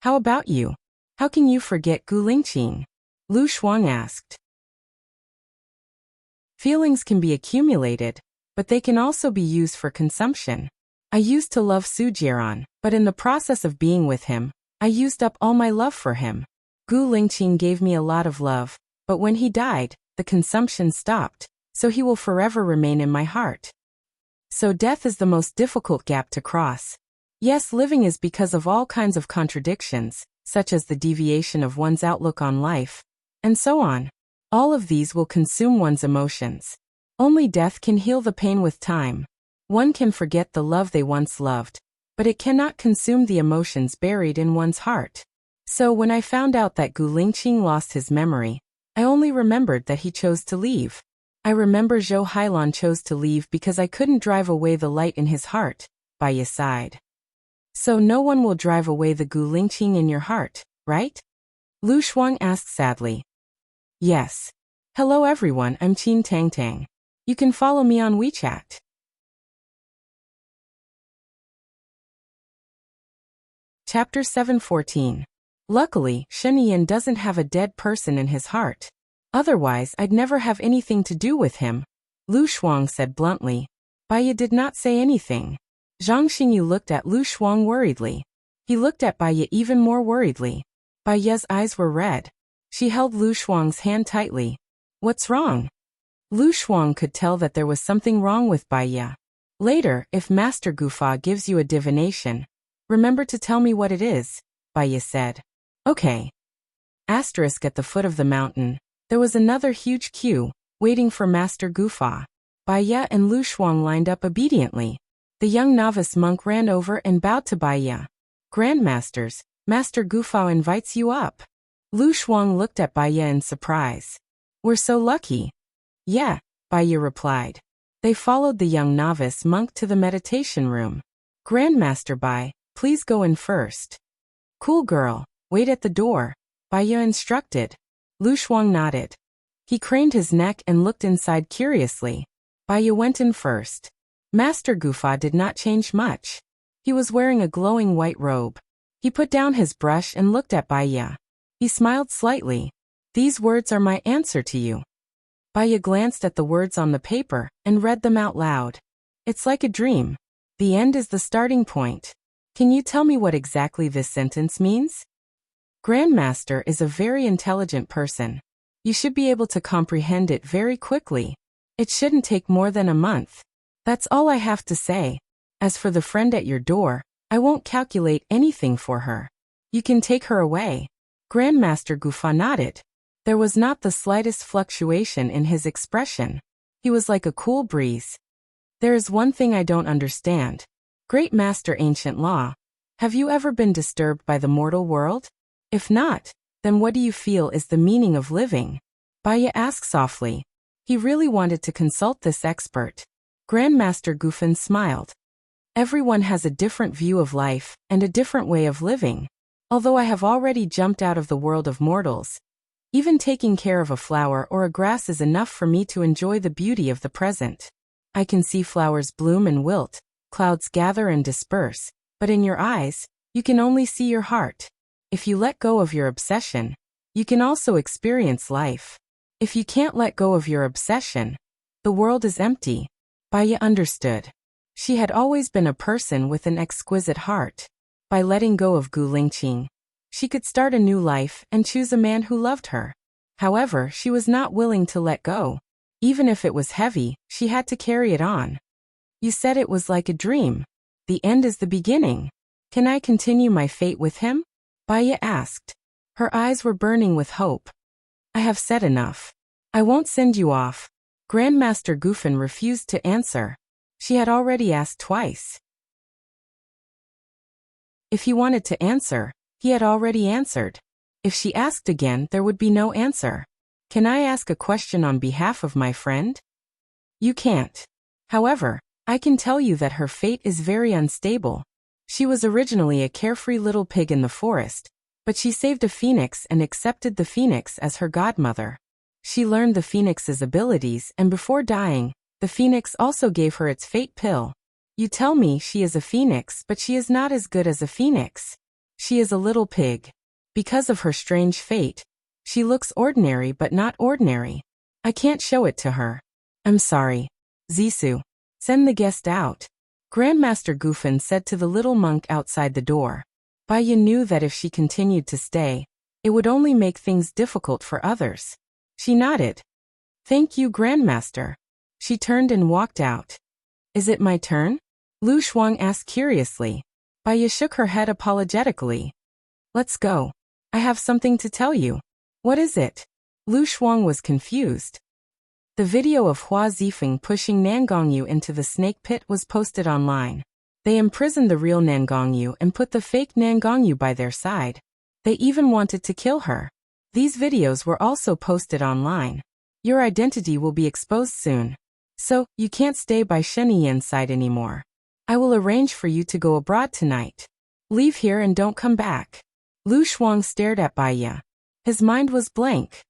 How about you? How can you forget Gu Lingqing? Lu Shuang asked. Feelings can be accumulated, but they can also be used for consumption. I used to love Su Jiran, but in the process of being with him, I used up all my love for him. Gu Lingqing gave me a lot of love, but when he died, the consumption stopped, so he will forever remain in my heart. So death is the most difficult gap to cross. Yes, living is because of all kinds of contradictions, such as the deviation of one's outlook on life, and so on. All of these will consume one's emotions. Only death can heal the pain with time. One can forget the love they once loved, but it cannot consume the emotions buried in one's heart. So when I found out that Gu Lingqing lost his memory, I only remembered that he chose to leave. I remember Zhou Hailan chose to leave because I couldn't drive away the light in his heart, Baya sighed. So no one will drive away the Gu Lingqing in your heart, right? Lu Shuang asked sadly. Yes. Hello everyone, I'm Qin Tang Tang. You can follow me on WeChat. Chapter 714. Luckily, Sheniyan doesn't have a dead person in his heart. Otherwise, I'd never have anything to do with him, Lu Shuang said bluntly. Baya did not say anything. Zhang Xingyu looked at Lu Shuang worriedly. He looked at Baya even more worriedly. Baya's eyes were red. She held Lu Shuang's hand tightly. What's wrong? Lu Shuang could tell that there was something wrong with Baya. Later, if Master Gufa gives you a divination, Remember to tell me what it is, Baya said. Okay. Asterisk at the foot of the mountain, there was another huge queue, waiting for Master Gufa. Baya and Lu Shuang lined up obediently. The young novice monk ran over and bowed to Baya. Grandmasters, Master Gufao invites you up. Lu Shuang looked at Baya in surprise. We're so lucky. Yeah, Baya replied. They followed the young novice monk to the meditation room. Grandmaster Bai, please go in first. Cool girl, wait at the door, Baya instructed. Lu Shuang nodded. He craned his neck and looked inside curiously. Baya went in first. Master Gufa did not change much. He was wearing a glowing white robe. He put down his brush and looked at Baya. He smiled slightly. These words are my answer to you. Baya glanced at the words on the paper and read them out loud. It's like a dream. The end is the starting point. Can you tell me what exactly this sentence means? Grandmaster is a very intelligent person. You should be able to comprehend it very quickly. It shouldn't take more than a month. That's all I have to say. As for the friend at your door, I won't calculate anything for her. You can take her away. Grandmaster Gufa nodded. There was not the slightest fluctuation in his expression. He was like a cool breeze. There is one thing I don't understand. Great Master Ancient Law, have you ever been disturbed by the mortal world? If not, then what do you feel is the meaning of living? Baya asked softly. He really wanted to consult this expert. Grandmaster Gufan smiled. Everyone has a different view of life and a different way of living. Although I have already jumped out of the world of mortals, even taking care of a flower or a grass is enough for me to enjoy the beauty of the present. I can see flowers bloom and wilt, clouds gather and disperse, but in your eyes, you can only see your heart. If you let go of your obsession, you can also experience life. If you can't let go of your obsession, the world is empty. Baya understood. She had always been a person with an exquisite heart. By letting go of Gu Lingqing, she could start a new life and choose a man who loved her. However, she was not willing to let go. Even if it was heavy, she had to carry it on. You said it was like a dream. The end is the beginning. Can I continue my fate with him? Baya asked. Her eyes were burning with hope. I have said enough. I won't send you off. Grandmaster Gufan refused to answer. She had already asked twice. If he wanted to answer, he had already answered. If she asked again, there would be no answer. Can I ask a question on behalf of my friend? You can't. However, I can tell you that her fate is very unstable. She was originally a carefree little pig in the forest, but she saved a phoenix and accepted the phoenix as her godmother. She learned the phoenix's abilities, and before dying, the phoenix also gave her its fate pill. You tell me she is a phoenix, but she is not as good as a phoenix. She is a little pig. Because of her strange fate, she looks ordinary but not ordinary. I can't show it to her. I'm sorry. Zisu, send the guest out. Grandmaster Gufan said to the little monk outside the door. Baya knew that if she continued to stay, it would only make things difficult for others. She nodded. Thank you, Grandmaster. She turned and walked out. Is it my turn? Lu Shuang asked curiously. Baya shook her head apologetically. Let's go. I have something to tell you. What is it? Lu Shuang was confused. The video of Hua Zifeng pushing Nangongyu into the snake pit was posted online. They imprisoned the real Nangongyu and put the fake Nangongyu by their side. They even wanted to kill her. These videos were also posted online. Your identity will be exposed soon. So, you can't stay by Sheniyan's side anymore. I will arrange for you to go abroad tonight. Leave here and don't come back. Lu Shuang stared at Baya. His mind was blank.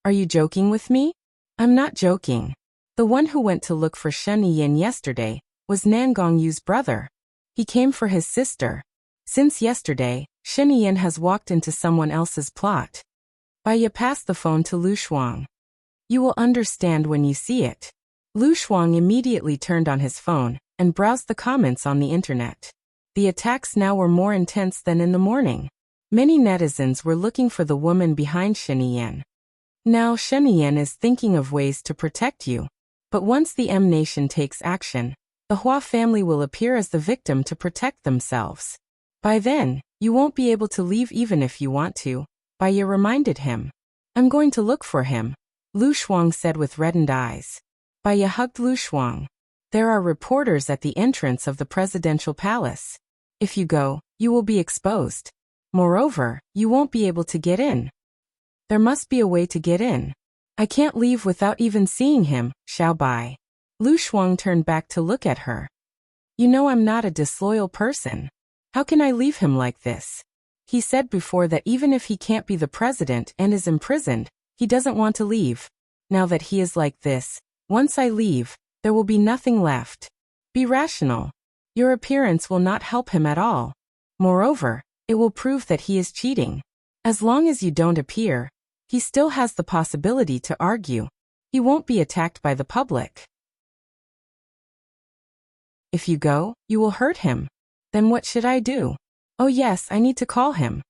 Are you joking with me? I'm not joking. The one who went to look for Sheniyan yesterday was Nangongyu's brother. He came for his sister. Since yesterday, Sheniyan has walked into someone else's plot. Baya passed the phone to Lu Shuang. You will understand when you see it. Lu Shuang immediately turned on his phone and browsed the comments on the internet. The attacks now were more intense than in the morning. Many netizens were looking for the woman behind Sheniyan. Now Sheniyan is thinking of ways to protect you. But once the M Nation takes action, the Hua family will appear as the victim to protect themselves. By then, you won't be able to leave even if you want to, Baya reminded him. I'm going to look for him, Lu Shuang said with reddened eyes. Baya hugged Lu Shuang. There are reporters at the entrance of the presidential palace. If you go, you will be exposed. Moreover, you won't be able to get in. There must be a way to get in. I can't leave without even seeing him, Xiao Bai. Lu Shuang turned back to look at her. You know I'm not a disloyal person. How can I leave him like this? He said before that even if he can't be the president and is imprisoned, he doesn't want to leave. Now that he is like this, once I leave, there will be nothing left. Be rational. Your appearance will not help him at all. Moreover, it will prove that he is cheating. As long as you don't appear, he still has the possibility to argue. He won't be attacked by the public. If you go, you will hurt him. Then what should I do? Oh yes, I need to call him.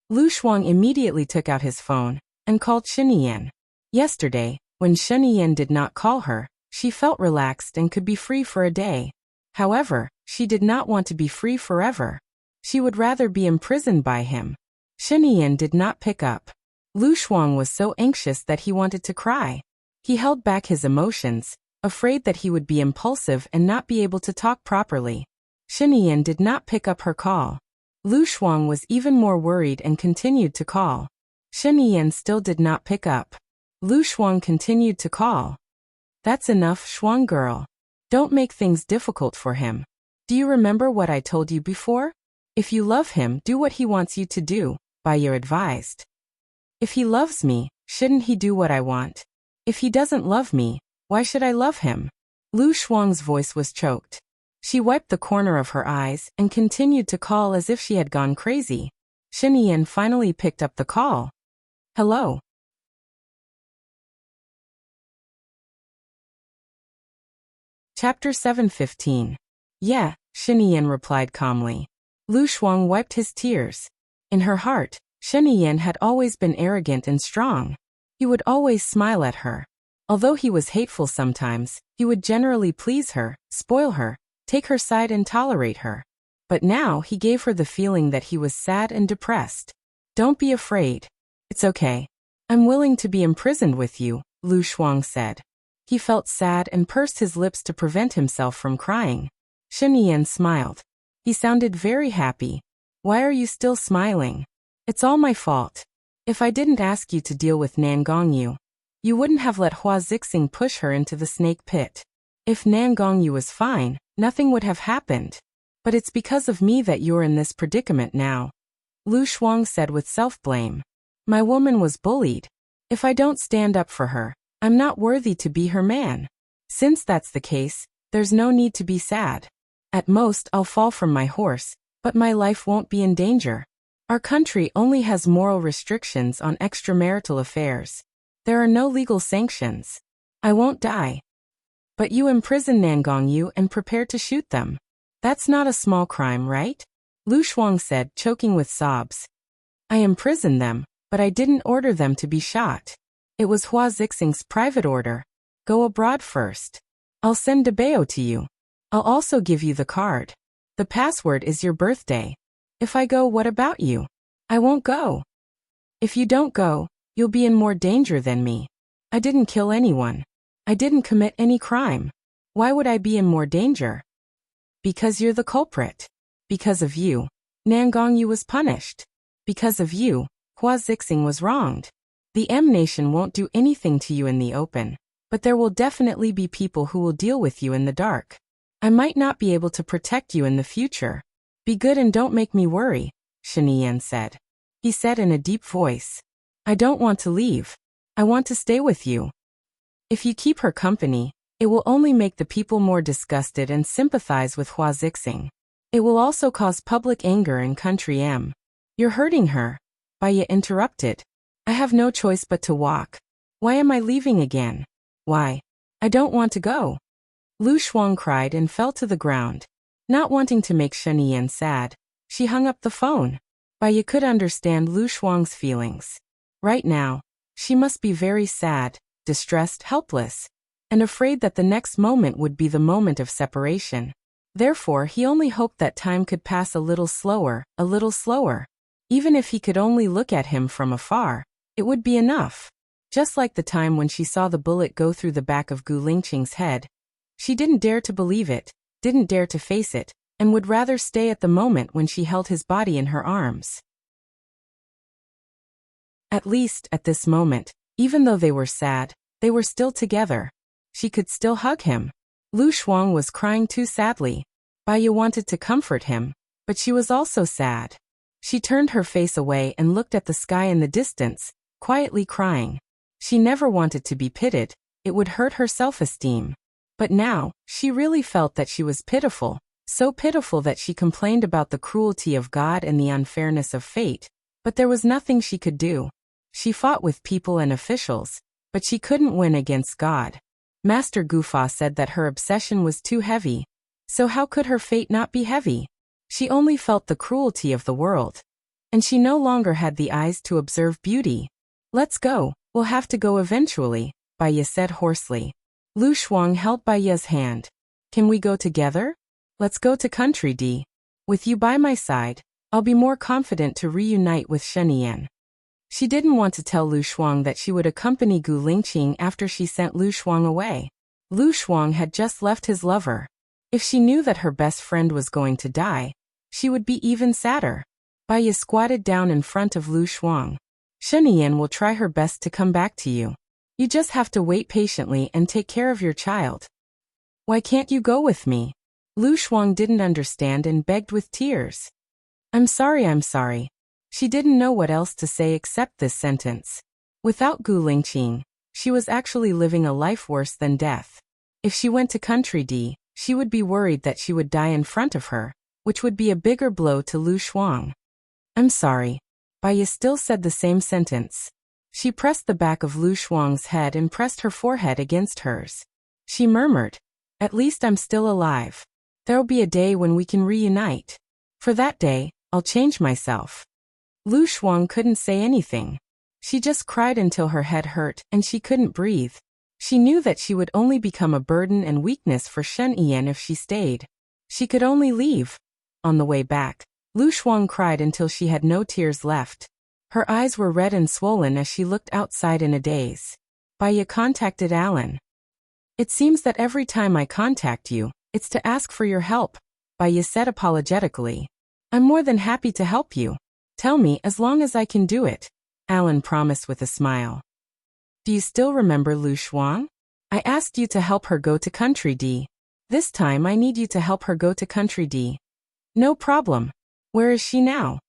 Lu Shuang immediately took out his phone and called Shiniyan. Yesterday, when Shiniyan did not call her, she felt relaxed and could be free for a day. However, she did not want to be free forever. She would rather be imprisoned by him. Shiniyan did not pick up. Lu Shuang was so anxious that he wanted to cry. He held back his emotions, afraid that he would be impulsive and not be able to talk properly. Shiniyan did not pick up her call. Lu Shuang was even more worried and continued to call. Shiniyan still did not pick up. Lu Shuang continued to call. That's enough, Shuang girl. Don't make things difficult for him. Do you remember what I told you before? If you love him, do what he wants you to do, Baya advised. If he loves me, shouldn't he do what I want? If he doesn't love me, why should I love him? Lu Shuang's voice was choked. She wiped the corner of her eyes and continued to call as if she had gone crazy. Shiniyan finally picked up the call. Hello. Chapter 7:15. Yeah, Shiniyan replied calmly. Lu Shuang wiped his tears. In her heart, Shiniyan had always been arrogant and strong. He would always smile at her. Although he was hateful sometimes, he would generally please her, spoil her, take her side and tolerate her. But now he gave her the feeling that he was sad and depressed. Don't be afraid. It's okay. I'm willing to be imprisoned with you, Lu Shuang said. He felt sad and pursed his lips to prevent himself from crying. Shiniyan smiled. He sounded very happy. Why are you still smiling? It's all my fault. If I didn't ask you to deal with Nan Gongyu, you wouldn't have let Hua Zixing push her into the snake pit. If Nan Gongyu was fine, nothing would have happened. But it's because of me that you're in this predicament now, Lu Shuang said with self-blame. My woman was bullied. If I don't stand up for her, I'm not worthy to be her man. Since that's the case, there's no need to be sad. At most, I'll fall from my horse, but my life won't be in danger. Our country only has moral restrictions on extramarital affairs. There are no legal sanctions. I won't die. But you imprison Nan Gongyu and prepare to shoot them. That's not a small crime, right? Lu Shuang said, choking with sobs. I imprisoned them, but I didn't order them to be shot. It was Hua Zixing's private order. Go abroad first. I'll send Debao to you. I'll also give you the card. The password is your birthday. If I go, what about you? I won't go. If you don't go, you'll be in more danger than me. I didn't kill anyone. I didn't commit any crime. Why would I be in more danger? Because you're the culprit. Because of you, Nan Gongyu was punished. Because of you, Hua Zixing was wronged. The M Nation won't do anything to you in the open, but there will definitely be people who will deal with you in the dark. I might not be able to protect you in the future. Be good and don't make me worry, Shiniyan said. He said in a deep voice. I don't want to leave. I want to stay with you. If you keep her company, it will only make the people more disgusted and sympathize with Hua Zixing. It will also cause public anger in Country M. You're hurting her, Baya interrupted. I have no choice but to walk. Why am I leaving again? Why? I don't want to go. Lu Shuang cried and fell to the ground. Not wanting to make Shiniyan sad, she hung up the phone. Baya could understand Lu Shuang's feelings. Right now, she must be very sad, distressed, helpless, and afraid that the next moment would be the moment of separation. Therefore, he only hoped that time could pass a little slower, a little slower. Even if he could only look at him from afar, it would be enough. Just like the time when she saw the bullet go through the back of Gu Lingqing's head. She didn't dare to believe it, didn't dare to face it, and would rather stay at the moment when she held his body in her arms. At least, at this moment, even though they were sad, they were still together. She could still hug him. Lu Shuang was crying too sadly. Baiya wanted to comfort him, but she was also sad. She turned her face away and looked at the sky in the distance, quietly crying. She never wanted to be pitied, it would hurt her self-esteem. But now, she really felt that she was pitiful, so pitiful that she complained about the cruelty of God and the unfairness of fate, but there was nothing she could do. She fought with people and officials, but she couldn't win against God. Master Gufa said that her obsession was too heavy, so how could her fate not be heavy? She only felt the cruelty of the world. And she no longer had the eyes to observe beauty. Let's go, we'll have to go eventually, Baiya said hoarsely. Lu Shuang held Baiya's hand. Can we go together? Let's go to country D. With you by my side, I'll be more confident to reunite with Shen Yan. She didn't want to tell Lu Shuang that she would accompany Gu Lingqing after she sent Lu Shuang away. Lu Shuang had just left his lover. If she knew that her best friend was going to die, she would be even sadder. Baiya squatted down in front of Lu Shuang. Shen Yan will try her best to come back to you. You just have to wait patiently and take care of your child. Why can't you go with me? Lu Shuang didn't understand and begged with tears. I'm sorry. She didn't know what else to say except this sentence. Without Gu Lingqing, she was actually living a life worse than death. If she went to country D, she would be worried that she would die in front of her, which would be a bigger blow to Lu Shuang. I'm sorry. Baiya still said the same sentence. She pressed the back of Lu Shuang's head and pressed her forehead against hers. She murmured, at least I'm still alive. There'll be a day when we can reunite. For that day, I'll change myself. Lu Shuang couldn't say anything. She just cried until her head hurt and she couldn't breathe. She knew that she would only become a burden and weakness for Shen Yan if she stayed. She could only leave. On the way back, Lu Shuang cried until she had no tears left. Her eyes were red and swollen as she looked outside in a daze. Baiya contacted Alan. It seems that every time I contact you, it's to ask for your help, Baiya said apologetically. I'm more than happy to help you. Tell me as long as I can do it, Alan promised with a smile. Do you still remember Lu Shuang? I asked you to help her go to country D. This time I need you to help her go to country D. No problem. Where is she now?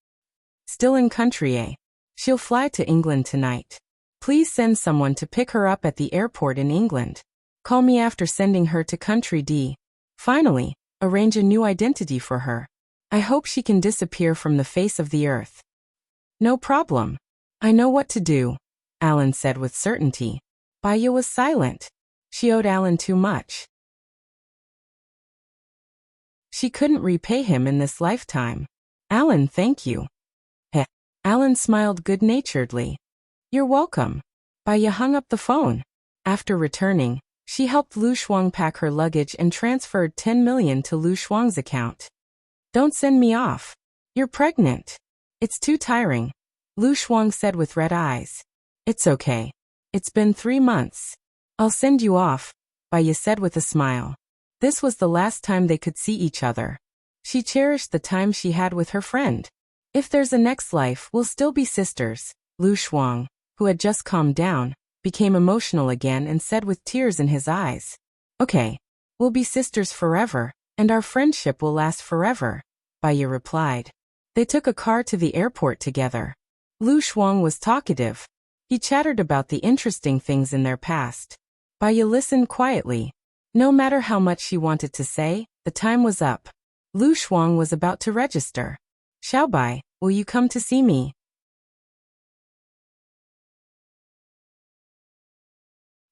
Still in country A. She'll fly to England tonight. Please send someone to pick her up at the airport in England. Call me after sending her to country D. Finally, arrange a new identity for her. I hope she can disappear from the face of the earth. No problem. I know what to do, Alan said with certainty. Baiya was silent. She owed Alan too much. She couldn't repay him in this lifetime. Alan, thank you. Heh. Alan smiled good-naturedly. You're welcome. Baiya hung up the phone. After returning, she helped Lu Shuang pack her luggage and transferred 10 million to Lu Shuang's account. Don't send me off. You're pregnant. It's too tiring, Lu Shuang said with red eyes. It's okay. It's been 3 months. I'll send you off, Baiya said with a smile. This was the last time they could see each other. She cherished the time she had with her friend. If there's a next life, we'll still be sisters. Lu Shuang, who had just calmed down, became emotional again and said with tears in his eyes. Okay. We'll be sisters forever. And our friendship will last forever, Baiya replied. They took a car to the airport together. Lu Shuang was talkative. He chattered about the interesting things in their past. Baiya listened quietly. No matter how much she wanted to say, the time was up. Lu Shuang was about to register. Xiaobai, will you come to see me?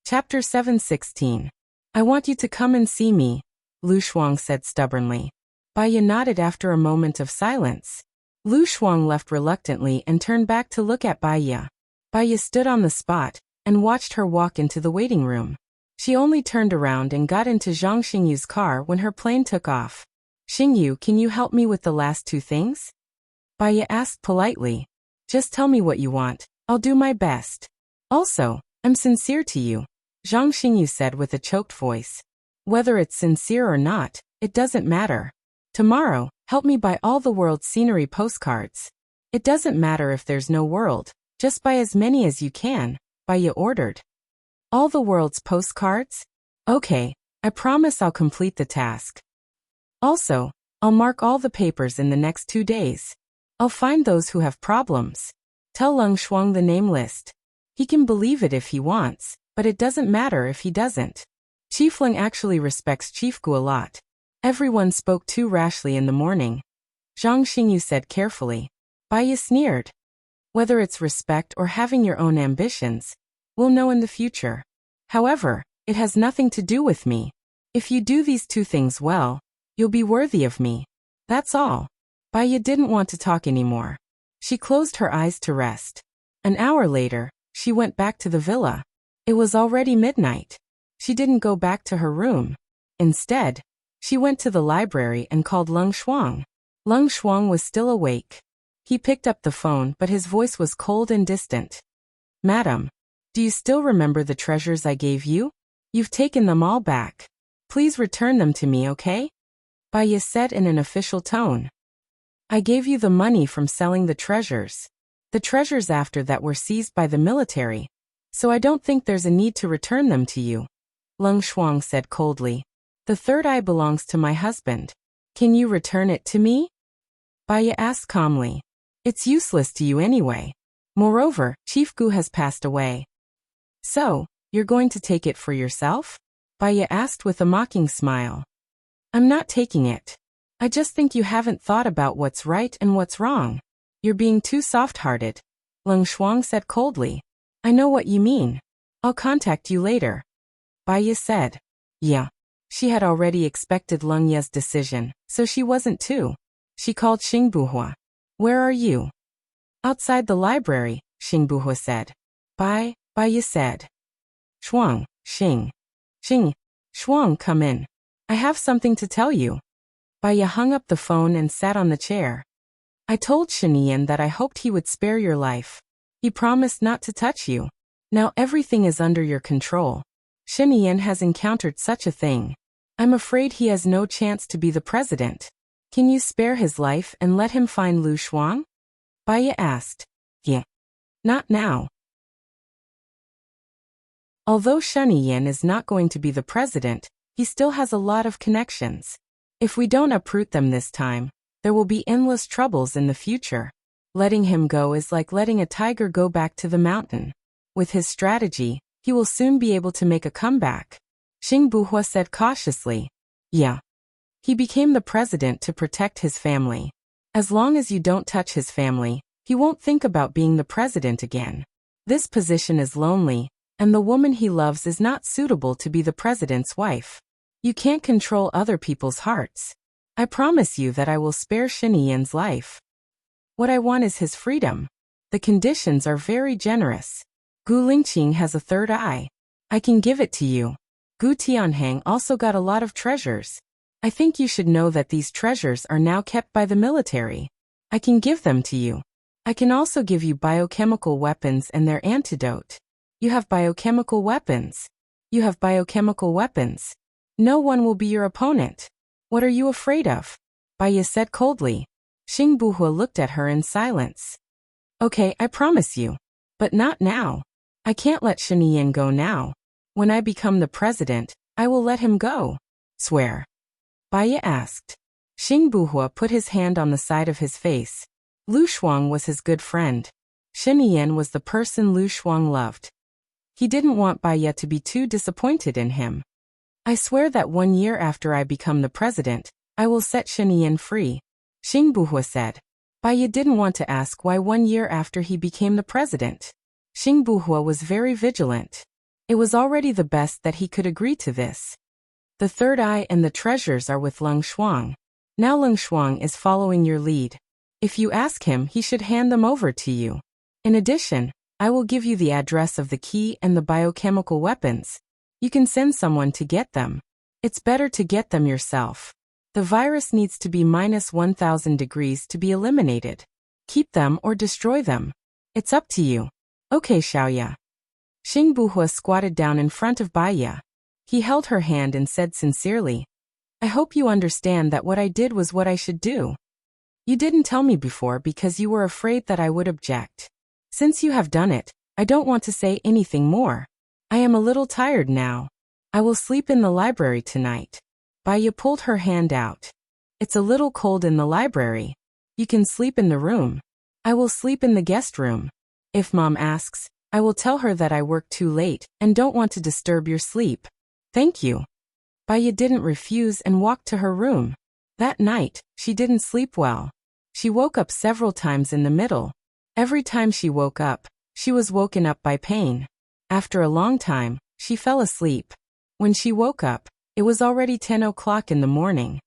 Chapter 7:16. I want you to come and see me, Lu Shuang said stubbornly. Baiya nodded after a moment of silence. Lu Shuang left reluctantly and turned back to look at Baiya. Baiya stood on the spot and watched her walk into the waiting room. She only turned around and got into Zhang Xingyu's car when her plane took off. Xingyu, can you help me with the last two things? Baya asked politely. Just tell me what you want. I'll do my best. Also, I'm sincere to you, Zhang Xingyu said with a choked voice. Whether it's sincere or not, it doesn't matter. Tomorrow, help me buy all the world's scenery postcards. It doesn't matter if there's no world, just buy as many as you can, Baya ordered. All the world's postcards? Okay, I promise I'll complete the task. Also, I'll mark all the papers in the next 2 days. I'll find those who have problems. Tell Leng Shuang the name list. He can believe it if he wants, but it doesn't matter if he doesn't. Chief Leng actually respects Chief Gu a lot. Everyone spoke too rashly in the morning. Zhang Xingyu said carefully. Baya sneered. Whether it's respect or having your own ambitions, we'll know in the future. However, it has nothing to do with me. If you do these 2 things well, you'll be worthy of me. That's all. Baya didn't want to talk anymore. She closed her eyes to rest. An hour later, she went back to the villa. It was already midnight. She didn't go back to her room. Instead, she went to the library and called Leng Shuang. Leng Shuang was still awake. He picked up the phone, but his voice was cold and distant. Madam, do you still remember the treasures I gave you? You've taken them all back. Please return them to me, okay? Baya said in an official tone. I gave you the money from selling the treasures. The treasures after that were seized by the military, so I don't think there's a need to return them to you. Leng Shuang said coldly. The third eye belongs to my husband. Can you return it to me? Baya asked calmly. It's useless to you anyway. Moreover, Chief Gu has passed away. So, you're going to take it for yourself? Baya asked with a mocking smile. I'm not taking it. I just think you haven't thought about what's right and what's wrong. You're being too soft-hearted. Leng Shuang said coldly. I know what you mean. I'll contact you later. Baya said. Yeah. She had already expected Leng Ye's decision, so she wasn't too. She called Xing Buhua. Where are you? Outside the library, Xing Buhua said. Baya said. Shuang, Xing. Shuang, come in. I have something to tell you. Baya hung up the phone and sat on the chair. I told Shinian that I hoped he would spare your life. He promised not to touch you. Now everything is under your control. Shinian has encountered such a thing. I'm afraid he has no chance to be the president. Can you spare his life and let him find Lu Shuang? Baya asked. Yeah. Not now. Although Shinian is not going to be the president, he still has a lot of connections. If we don't uproot them this time, there will be endless troubles in the future. Letting him go is like letting a tiger go back to the mountain. With his strategy, he will soon be able to make a comeback. Xing Buhua said cautiously. Yeah. He became the president to protect his family. As long as you don't touch his family, he won't think about being the president again. This position is lonely, and the woman he loves is not suitable to be the president's wife. You can't control other people's hearts. I promise you that I will spare Shinian's life. What I want is his freedom. The conditions are very generous. Gu Lingqing has a third eye. I can give it to you. Gu Tianhang also got a lot of treasures. I think you should know that these treasures are now kept by the military. I can give them to you. I can also give you biochemical weapons and their antidote. You have biochemical weapons. You have biochemical weapons. No one will be your opponent. What are you afraid of? Baya said coldly. Xing Buhua looked at her in silence. Okay, I promise you. But not now. I can't let Shinian go now. When I become the president, I will let him go. Swear. Baya asked. Xing Buhua put his hand on the side of his face. Lu Shuang was his good friend. Shinian was the person Lu Shuang loved. He didn't want Baya to be too disappointed in him. I swear that 1 year after I become the president, I will set Shinian free. Xing Buhua said. Baya didn't want to ask why 1 year after he became the president. Xing Buhua was very vigilant. It was already the best that he could agree to this. The third eye and the treasures are with Leng Shuang. Now Leng Shuang is following your lead. If you ask him, he should hand them over to you. In addition, I will give you the address of the key and the biochemical weapons. You can send someone to get them. It's better to get them yourself. The virus needs to be minus 1000 degrees to be eliminated. Keep them or destroy them. It's up to you. Okay, Xiaoya. Xing Buhua squatted down in front of Baiya. He held her hand and said sincerely, I hope you understand that what I did was what I should do. You didn't tell me before because you were afraid that I would object. Since you have done it, I don't want to say anything more. I am a little tired now. I will sleep in the library tonight. Baiya pulled her hand out. It's a little cold in the library. You can sleep in the room. I will sleep in the guest room. If Mom asks, I will tell her that I worked too late and don't want to disturb your sleep. Thank you. Baiya didn't refuse and walked to her room. That night, she didn't sleep well. She woke up several times in the middle. Every time she woke up, she was woken up by pain. After a long time, she fell asleep. When she woke up, it was already 10 o'clock in the morning.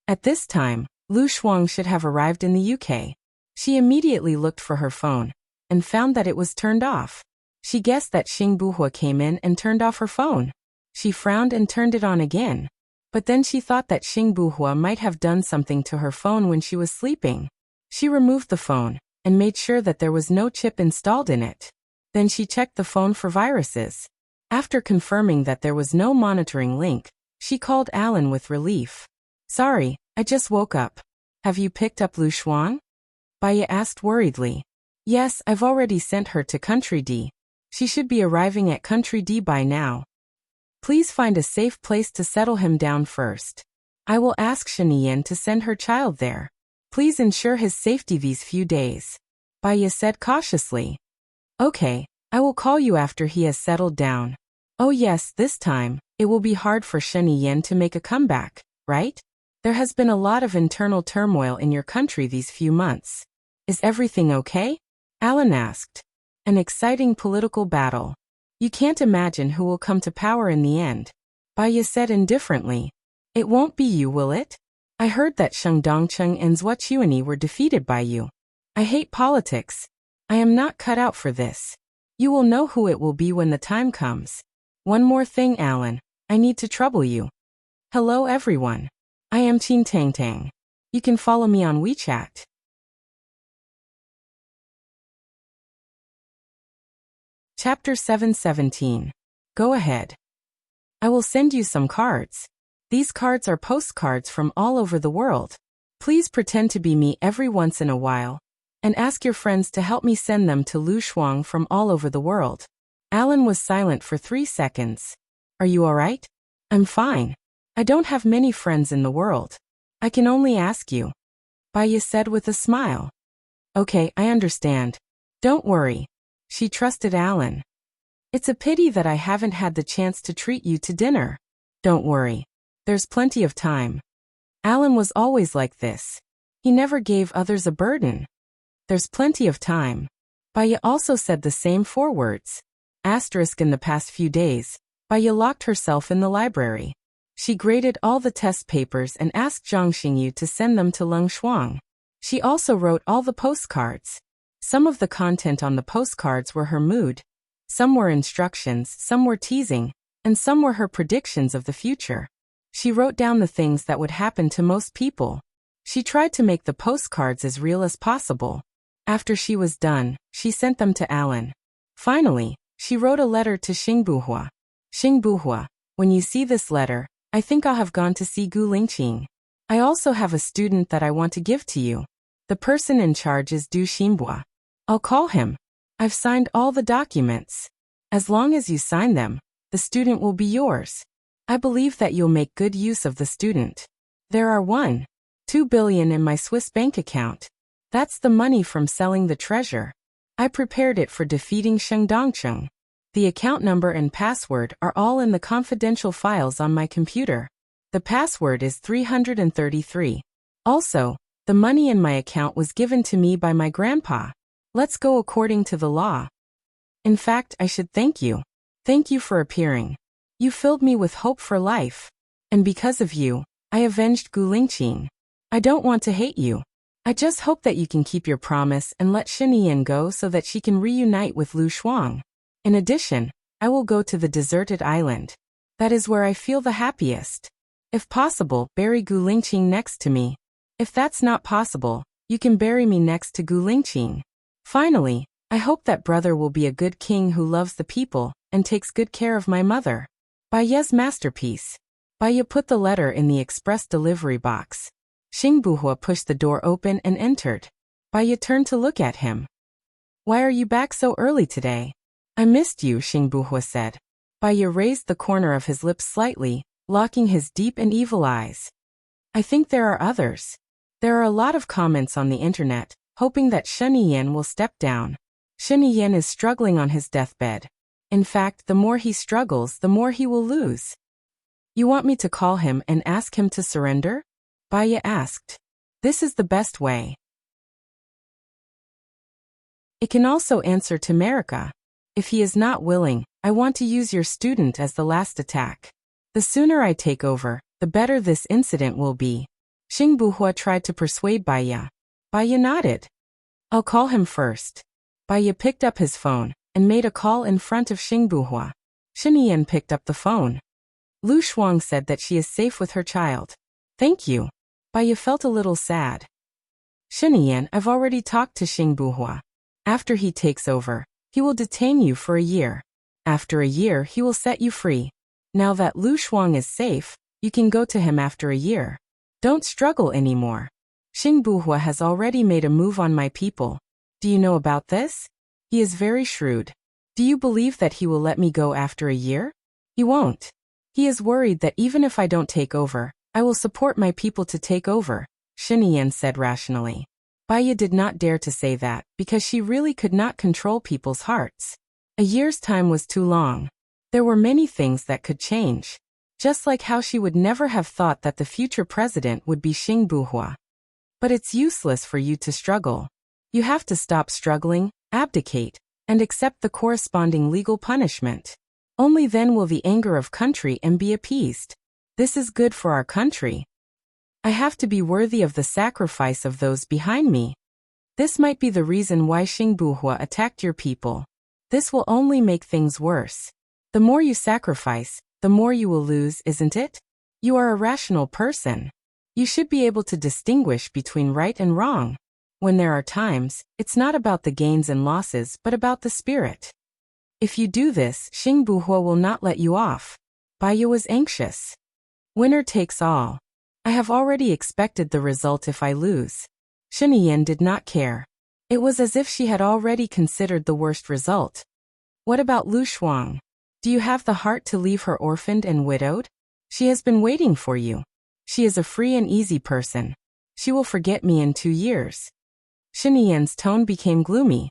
At this time, Lu Shuang should have arrived in the UK. She immediately looked for her phone and found that it was turned off. She guessed that Xing Buhua came in and turned off her phone. She frowned and turned it on again. But then she thought that Xing Buhua might have done something to her phone when she was sleeping. She removed the phone and made sure that there was no chip installed in it. Then she checked the phone for viruses. After confirming that there was no monitoring link, she called Alan with relief. Sorry, I just woke up. Have you picked up Lu Shuang? Baiya asked worriedly. Yes, I've already sent her to Country D. She should be arriving at Country D by now. Please find a safe place to settle him down first. I will ask Shiniyan to send her child there. Please ensure his safety these few days. Baiya said cautiously. Okay, I will call you after he has settled down. Oh yes, this time, it will be hard for Shiniyan to make a comeback, right? There has been a lot of internal turmoil in your country these few months. Is everything okay? Alan asked. An exciting political battle. You can't imagine who will come to power in the end. Baiya said indifferently. It won't be you, will it? I heard that Sheng Dongcheng and Zhua Chuani were defeated by you. I hate politics. I am not cut out for this. You will know who it will be when the time comes. One more thing, Alan. I need to trouble you. Hello everyone. I am Qin Tang Tang. You can follow me on WeChat. Chapter 717. Go ahead. I will send you some cards. These cards are postcards from all over the world. Please pretend to be me every once in a while, and ask your friends to help me send them to Lu Shuang from all over the world. Alan was silent for 3 seconds. Are you alright? I'm fine. I don't have many friends in the world. I can only ask you. Baiya said with a smile. Okay, I understand. Don't worry. She trusted Alan. It's a pity that I haven't had the chance to treat you to dinner. Don't worry. There's plenty of time. Alan was always like this. He never gave others a burden. There's plenty of time. Baiya also said the same 4 words. Asterisk in the past few days, Baiya locked herself in the library. She graded all the test papers and asked Zhang Xingyu to send them to Leng Shuang. She also wrote all the postcards. Some of the content on the postcards were her mood. Some were instructions, some were teasing, and some were her predictions of the future. She wrote down the things that would happen to most people. She tried to make the postcards as real as possible. After she was done, she sent them to Alan. Finally, she wrote a letter to Xing Buhua. Xing Buhua, when you see this letter, I think I'll have gone to see Gu Lingqing. I also have a student that I want to give to you. The person in charge is Du Xinbua. I'll call him. I've signed all the documents. As long as you sign them, the student will be yours. I believe that you'll make good use of the student. There are 1.2 billion in my Swiss bank account. That's the money from selling the treasure. I prepared it for defeating Sheng Dongcheng. The account number and password are all in the confidential files on my computer. The password is 333. Also, the money in my account was given to me by my grandpa. Let's go according to the law. In fact, I should thank you. Thank you for appearing. You filled me with hope for life. And because of you, I avenged Gu Lingqing. I don't want to hate you. I just hope that you can keep your promise and let Shiniyan go so that she can reunite with Lu Shuang. In addition, I will go to the deserted island. That is where I feel the happiest. If possible, bury Gu Lingqing next to me. If that's not possible, you can bury me next to Gu Lingqing. Finally, I hope that brother will be a good king who loves the people and takes good care of my mother. Baiye's masterpiece. Baiye put the letter in the express delivery box. Xing Buhua pushed the door open and entered. Baiye turned to look at him. Why are you back so early today? I missed you, Xing Buhua said. Baiye raised the corner of his lips slightly, locking his deep and evil eyes. I think there are others. There are a lot of comments on the internet, hoping that Shen Yiyan will step down. Shen Yiyan is struggling on his deathbed. In fact, the more he struggles, the more he will lose. You want me to call him and ask him to surrender? Baiye asked. This is the best way. It can also answer to America. If he is not willing, I want to use your student as the last attack. The sooner I take over, the better this incident will be. Xing Buhua tried to persuade Baiye. Baiye nodded. I'll call him first. Baiye picked up his phone and made a call in front of Xing Buhua. Shen Yiyan picked up the phone. Lu Shuang said that she is safe with her child. Thank you. Baiye felt a little sad. Shen Yiyan, I've already talked to Xing Buhua. After he takes over, he will detain you for a year. After a year, he will set you free. Now that Lu Shuang is safe, you can go to him after a year. Don't struggle anymore. Xing Buhua has already made a move on my people. Do you know about this? He is very shrewd. Do you believe that he will let me go after a year? He won't. He is worried that even if I don't take over, I will support my people to take over, Shen Yiyan said rationally. Baiye did not dare to say that because she really could not control people's hearts. A year's time was too long. There were many things that could change. Just like how she would never have thought that the future president would be Xing Buhua. But it's useless for you to struggle. You have to stop struggling, abdicate, and accept the corresponding legal punishment. Only then will the anger of country and be appeased. This is good for our country. I have to be worthy of the sacrifice of those behind me. This might be the reason why Xing Buhua attacked your people. This will only make things worse. The more you sacrifice, the more you will lose, isn't it? You are a rational person. You should be able to distinguish between right and wrong. When there are times, it's not about the gains and losses but about the spirit. If you do this, Xing Buhua will not let you off. Baiye was anxious. Winner takes all. I have already expected the result if I lose. Shen Yiyan did not care. It was as if she had already considered the worst result. What about Lu Shuang? Do you have the heart to leave her orphaned and widowed? She has been waiting for you. She is a free and easy person. She will forget me in 2 years. Shen Yiyan's tone became gloomy.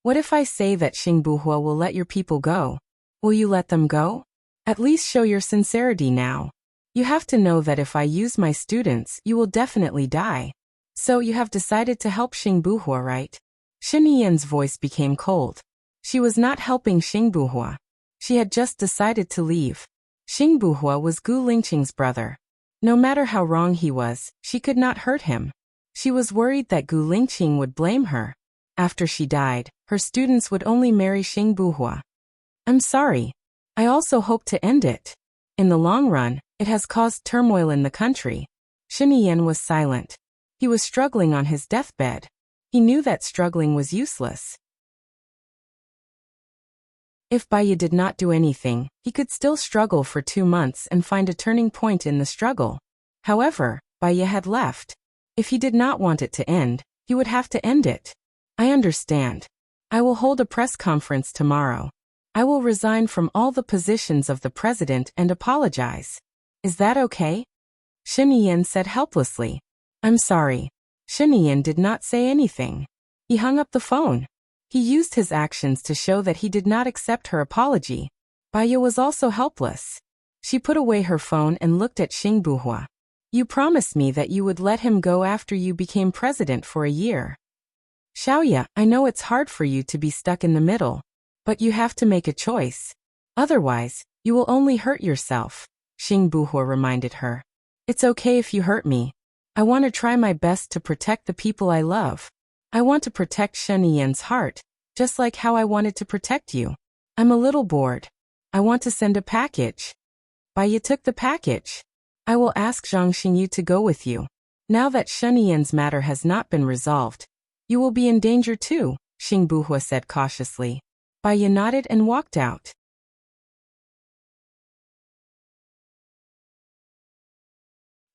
What if I say that Xing Buhua will let your people go? Will you let them go? At least show your sincerity now. You have to know that if I use my students, you will definitely die. So you have decided to help Xing Buhua, right? Shen Yiyan's voice became cold. She was not helping Xing Buhua. She had just decided to leave. Xing Buhua was Gu Lingqing's brother. No matter how wrong he was, she could not hurt him. She was worried that Gu Lingqing would blame her. After she died, her students would only marry Xing Buhua. I'm sorry. I also hope to end it. In the long run, it has caused turmoil in the country. Shen Yiyan was silent. He was struggling on his deathbed. He knew that struggling was useless. If Baiye did not do anything, he could still struggle for 2 months and find a turning point in the struggle. However, Baiye had left. If he did not want it to end, he would have to end it. I understand. I will hold a press conference tomorrow. I will resign from all the positions of the president and apologize. Is that okay? Shen Yiyan said helplessly. I'm sorry. Shen Yiyan did not say anything. He hung up the phone. He used his actions to show that he did not accept her apology. Baiye was also helpless. She put away her phone and looked at Xing Buhua. You promised me that you would let him go after you became president for a year. Xiaoya, I know it's hard for you to be stuck in the middle, but you have to make a choice. Otherwise, you will only hurt yourself, Xing Buhua reminded her. It's okay if you hurt me. I want to try my best to protect the people I love. I want to protect Shen Yiyan's heart, just like how I wanted to protect you. I'm a little bored. I want to send a package. Baiye took the package. I will ask Zhang Xingyu to go with you. Now that Shen Yan's matter has not been resolved, you will be in danger too, Xing Buhua said cautiously. Bai Ye nodded and walked out.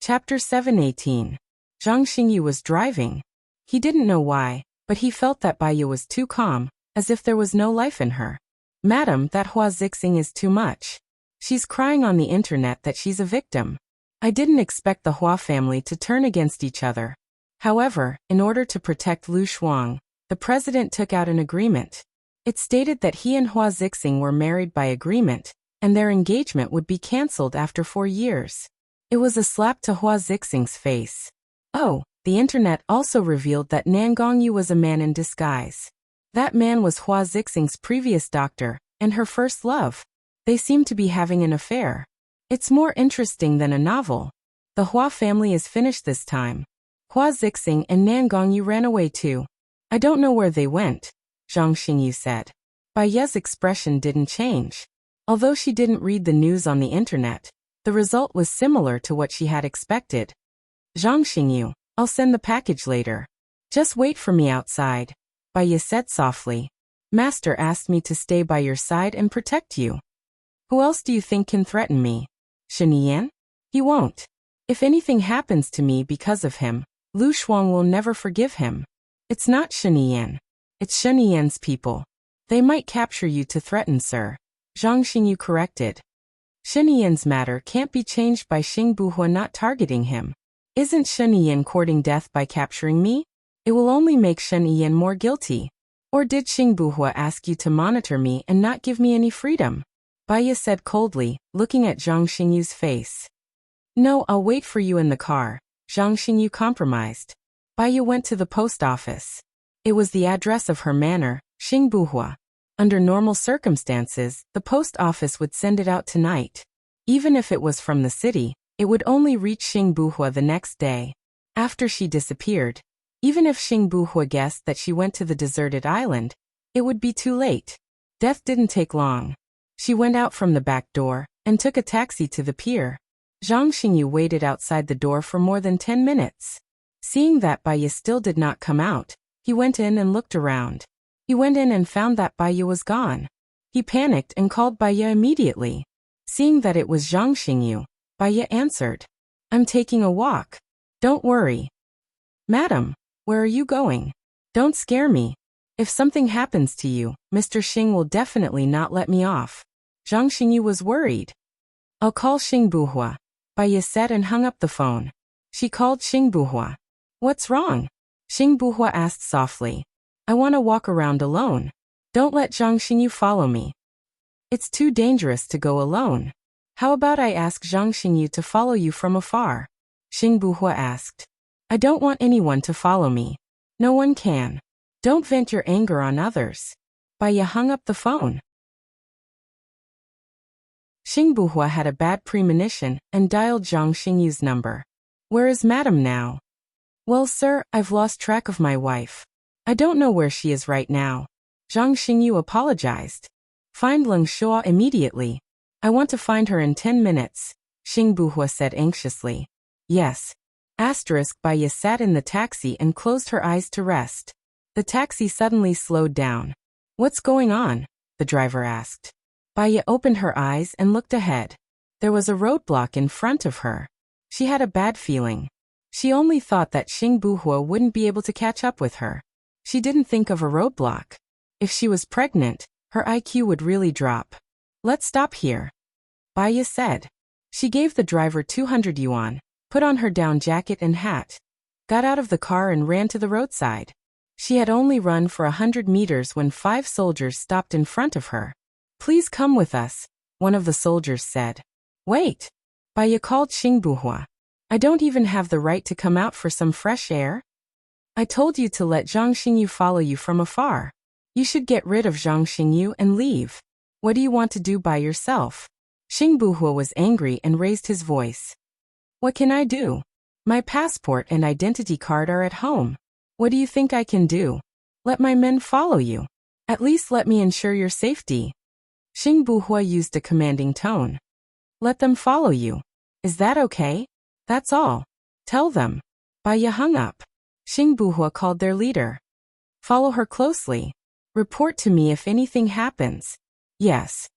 Chapter 7:18. Zhang Xingyu was driving. He didn't know why, but he felt that Bai Ye was too calm, as if there was no life in her. Madam, that Hua Zixing is too much. She's crying on the internet that she's a victim. I didn't expect the Hua family to turn against each other. However, in order to protect Lu Shuang, the president took out an agreement. It stated that he and Hua Zixing were married by agreement, and their engagement would be cancelled after 4 years. It was a slap to Hua Zixing's face. Oh, the internet also revealed that Nan Gongyu was a man in disguise. That man was Hua Zixing's previous doctor, and her first love. They seem to be having an affair. It's more interesting than a novel. The Hua family is finished this time. Hua Zixing and Nan Gongyu ran away too. I don't know where they went, Zhang Xingyu said. Bai Ye's expression didn't change. Although she didn't read the news on the internet, the result was similar to what she had expected. Zhang Xingyu, I'll send the package later. Just wait for me outside, Bai Ye said softly. Master asked me to stay by your side and protect you. Who else do you think can threaten me? Shen Yan? He won't. If anything happens to me because of him, Lu Shuang will never forgive him. It's not Shen Yan. It's Shen Yan's people. They might capture you to threaten, sir, Zhang Xingyu corrected. Shen Yan's matter can't be changed by Xing Buhua not targeting him. Isn't Shen Yan courting death by capturing me? It will only make Shen Yan more guilty. Or did Xing Buhua ask you to monitor me and not give me any freedom? Bai Ye said coldly, looking at Zhang Xingyu's face. No, I'll wait for you in the car, Zhang Xingyu compromised. Bai Ye went to the post office. It was the address of her manor, Xing Buhua. Under normal circumstances, the post office would send it out tonight. Even if it was from the city, it would only reach Xing Buhua the next day. After she disappeared, even if Xing Buhua guessed that she went to the deserted island, it would be too late. Death didn't take long. She went out from the back door and took a taxi to the pier. Zhang Xingyu waited outside the door for more than 10 minutes. Seeing that Bai Ye still did not come out, he went in and looked around. He went in and found that Bai Ye was gone. He panicked and called Bai Ye immediately. Seeing that it was Zhang Xingyu, Bai Ye answered. I'm taking a walk. Don't worry. Madam, where are you going? Don't scare me. If something happens to you, Mr. Xing will definitely not let me off. Zhang Xingyu was worried. I'll call Xing Buhua, Bai Ye said and hung up the phone. She called Xing Buhua. What's wrong? Xing Buhua asked softly. I want to walk around alone. Don't let Zhang Xingyu follow me. It's too dangerous to go alone. How about I ask Zhang Xingyu to follow you from afar? Xing Buhua asked. I don't want anyone to follow me. No one can. Don't vent your anger on others. Bai Ye hung up the phone. Xing Buhua had a bad premonition and dialed Zhang Xingyu's number. Where is Madam now? Well, sir, I've lost track of my wife. I don't know where she is right now. Zhang Xingyu apologized. Find Leng Shuo immediately. I want to find her in 10 minutes, Xing Buhua said anxiously. Yes. Bai Ye sat in the taxi and closed her eyes to rest. The taxi suddenly slowed down. What's going on? The driver asked. Bai Ye opened her eyes and looked ahead. There was a roadblock in front of her. She had a bad feeling. She only thought that Xing Buhua wouldn't be able to catch up with her. She didn't think of a roadblock. If she was pregnant, her IQ would really drop. Let's stop here, Bai Ye said. She gave the driver 200 yuan, put on her down jacket and hat, got out of the car and ran to the roadside. She had only run for 100 meters when 5 soldiers stopped in front of her. Please come with us, one of the soldiers said. Wait. Bai Ye called Xing Buhua. I don't even have the right to come out for some fresh air. I told you to let Zhang Xingyu follow you from afar. You should get rid of Zhang Xingyu and leave. What do you want to do by yourself? Xing Buhua was angry and raised his voice. What can I do? My passport and identity card are at home. What do you think I can do? Let my men follow you. At least let me ensure your safety. Xing Buhua used a commanding tone. Let them follow you. Is that okay? That's all. Tell them. Baya hung up. Xing Buhua called their leader. Follow her closely. Report to me if anything happens. Yes.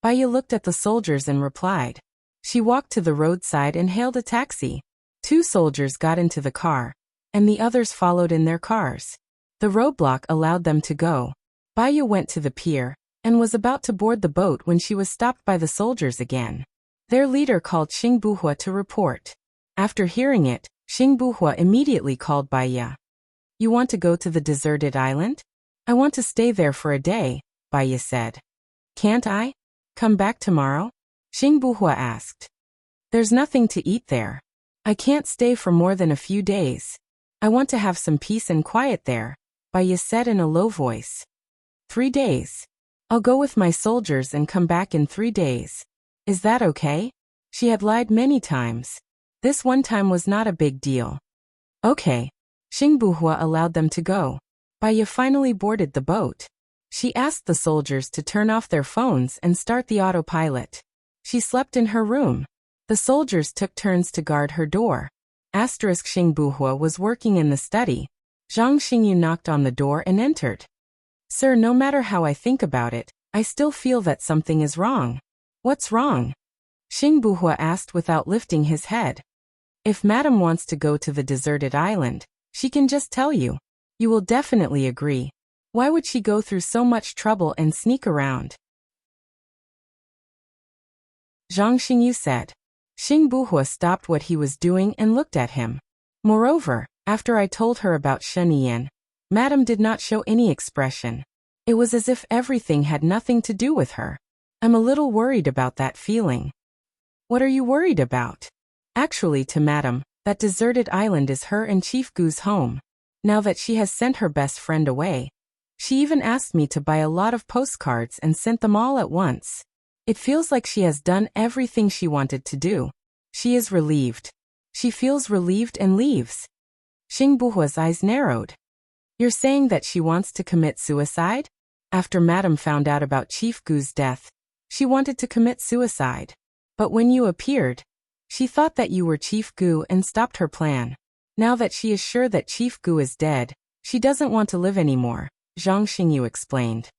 Baya looked at the soldiers and replied. She walked to the roadside and hailed a taxi. 2 soldiers got into the car, and the others followed in their cars. The roadblock allowed them to go. Baya went to the pier, and was about to board the boat when she was stopped by the soldiers again. Their leader called Xing Buhua to report. After hearing it, Xing Buhua immediately called Baya. You want to go to the deserted island? I want to stay there for a day, Baya said. Can't I? Come back tomorrow? Xing Buhua asked. There's nothing to eat there. I can't stay for more than a few days. I want to have some peace and quiet there, Baya said in a low voice. 3 days. I'll go with my soldiers and come back in 3 days. Is that okay? She had lied many times. This one time was not a big deal. Okay. Xing Buhua allowed them to go. Baya finally boarded the boat. She asked the soldiers to turn off their phones and start the autopilot. She slept in her room. The soldiers took turns to guard her door. Xing Buhua was working in the study. Zhang Xingyu knocked on the door and entered. Sir, no matter how I think about it, I still feel that something is wrong. What's wrong? Xing Buhua asked without lifting his head. If Madam wants to go to the deserted island, she can just tell you. You will definitely agree. Why would she go through so much trouble and sneak around? Zhang Xingyu said. Xing Buhua stopped what he was doing and looked at him. Moreover, after I told her about Shen Yan, Madam did not show any expression. It was as if everything had nothing to do with her. I'm a little worried about that feeling. What are you worried about? Actually, to Madam, that deserted island is her and Chief Gu's home. Now that she has sent her best friend away, she even asked me to buy a lot of postcards and sent them all at once. It feels like she has done everything she wanted to do. She is relieved. She feels relieved and leaves. Xing Buhua's eyes narrowed. You're saying that she wants to commit suicide? After Madam found out about Chief Gu's death, she wanted to commit suicide. But when you appeared, she thought that you were Chief Gu and stopped her plan. Now that she is sure that Chief Gu is dead, she doesn't want to live anymore, Zhang Xingyu explained.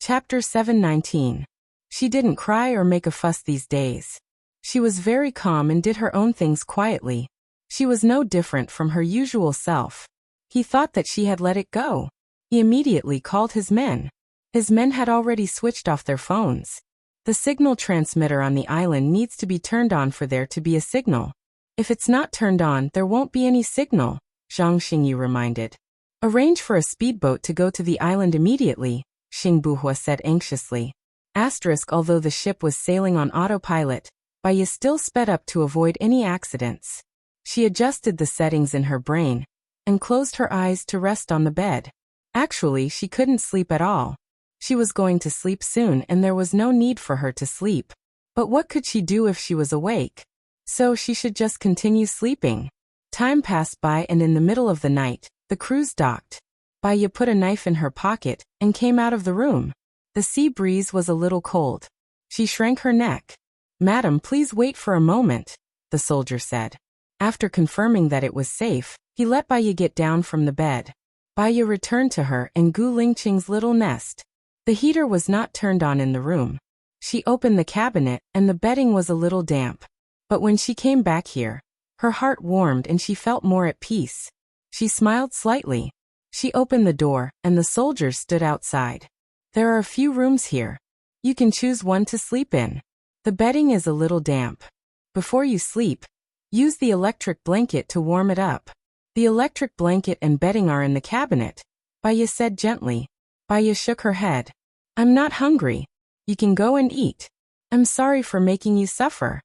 Chapter 719. She didn't cry or make a fuss these days. She was very calm and did her own things quietly. She was no different from her usual self. He thought that she had let it go. He immediately called his men. His men had already switched off their phones. The signal transmitter on the island needs to be turned on for there to be a signal. If it's not turned on, there won't be any signal, Zhang Xingyu reminded. Arrange for a speedboat to go to the island immediately, Xing Buhua said anxiously. Although the ship was sailing on autopilot, Baya still sped up to avoid any accidents. She adjusted the settings in her brain and closed her eyes to rest on the bed. Actually, she couldn't sleep at all. She was going to sleep soon and there was no need for her to sleep. But what could she do if she was awake? So she should just continue sleeping. Time passed by and in the middle of the night, the cruise docked. Baya put a knife in her pocket and came out of the room. The sea breeze was a little cold. She shrank her neck. Madam, please wait for a moment, the soldier said. After confirming that it was safe, he let Baya get down from the bed. Baya returned to her and Gu Lingqing's little nest. The heater was not turned on in the room. She opened the cabinet and the bedding was a little damp. But when she came back here, her heart warmed and she felt more at peace. She smiled slightly. She opened the door and the soldiers stood outside. There are a few rooms here. You can choose one to sleep in. The bedding is a little damp. Before you sleep, use the electric blanket to warm it up. The electric blanket and bedding are in the cabinet, Baya said gently. Baya shook her head. I'm not hungry. You can go and eat. I'm sorry for making you suffer.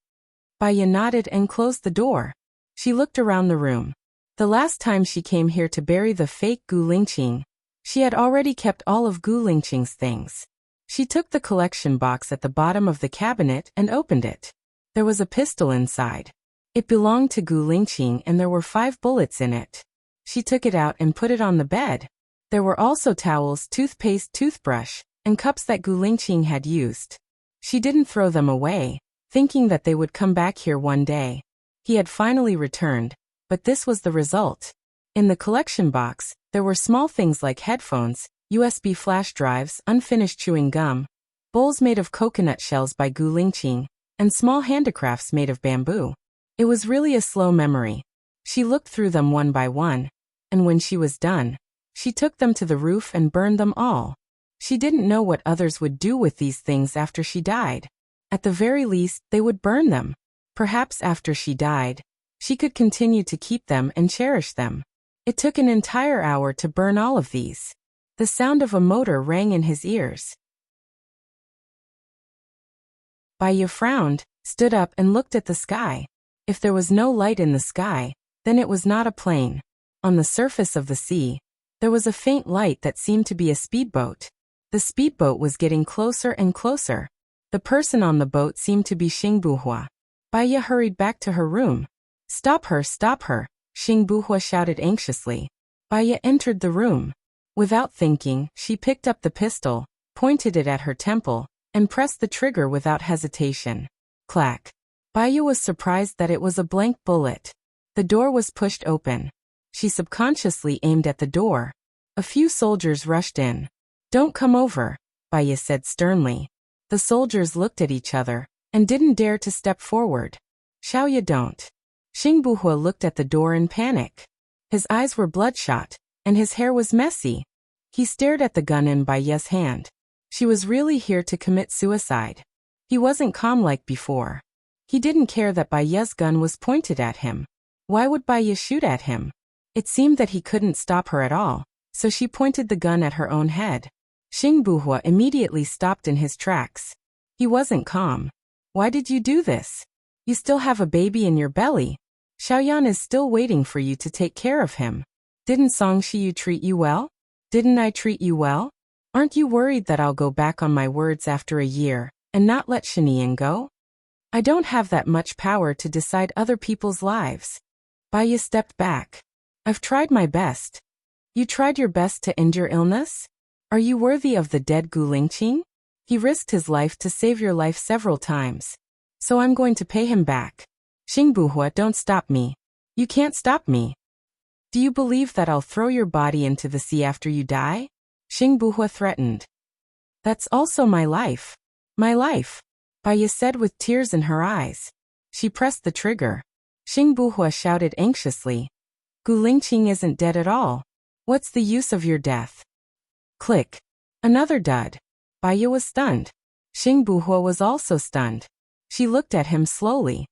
Baya nodded and closed the door. She looked around the room. The last time she came here to bury the fake Gu Lingqing, she had already kept all of Gu Lingqing's things. She took the collection box at the bottom of the cabinet and opened it. There was a pistol inside. It belonged to Gu Lingqing and there were 5 bullets in it. She took it out and put it on the bed. There were also towels, toothpaste, toothbrush, and cups that Gu Lingqing had used. She didn't throw them away, thinking that they would come back here one day. He had finally returned, but this was the result. In the collection box, there were small things like headphones, USB flash drives, unfinished chewing gum, bowls made of coconut shells by Gu Lingqing, and small handicrafts made of bamboo. It was really a slow memory. She looked through them one by one, and when she was done, she took them to the roof and burned them all. She didn't know what others would do with these things after she died. At the very least, they would burn them. Perhaps after she died, she could continue to keep them and cherish them. It took an entire hour to burn all of these. The sound of a motor rang in his ears. Baiya frowned, stood up and looked at the sky. If there was no light in the sky, then it was not a plane. On the surface of the sea, there was a faint light that seemed to be a speedboat. The speedboat was getting closer and closer. The person on the boat seemed to be Xing Buhua. Baiya hurried back to her room. Stop her, Xing Buhua shouted anxiously. Baiya entered the room. Without thinking, she picked up the pistol, pointed it at her temple, and pressed the trigger without hesitation. Clack. Baiya was surprised that it was a blank bullet. The door was pushed open. She subconsciously aimed at the door. A few soldiers rushed in. Don't come over, Baiya said sternly. The soldiers looked at each other, and didn't dare to step forward. Xiaoya don't. Xing Buhua looked at the door in panic. His eyes were bloodshot, and his hair was messy. He stared at the gun in Baiya's hand. She was really here to commit suicide. He wasn't calm like before. He didn't care that Baiya's gun was pointed at him. Why would Baiya shoot at him? It seemed that he couldn't stop her at all, so she pointed the gun at her own head. Xing Buhua immediately stopped in his tracks. He wasn't calm. Why did you do this? You still have a baby in your belly. Xiaoyan is still waiting for you to take care of him. Didn't Song Shiyu treat you well? Didn't I treat you well? Aren't you worried that I'll go back on my words after a year, and not let Shinian go? I don't have that much power to decide other people's lives. Baiya stepped back. I've tried my best. You tried your best to end your illness? Are you worthy of the dead Gu Lingqing? He risked his life to save your life several times. So I'm going to pay him back. Xing Buhua, don't stop me. You can't stop me. Do you believe that I'll throw your body into the sea after you die? Xing Buhua threatened. That's also my life. My life, Baiya said with tears in her eyes. She pressed the trigger. Xing Buhua shouted anxiously. Gu Lingqing isn't dead at all. What's the use of your death? Click. Another dud. Baiya was stunned. Xing Buhua was also stunned. She looked at him slowly.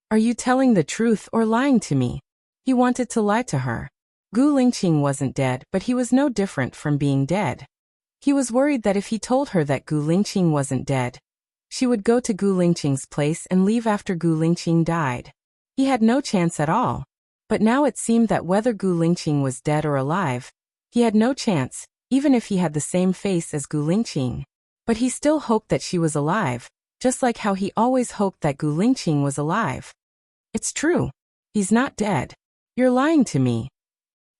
Are you telling the truth or lying to me? He wanted to lie to her. Gu Lingqing wasn't dead, but he was no different from being dead. He was worried that if he told her that Gu Lingqing wasn't dead, she would go to Gu Lingqing's place and leave after Gu Lingqing died. He had no chance at all. But now it seemed that whether Gu Lingqing was dead or alive, he had no chance, even if he had the same face as Gu Lingqing. But he still hoped that she was alive, just like how he always hoped that Gu Lingqing was alive. It's true. He's not dead. You're lying to me.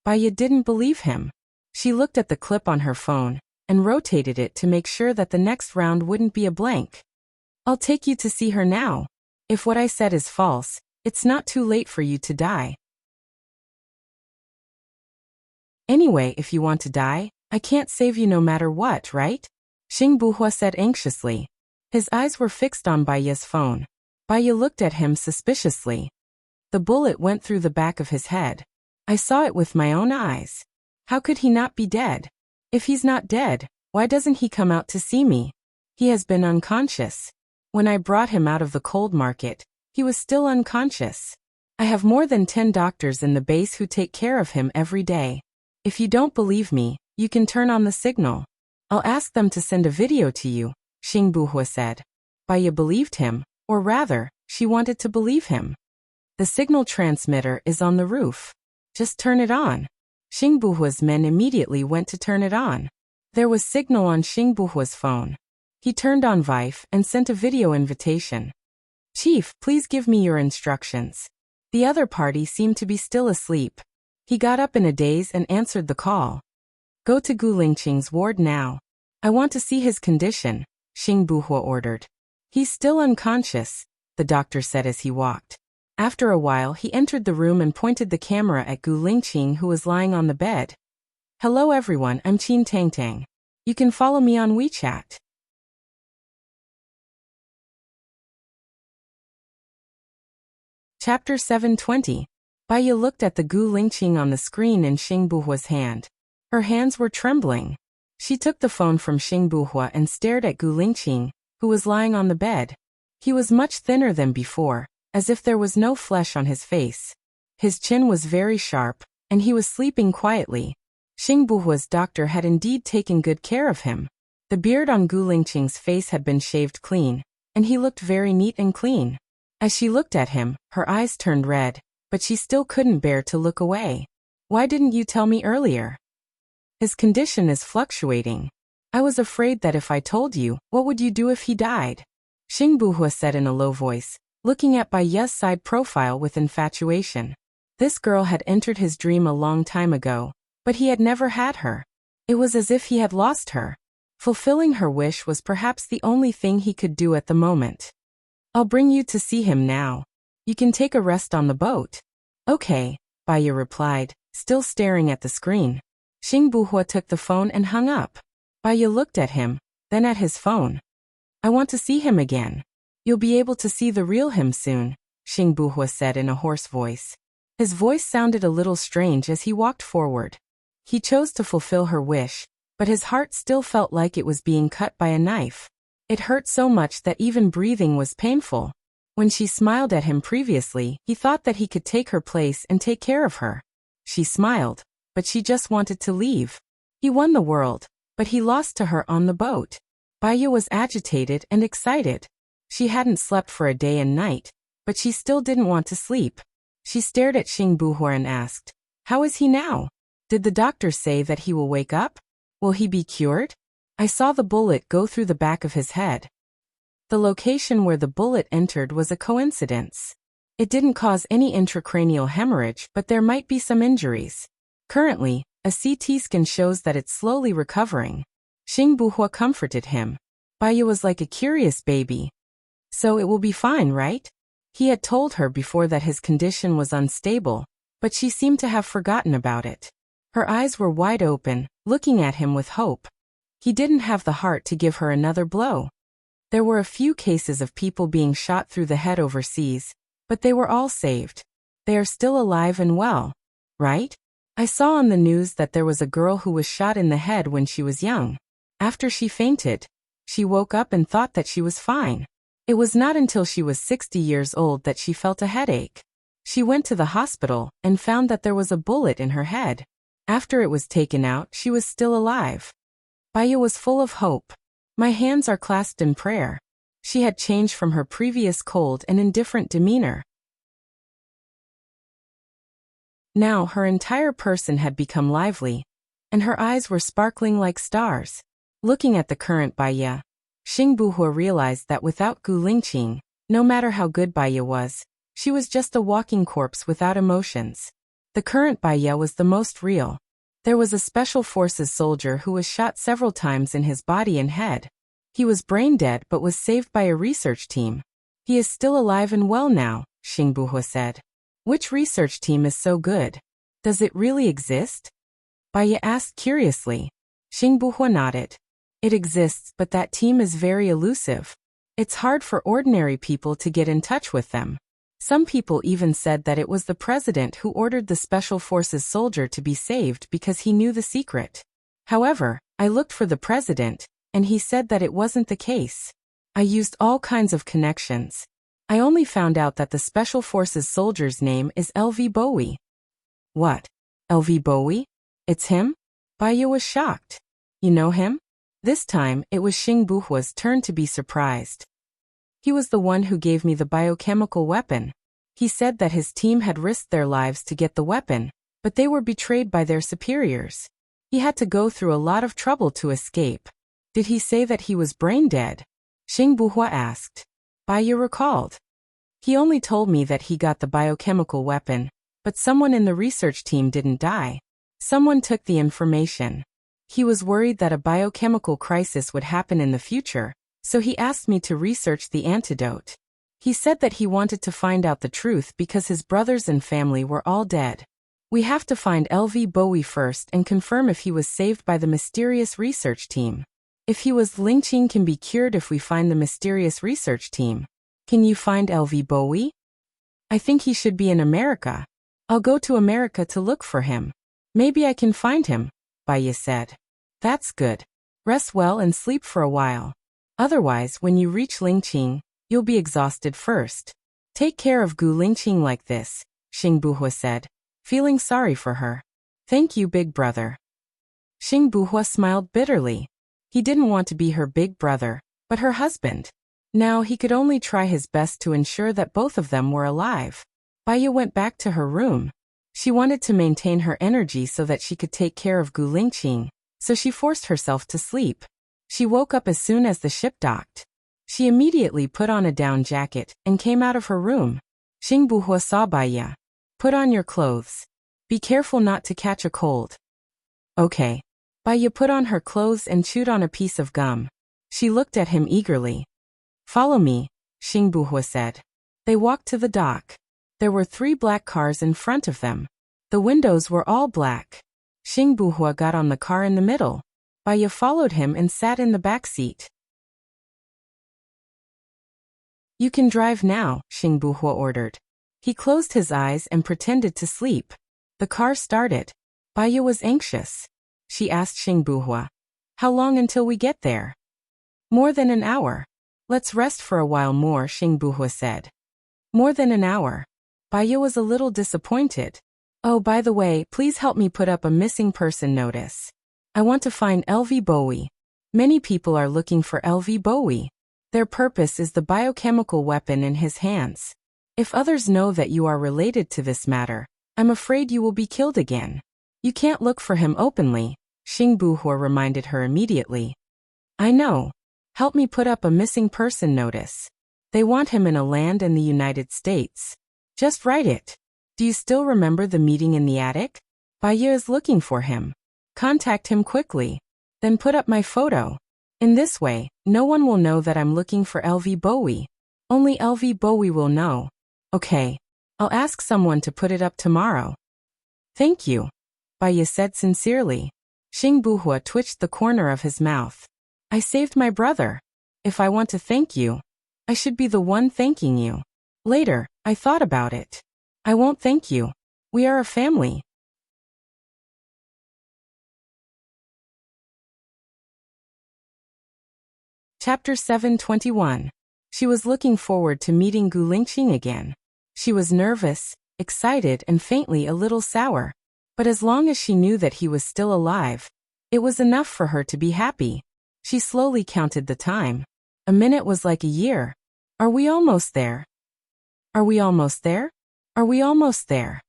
Baiya didn't believe him. She looked at the clip on her phone, and rotated it to make sure that the next round wouldn't be a blank. I'll take you to see her now. If what I said is false, it's not too late for you to die. Anyway, if you want to die, I can't save you no matter what, right? Xing Buhua said anxiously. His eyes were fixed on Baiya's phone. Baiya looked at him suspiciously. The bullet went through the back of his head. I saw it with my own eyes. How could he not be dead? If he's not dead, why doesn't he come out to see me? He has been unconscious. When I brought him out of the cold market, he was still unconscious. I have more than 10 doctors in the base who take care of him every day. If you don't believe me, you can turn on the signal. I'll ask them to send a video to you, Xing Buhua said. Baiya believed him, or rather, she wanted to believe him. The signal transmitter is on the roof. Just turn it on. Xing Buhua's men immediately went to turn it on. There was signal on Xing Buhua's phone. He turned on Vive and sent a video invitation. Chief, please give me your instructions. The other party seemed to be still asleep. He got up in a daze and answered the call. Go to Gu Lingqing's ward now. I want to see his condition, Xing Buhua ordered. He's still unconscious, the doctor said as he walked. After a while he entered the room and pointed the camera at Gu Lingqing, who was lying on the bed. Hello everyone, I'm Qin Tangtang. You can follow me on WeChat. Chapter 720. Baiya looked at the Gu Lingqing on the screen in Xing Buhua's hand. Her hands were trembling. She took the phone from Xing Buhua and stared at Gu Lingqing, who was lying on the bed. He was much thinner than before, as if there was no flesh on his face. His chin was very sharp, and he was sleeping quietly. Xing Buhua's doctor had indeed taken good care of him. The beard on Gu Lingqing's face had been shaved clean, and he looked very neat and clean. As she looked at him, her eyes turned red, but she still couldn't bear to look away. Why didn't you tell me earlier? His condition is fluctuating. I was afraid that if I told you, what would you do if he died? Xing Buhua said in a low voice, looking at Baiya's side profile with infatuation. This girl had entered his dream a long time ago, but he had never had her. It was as if he had lost her. Fulfilling her wish was perhaps the only thing he could do at the moment. I'll bring you to see him now. You can take a rest on the boat. Okay, Baiya replied, still staring at the screen. Xing Buhua took the phone and hung up. Baiya looked at him, then at his phone. I want to see him again. You'll be able to see the real him soon, Xing Buhua said in a hoarse voice. His voice sounded a little strange as he walked forward. He chose to fulfill her wish, but his heart still felt like it was being cut by a knife. It hurt so much that even breathing was painful. When she smiled at him previously, he thought that he could take her place and take care of her. She smiled, but she just wanted to leave. He won the world, but he lost to her on the boat. Baiya was agitated and excited. She hadn't slept for a day and night, but she still didn't want to sleep. She stared at Xing Buhua and asked, how is he now? Did the doctor say that he will wake up? Will he be cured? I saw the bullet go through the back of his head. The location where the bullet entered was a coincidence. It didn't cause any intracranial hemorrhage, but there might be some injuries. Currently, a CT scan shows that it's slowly recovering. Xing Buhua comforted him. Baiya was like a curious baby. So it will be fine, right? He had told her before that his condition was unstable, but she seemed to have forgotten about it. Her eyes were wide open, looking at him with hope. He didn't have the heart to give her another blow. There were a few cases of people being shot through the head overseas, but they were all saved. They are still alive and well, right? I saw on the news that there was a girl who was shot in the head when she was young. After she fainted, she woke up and thought that she was fine. It was not until she was 60 years old that she felt a headache. She went to the hospital and found that there was a bullet in her head. After it was taken out, she was still alive. Baiya was full of hope. My hands are clasped in prayer. She had changed from her previous cold and indifferent demeanor. Now her entire person had become lively, and her eyes were sparkling like stars. Looking at the current Baiya, Xing Buhua realized that without Gu Lingqing, no matter how good Baiya was, she was just a walking corpse without emotions. The current Baiya was the most real. There was a special forces soldier who was shot several times in his body and head. He was brain dead but was saved by a research team. He is still alive and well now, Xing Buhua said. Which research team is so good? Does it really exist? Baiya asked curiously. Xing Buhua nodded. It exists, but that team is very elusive. It's hard for ordinary people to get in touch with them. Some people even said that it was the president who ordered the special forces soldier to be saved because he knew the secret. However, I looked for the president, and he said that it wasn't the case. I used all kinds of connections. I only found out that the special forces soldier's name is LV Bowie. What? LV Bowie? It's him? Baiya was shocked. You know him? This time, it was Xing Buhua's turn to be surprised. He was the one who gave me the biochemical weapon. He said that his team had risked their lives to get the weapon, but they were betrayed by their superiors. He had to go through a lot of trouble to escape. Did he say that he was brain dead? Xing Buhua asked. Baiya recalled. He only told me that he got the biochemical weapon, but someone in the research team didn't die. Someone took the information. He was worried that a biochemical crisis would happen in the future, so he asked me to research the antidote. He said that he wanted to find out the truth because his brothers and family were all dead. We have to find LV Bowie first and confirm if he was saved by the mysterious research team. If he was, Lingqing can be cured if we find the mysterious research team. Can you find LV Bowie? I think he should be in America. I'll go to America to look for him. Maybe I can find him, Baiya said. That's good. Rest well and sleep for a while. Otherwise, when you reach Lingqing, you'll be exhausted first. Take care of Gu Lingqing like this, Xing Buhua said, feeling sorry for her. Thank you, big brother. Xing Buhua smiled bitterly. He didn't want to be her big brother, but her husband. Now he could only try his best to ensure that both of them were alive. Baiya went back to her room. She wanted to maintain her energy so that she could take care of Gu Lingqing, so she forced herself to sleep. She woke up as soon as the ship docked. She immediately put on a down jacket and came out of her room. Xing Buhua saw Baiya. Put on your clothes. Be careful not to catch a cold. Okay. Baiya put on her clothes and chewed on a piece of gum. She looked at him eagerly. Follow me, Xing Buhua said. They walked to the dock. There were 3 black cars in front of them. The windows were all black. Xing Buhua got on the car in the middle. Baiya followed him and sat in the back seat. You can drive now, Xing Buhua ordered. He closed his eyes and pretended to sleep. The car started. Baiya was anxious. She asked Xing Buhua, how long until we get there? More than an hour. Let's rest for a while more, Xing Buhua said. More than an hour. Baiya was a little disappointed. Oh, by the way, please help me put up a missing person notice. I want to find LV Bowie. Many people are looking for LV Bowie. Their purpose is the biochemical weapon in his hands. If others know that you are related to this matter, I'm afraid you will be killed again. You can't look for him openly, Xing Buhua reminded her immediately. I know. Help me put up a missing person notice. They want him in a land in the United States. Just write it. Do you still remember the meeting in the attic? Baiya is looking for him. Contact him quickly. Then put up my photo. In this way, no one will know that I'm looking for LV Bowie. Only LV Bowie will know. Okay. I'll ask someone to put it up tomorrow. Thank you, Baiya said sincerely. Xing Buhua twitched the corner of his mouth. I saved my brother. If I want to thank you, I should be the one thanking you. Later, I thought about it. I won't thank you. We are a family. Chapter 721. She was looking forward to meeting Gu Lingqing again. She was nervous, excited, and faintly a little sour. But as long as she knew that he was still alive, it was enough for her to be happy. She slowly counted the time. A minute was like a year. Are we almost there? Are we almost there? Are we almost there?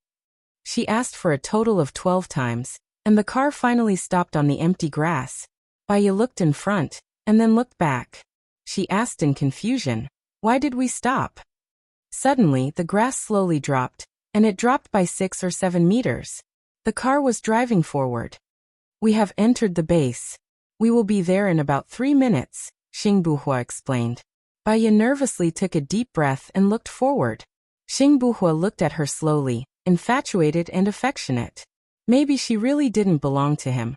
She asked for a total of 12 times, and the car finally stopped on the empty grass. Baiya looked in front, and then looked back. She asked in confusion, why did we stop? Suddenly, the grass slowly dropped, and it dropped by 6 or 7 meters. The car was driving forward. We have entered the base. We will be there in about 3 minutes, Xing Buhua explained. Baiya nervously took a deep breath and looked forward. Xing Buhua looked at her slowly, infatuated and affectionate. Maybe she really didn't belong to him.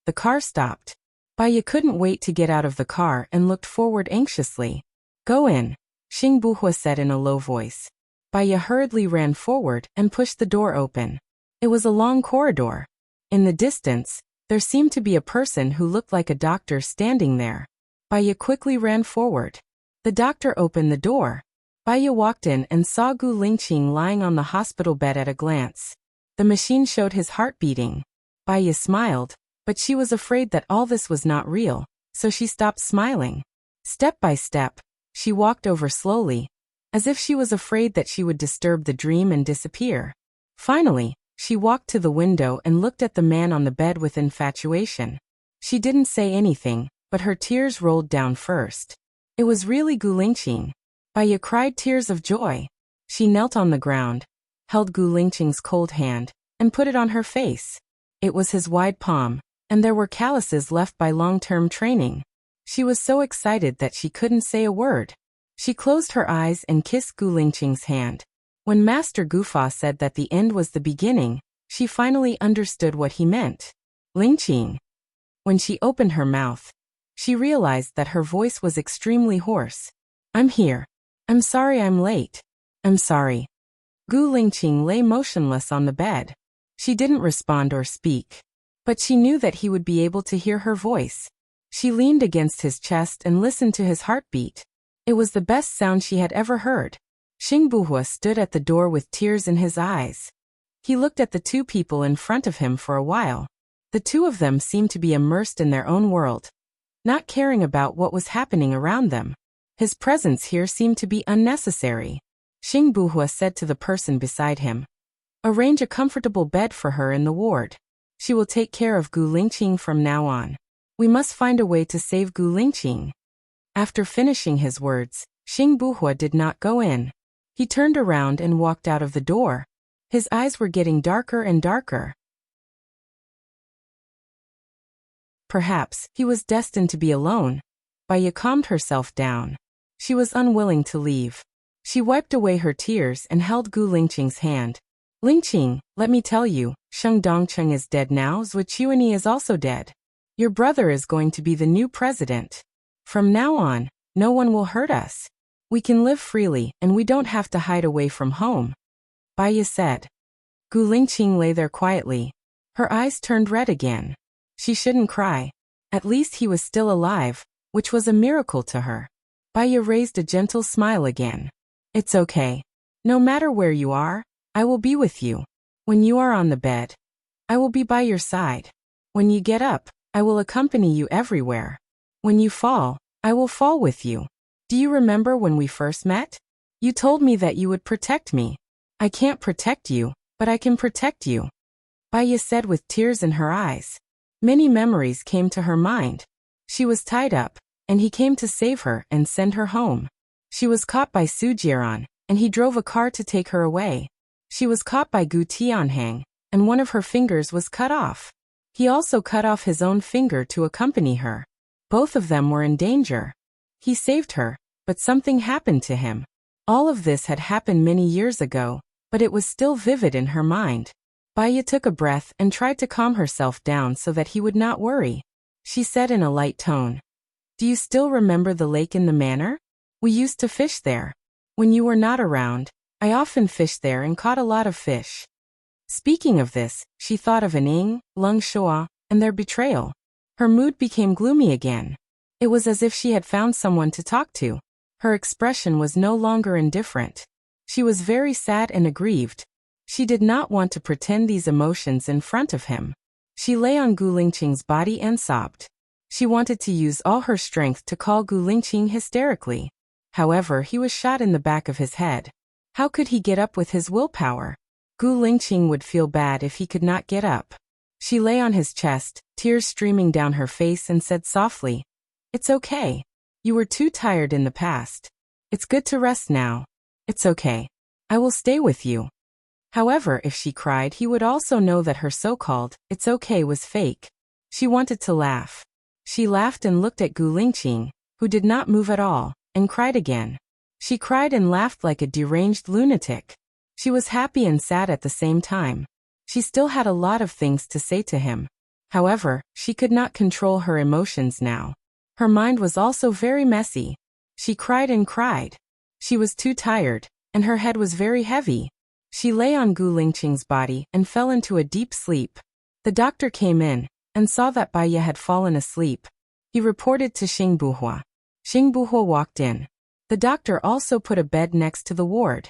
The car stopped. Baiya couldn't wait to get out of the car and looked forward anxiously. Go in, Xing Buhua said in a low voice. Baiya hurriedly ran forward and pushed the door open. It was a long corridor. In the distance, there seemed to be a person who looked like a doctor standing there. Baiya quickly ran forward. The doctor opened the door. Baiya walked in and saw Gu Lingqing lying on the hospital bed at a glance. The machine showed his heart beating. Baiya smiled, but she was afraid that all this was not real, so she stopped smiling. Step by step, she walked over slowly, as if she was afraid that she would disturb the dream and disappear. Finally, she walked to the window and looked at the man on the bed with infatuation. She didn't say anything, but her tears rolled down first. It was really Gu Lingqing. Baiya cried tears of joy. She knelt on the ground, held Gu Lingqing's cold hand, and put it on her face. It was his wide palm, and there were calluses left by long-term training. She was so excited that she couldn't say a word. She closed her eyes and kissed Gu Lingqing's hand. When Master Gufa said that the end was the beginning, she finally understood what he meant. Lingqing. When she opened her mouth, she realized that her voice was extremely hoarse. I'm here. I'm sorry I'm late. I'm sorry. Gu Lingqing lay motionless on the bed. She didn't respond or speak. But she knew that he would be able to hear her voice. She leaned against his chest and listened to his heartbeat. It was the best sound she had ever heard. Xing Buhua stood at the door with tears in his eyes. He looked at the two people in front of him for a while. The two of them seemed to be immersed in their own world, not caring about what was happening around them. His presence here seemed to be unnecessary. Xing Buhua said to the person beside him, "Arrange a comfortable bed for her in the ward. She will take care of Gu Lingqing from now on. We must find a way to save Gu Lingqing." After finishing his words, Xing Buhua did not go in. He turned around and walked out of the door. His eyes were getting darker and darker. Perhaps he was destined to be alone. Baya calmed herself down. She was unwilling to leave. She wiped away her tears and held Gu Lingqing's hand. "Lingqing, let me tell you, Sheng Dongcheng is dead now. Zhu Chuanyi is also dead. Your brother is going to be the new president. From now on, no one will hurt us. We can live freely and we don't have to hide away from home," Baya said. Gu Lingqing lay there quietly. Her eyes turned red again. She shouldn't cry. At least he was still alive, which was a miracle to her. Baya raised a gentle smile again. "It's okay. No matter where you are, I will be with you. When you are on the bed, I will be by your side. When you get up, I will accompany you everywhere. When you fall, I will fall with you. Do you remember when we first met? You told me that you would protect me. I can't protect you, but I can protect you," Baya said with tears in her eyes. Many memories came to her mind. She was tied up, and he came to save her and send her home. She was caught by Su Jieran, and he drove a car to take her away. She was caught by Gu Tianhang, and one of her fingers was cut off. He also cut off his own finger to accompany her. Both of them were in danger. He saved her, but something happened to him. All of this had happened many years ago, but it was still vivid in her mind. Baya took a breath and tried to calm herself down so that he would not worry. She said in a light tone, "Do you still remember the lake in the manor? We used to fish there. When you were not around, I often fished there and caught a lot of fish." Speaking of this, she thought of Aning, Lung Shua, and their betrayal. Her mood became gloomy again. It was as if she had found someone to talk to. Her expression was no longer indifferent. She was very sad and aggrieved. She did not want to pretend these emotions in front of him. She lay on Gu Lingqing's body and sobbed. She wanted to use all her strength to call Gu Lingqing hysterically. However, he was shot in the back of his head. How could he get up with his willpower? Gu Lingqing would feel bad if he could not get up. She lay on his chest, tears streaming down her face, and said softly, "It's okay. You were too tired in the past. It's good to rest now. It's okay. I will stay with you." However, if she cried, he would also know that her so-called "it's okay" was fake. She wanted to laugh. She laughed and looked at Gu Lingqing, who did not move at all, and cried again. She cried and laughed like a deranged lunatic. She was happy and sad at the same time. She still had a lot of things to say to him. However, she could not control her emotions now. Her mind was also very messy. She cried and cried. She was too tired, and her head was very heavy. She lay on Gu Lingqing's body and fell into a deep sleep. The doctor came in and saw that Baya had fallen asleep. He reported to Xing Buhua. Xing Buhua walked in. The doctor also put a bed next to the ward.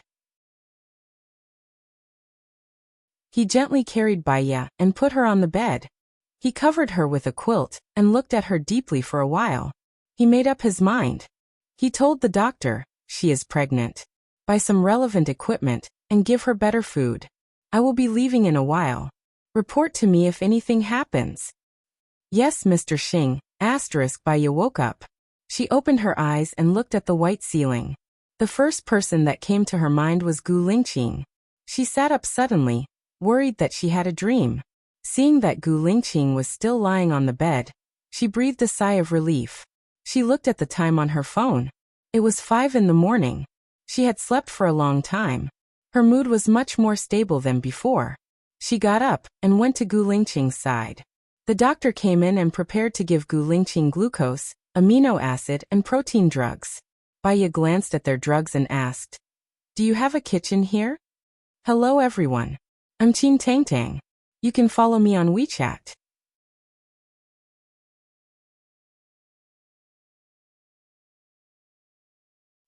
He gently carried Baya and put her on the bed. He covered her with a quilt and looked at her deeply for a while. He made up his mind. He told the doctor, "She is pregnant. Buy some relevant equipment and give her better food. I will be leaving in a while. Report to me if anything happens." "Yes, Mr. Xing." Baya woke up. She opened her eyes and looked at the white ceiling. The first person that came to her mind was Gu Lingqing. She sat up suddenly, worried that she had a dream. Seeing that Gu Lingqing was still lying on the bed, she breathed a sigh of relief. She looked at the time on her phone. It was 5 in the morning. She had slept for a long time. Her mood was much more stable than before. She got up and went to Gu Lingqing's side. The doctor came in and prepared to give Gu Lingqing glucose, amino acid, and protein drugs. Baya glanced at their drugs and asked, "Do you have a kitchen here?" "Hello everyone. I'm Qing Tang Tang. You can follow me on WeChat."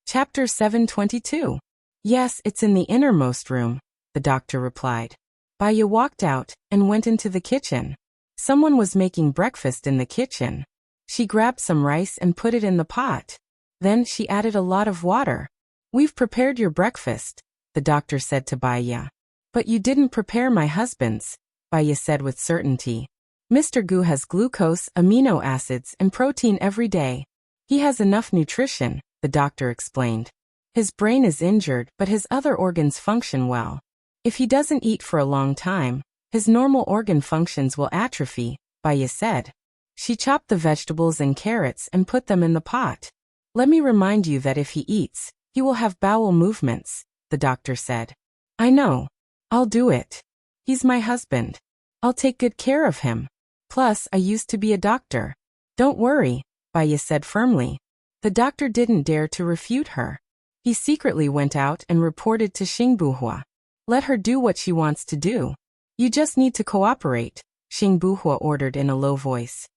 Chapter 722. "Yes, it's in the innermost room," the doctor replied. Baya walked out and went into the kitchen. Someone was making breakfast in the kitchen. She grabbed some rice and put it in the pot. Then she added a lot of water. "We've prepared your breakfast," the doctor said to Baya. "But you didn't prepare my husband's," Baya said with certainty. "Mr. Gu has glucose, amino acids, and protein every day. He has enough nutrition," the doctor explained. "His brain is injured, but his other organs function well. If he doesn't eat for a long time, his normal organ functions will atrophy," Baya said. She chopped the vegetables and carrots and put them in the pot. "Let me remind you that if he eats, he will have bowel movements," the doctor said. "I know. I'll do it. He's my husband. I'll take good care of him. Plus, I used to be a doctor." "Don't worry," Baya said firmly. The doctor didn't dare to refute her. He secretly went out and reported to Xingbuhua. "Let her do what she wants to do. You just need to cooperate," Xingbuhua ordered in a low voice.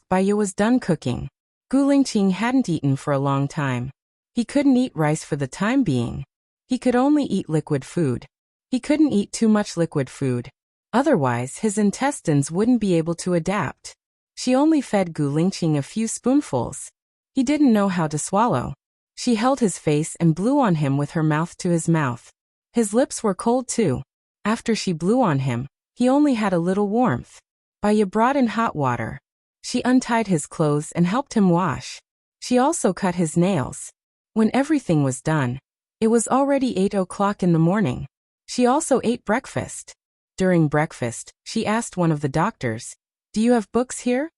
Baya was done cooking. Gu Lingqing hadn't eaten for a long time. He couldn't eat rice for the time being. He could only eat liquid food. He couldn't eat too much liquid food. Otherwise, his intestines wouldn't be able to adapt. She only fed Gu Lingqing a few spoonfuls. He didn't know how to swallow. She held his face and blew on him with her mouth to his mouth. His lips were cold too. After she blew on him, he only had a little warmth. Baya brought in hot water. She untied his clothes and helped him wash. She also cut his nails. When everything was done, it was already 8 o'clock in the morning. She also ate breakfast. During breakfast, she asked one of the doctors, "Do you have books here?"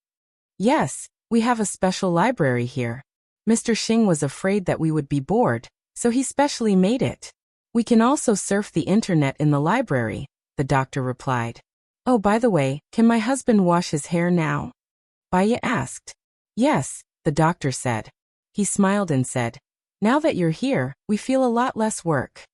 "Yes, we have a special library here. Mr. Xing was afraid that we would be bored, so he specially made it. We can also surf the internet in the library," the doctor replied. "Oh, by the way, can my husband wash his hair now?" Baya asked. "Yes," the doctor said. He smiled and said, "Now that you're here, we feel a lot less work."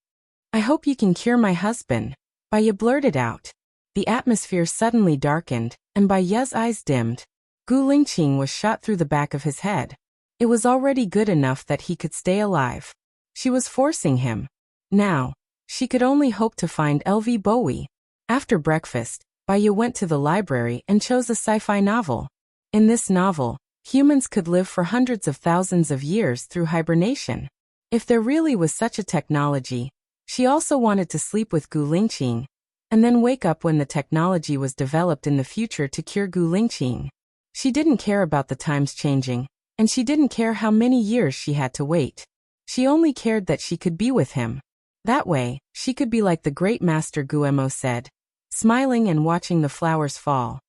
"I hope you can cure my husband," Baya blurted out. The atmosphere suddenly darkened, and Baya's eyes dimmed. Gu Lingqing was shot through the back of his head. It was already good enough that he could stay alive. She was forcing him. Now, she could only hope to find LV Bowie. After breakfast, Baya went to the library and chose a sci-fi novel. In this novel, humans could live for hundreds of thousands of years through hibernation. If there really was such a technology, she also wanted to sleep with Gu Lingqing, and then wake up when the technology was developed in the future to cure Gu Lingqing. She didn't care about the times changing, and she didn't care how many years she had to wait. She only cared that she could be with him. That way, she could be like the great master Guemo said, smiling and watching the flowers fall.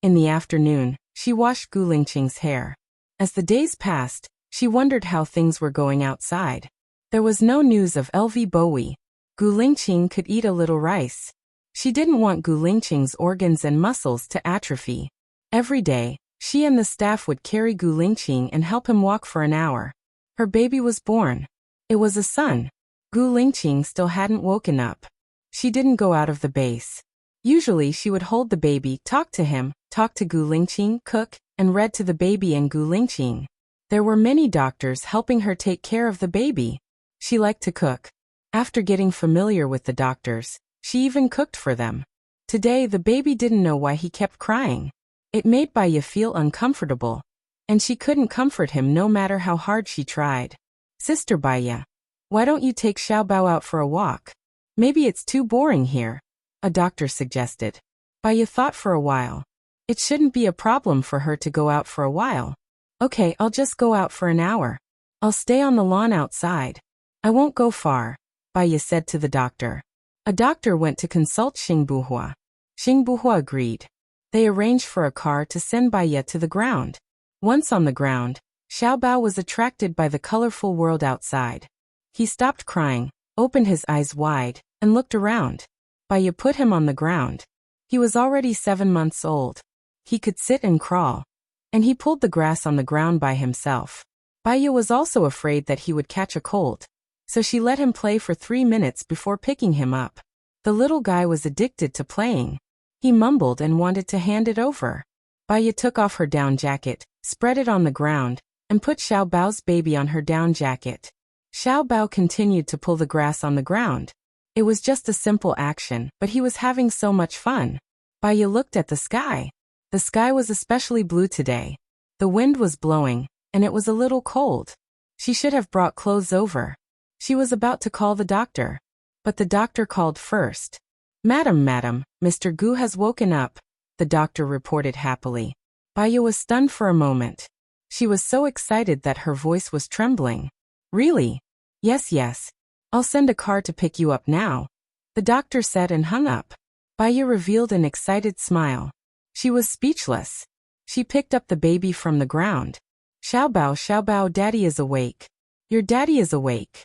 In the afternoon, she washed Gu Lingqing's hair. As the days passed, she wondered how things were going outside. There was no news of LV Bowie. Gu Lingqing could eat a little rice. She didn't want Gu Lingqing's organs and muscles to atrophy. Every day, she and the staff would carry Gu Lingqing and help him walk for an hour. Her baby was born. It was a son. Gu Lingqing still hadn't woken up. She didn't go out of the base. Usually she would hold the baby, talk to him, talk to Gu Lingqing, cook, and read to the baby and Gu Lingqing. There were many doctors helping her take care of the baby. She liked to cook. After getting familiar with the doctors, she even cooked for them. Today the baby didn't know why he kept crying. It made Baya feel uncomfortable, and she couldn't comfort him no matter how hard she tried. "Sister Baya, why don't you take Xiaobao out for a walk? Maybe it's too boring here," a doctor suggested. Baya thought for a while. It shouldn't be a problem for her to go out for a while. "Okay, I'll just go out for an hour. I'll stay on the lawn outside. I won't go far," Baya said to the doctor. A doctor went to consult Xingbuhua. Xingbuhua agreed. They arranged for a car to send Baiya to the ground. Once on the ground, Xiaobao was attracted by the colorful world outside. He stopped crying, opened his eyes wide, and looked around. Baiya put him on the ground. He was already 7 months old. He could sit and crawl. And he pulled the grass on the ground by himself. Baiya was also afraid that he would catch a cold, so she let him play for 3 minutes before picking him up. The little guy was addicted to playing. He mumbled and wanted to hand it over. Baiya took off her down jacket, spread it on the ground, and put Xiaobao's baby on her down jacket. Xiaobao continued to pull the grass on the ground. It was just a simple action, but he was having so much fun. Baiya looked at the sky. The sky was especially blue today. The wind was blowing, and it was a little cold. She should have brought clothes over. She was about to call the doctor. But the doctor called first. Madam, Mr. Gu has woken up, the doctor reported happily. Baiya was stunned for a moment. She was so excited that her voice was trembling. Really? Yes. I'll send a car to pick you up now, the doctor said and hung up. Baiya revealed an excited smile. She was speechless. She picked up the baby from the ground. Xiaobao, daddy is awake. Your daddy is awake.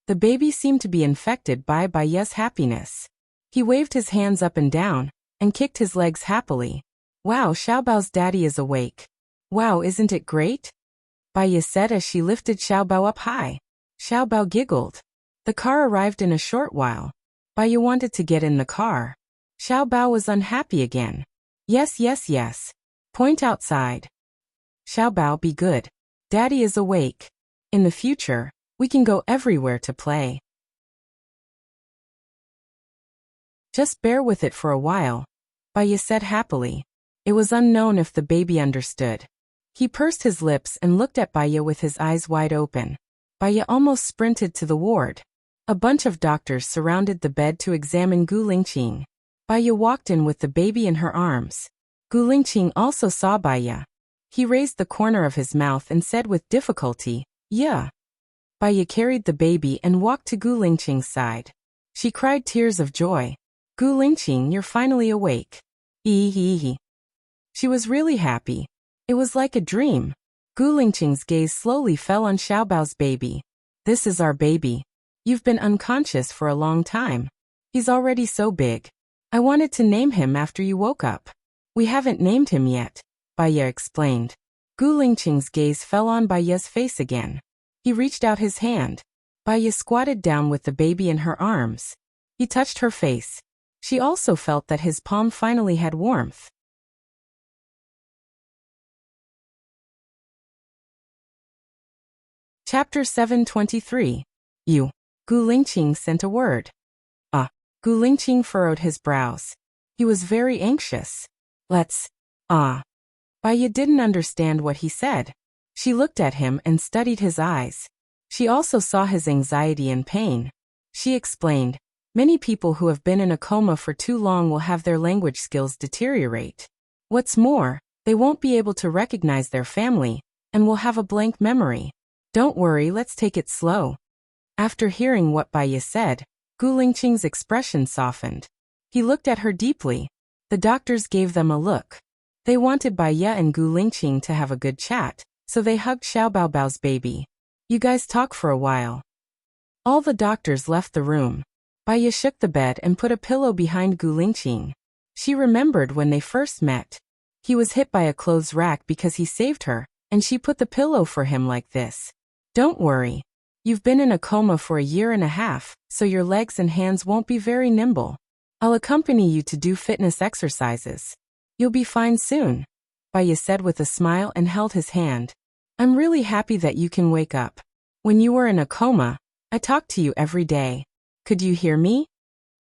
The baby seemed to be infected by Baiya's happiness. He waved his hands up and down, and kicked his legs happily. Wow, Xiaobao's daddy is awake. Wow, isn't it great? Baiya said as she lifted Xiaobao up high. Xiaobao giggled. The car arrived in a short while. Baiya wanted to get in the car. Xiaobao was unhappy again. Yes. Point outside. Xiaobao, be good. Daddy is awake. In the future, we can go everywhere to play. Just bear with it for a while, Baiya said happily. It was unknown if the baby understood. He pursed his lips and looked at Baiya with his eyes wide open. Baiya almost sprinted to the ward. A bunch of doctors surrounded the bed to examine Gu Lingqing. Baiya walked in with the baby in her arms. Gu Lingqing also saw Baiya. He raised the corner of his mouth and said with difficulty, "Yeah." Baiya carried the baby and walked to Gu Lingqing's side. She cried tears of joy. Gu Lingqing, you're finally awake. Ee. She was really happy. It was like a dream. Gu Lingqing's gaze slowly fell on Xiaobao's baby. This is our baby. You've been unconscious for a long time. He's already so big. I wanted to name him after you woke up. We haven't named him yet, Baiya explained. Gu Lingqing's gaze fell on Baiya's face again. He reached out his hand. Baiya squatted down with the baby in her arms. He touched her face. She also felt that his palm finally had warmth. Chapter 723. You. Gu Lingqing sent a word. Gu Lingqing furrowed his brows. He was very anxious. Let's. Baiya didn't understand what he said. She looked at him and studied his eyes. She also saw his anxiety and pain. She explained, many people who have been in a coma for too long will have their language skills deteriorate. What's more, they won't be able to recognize their family, and will have a blank memory. Don't worry, let's take it slow. After hearing what Baiya said, Gu Lingqing's expression softened. He looked at her deeply. The doctors gave them a look. They wanted Baiya and Gu Lingqing to have a good chat, so they hugged Xiaobao's baby. You guys talk for a while. All the doctors left the room. Baiya shook the bed and put a pillow behind Gu Lingqing. She remembered when they first met. He was hit by a clothes rack because he saved her, and she put the pillow for him like this. Don't worry. You've been in a coma for a year and a half, so your legs and hands won't be very nimble. I'll accompany you to do fitness exercises. You'll be fine soon, Baiya said with a smile and held his hand. I'm really happy that you can wake up. When you were in a coma, I talked to you every day. Could you hear me?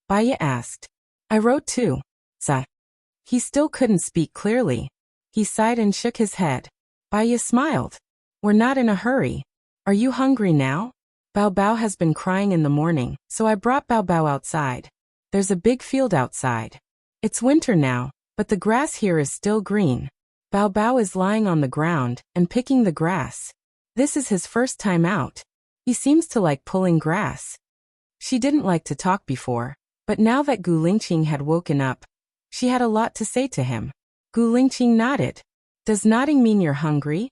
Baiya asked. I wrote too. He still couldn't speak clearly. He sighed and shook his head. Baiya smiled. We're not in a hurry. Are you hungry now? Bao Bao has been crying in the morning, so I brought Bao Bao outside. There's a big field outside. It's winter now, but the grass here is still green. Bao Bao is lying on the ground and picking the grass. This is his first time out. He seems to like pulling grass. She didn't like to talk before, But now that Gu Lingqing had woken up, she had a lot to say to him. Gu Lingqing nodded. Does nodding mean you're hungry?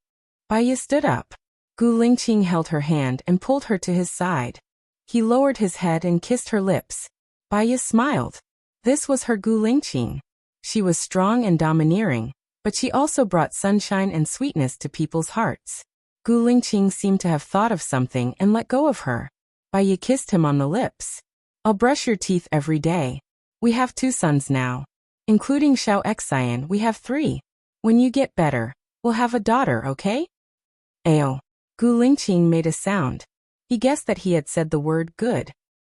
Baiya stood up. Gu Lingqing held her hand and pulled her to his side. He lowered his head and kissed her lips. Baiya smiled. This was her Gu Lingqing. She was strong and domineering, but she also brought sunshine and sweetness to people's hearts. Gu Lingqing seemed to have thought of something and let go of her. Baiya kissed him on the lips. I'll brush your teeth every day. We have 2 sons now. Including Xiao Xian, we have 3. When you get better, we'll have a daughter, okay? Ayo. Gu Lingqing made a sound. He guessed that he had said the word good.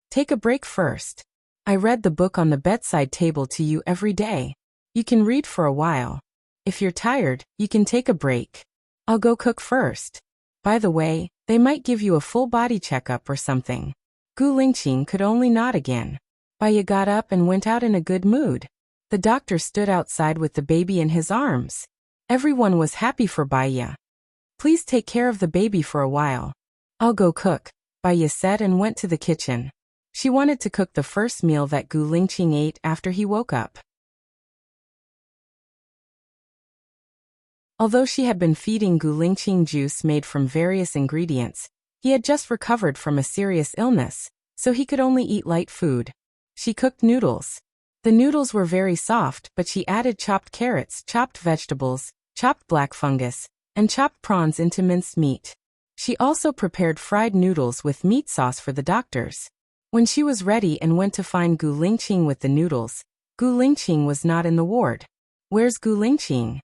Take a break first. I read the book on the bedside table to you every day. You can read for a while. If you're tired, you can take a break. I'll go cook first. By the way, they might give you a full body checkup or something. Gu Lingqing could only nod again. Baiya got up and went out in a good mood. The doctor stood outside with the baby in his arms. Everyone was happy for Baiya. Please take care of the baby for a while. I'll go cook, Baiya said and went to the kitchen. She wanted to cook the first meal that Gu Lingqing ate after he woke up. Although she had been feeding Gu Lingqing juice made from various ingredients, he had just recovered from a serious illness, so he could only eat light food. She cooked noodles. The noodles were very soft, but she added chopped carrots, chopped vegetables, chopped black fungus, and chopped prawns into minced meat. She also prepared fried noodles with meat sauce for the doctors. When she was ready and went to find Gu Lingqing with the noodles, Gu Lingqing was not in the ward. Where's Gu Lingqing?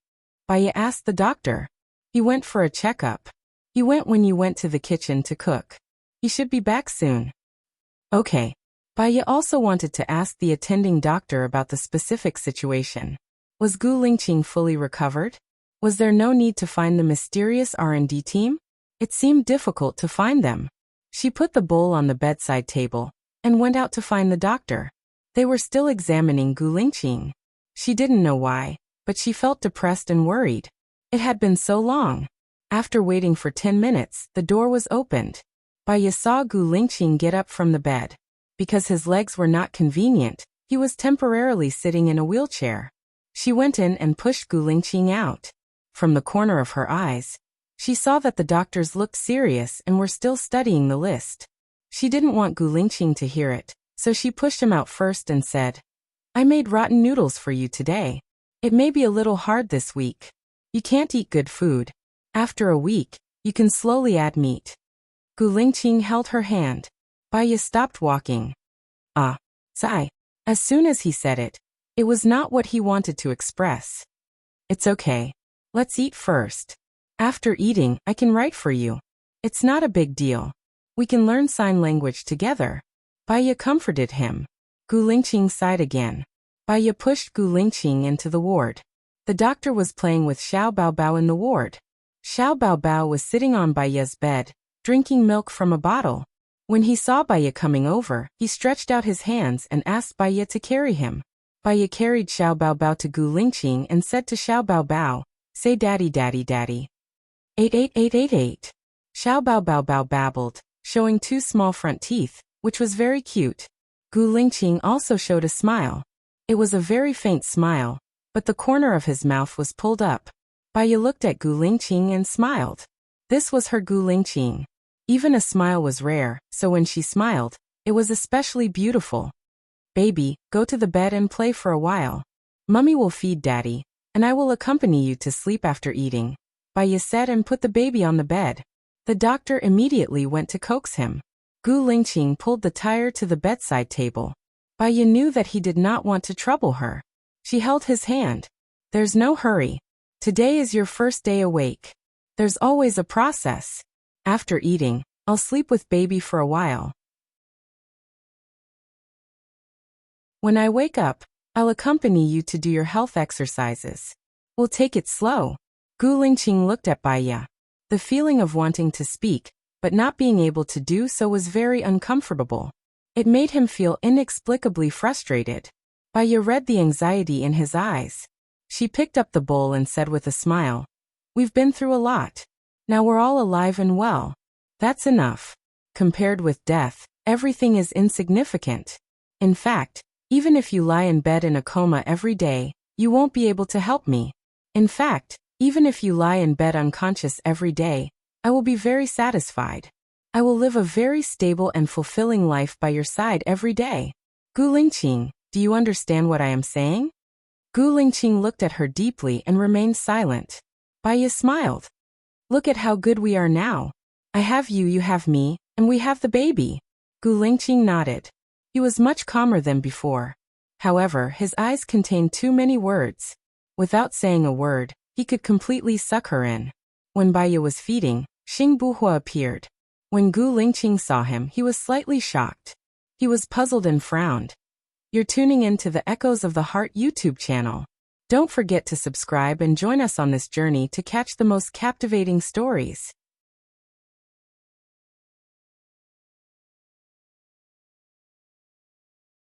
Baiya asked the doctor. He went for a checkup. He went when you went to the kitchen to cook. He should be back soon. Okay. Baiya also wanted to ask the attending doctor about the specific situation. Was Gu Lingqing fully recovered? Was there no need to find the mysterious R&D team? It seemed difficult to find them. She put the bowl on the bedside table and went out to find the doctor. They were still examining Gu Lingqing. She didn't know why, but she felt depressed and worried. It had been so long. After waiting for 10 minutes, the door was opened. Baiya saw Gu Lingqing get up from the bed. Because his legs were not convenient, he was temporarily sitting in a wheelchair. She went in and pushed Gu Lingqing out. From the corner of her eyes, she saw that the doctors looked serious and were still studying the list. She didn't want Gu Lingqing to hear it, so she pushed him out first and said, I made rotten noodles for you today. It may be a little hard this week. You can't eat good food. After a week, you can slowly add meat. Gu Lingqing held her hand. Baiya stopped walking. Sigh. As soon as he said it, it was not what he wanted to express. It's okay. Let's eat first. After eating, I can write for you. It's not a big deal. We can learn sign language together. Baiya comforted him. Gu Lingqing sighed again. Baiya pushed Gu Lingqing into the ward. The doctor was playing with Xiao Baobao in the ward. Xiao Baobao was sitting on Baiya's bed, drinking milk from a bottle. When he saw Baiya coming over, he stretched out his hands and asked Baiya to carry him. Baiya carried Xiao Baobao to Gu Lingqing and said to Xiao Baobao, Say daddy daddy daddy. 88888. Xiao Baobao babbled, showing 2 small front teeth, which was very cute. Gu Lingqing also showed a smile. It was a very faint smile, but the corner of his mouth was pulled up. Baiya looked at Gu Lingqing and smiled. This was her Gu Lingqing. Even a smile was rare, so when she smiled, it was especially beautiful. Baby, go to the bed and play for a while. Mummy will feed daddy, and I will accompany you to sleep after eating, Baiya said and put the baby on the bed. The doctor immediately went to coax him. Gu Lingqing pulled the tire to the bedside table. Baiya knew that he did not want to trouble her. She held his hand. There's no hurry. Today is your first day awake. There's always a process. After eating, I'll sleep with baby for a while. When I wake up, I'll accompany you to do your health exercises. We'll take it slow. Gu Lingqing looked at Baiya. The feeling of wanting to speak, but not being able to do so was very uncomfortable. It made him feel inexplicably frustrated. Baiya read the anxiety in his eyes. She picked up the bowl and said with a smile, We've been through a lot. Now we're all alive and well. That's enough. Compared with death, everything is insignificant. In fact, Even if you lie in bed in a coma every day, you won't be able to help me. In fact, even if you lie in bed unconscious every day, I will be very satisfied. I will live a very stable and fulfilling life by your side every day. Gu Lingqing, do you understand what I am saying? Gu Lingqing looked at her deeply and remained silent. Baiya smiled. Look at how good we are now. I have you, you have me, and we have the baby. Gu Lingqing nodded. He was much calmer than before. However, his eyes contained too many words. Without saying a word, he could completely suck her in. When Baiya was feeding, Xing Buhua appeared. When Gu Lingqing saw him, he was slightly shocked. He was puzzled and frowned. You're tuning in to the Echoes of the Heart YouTube channel. Don't forget to subscribe and join us on this journey to catch the most captivating stories.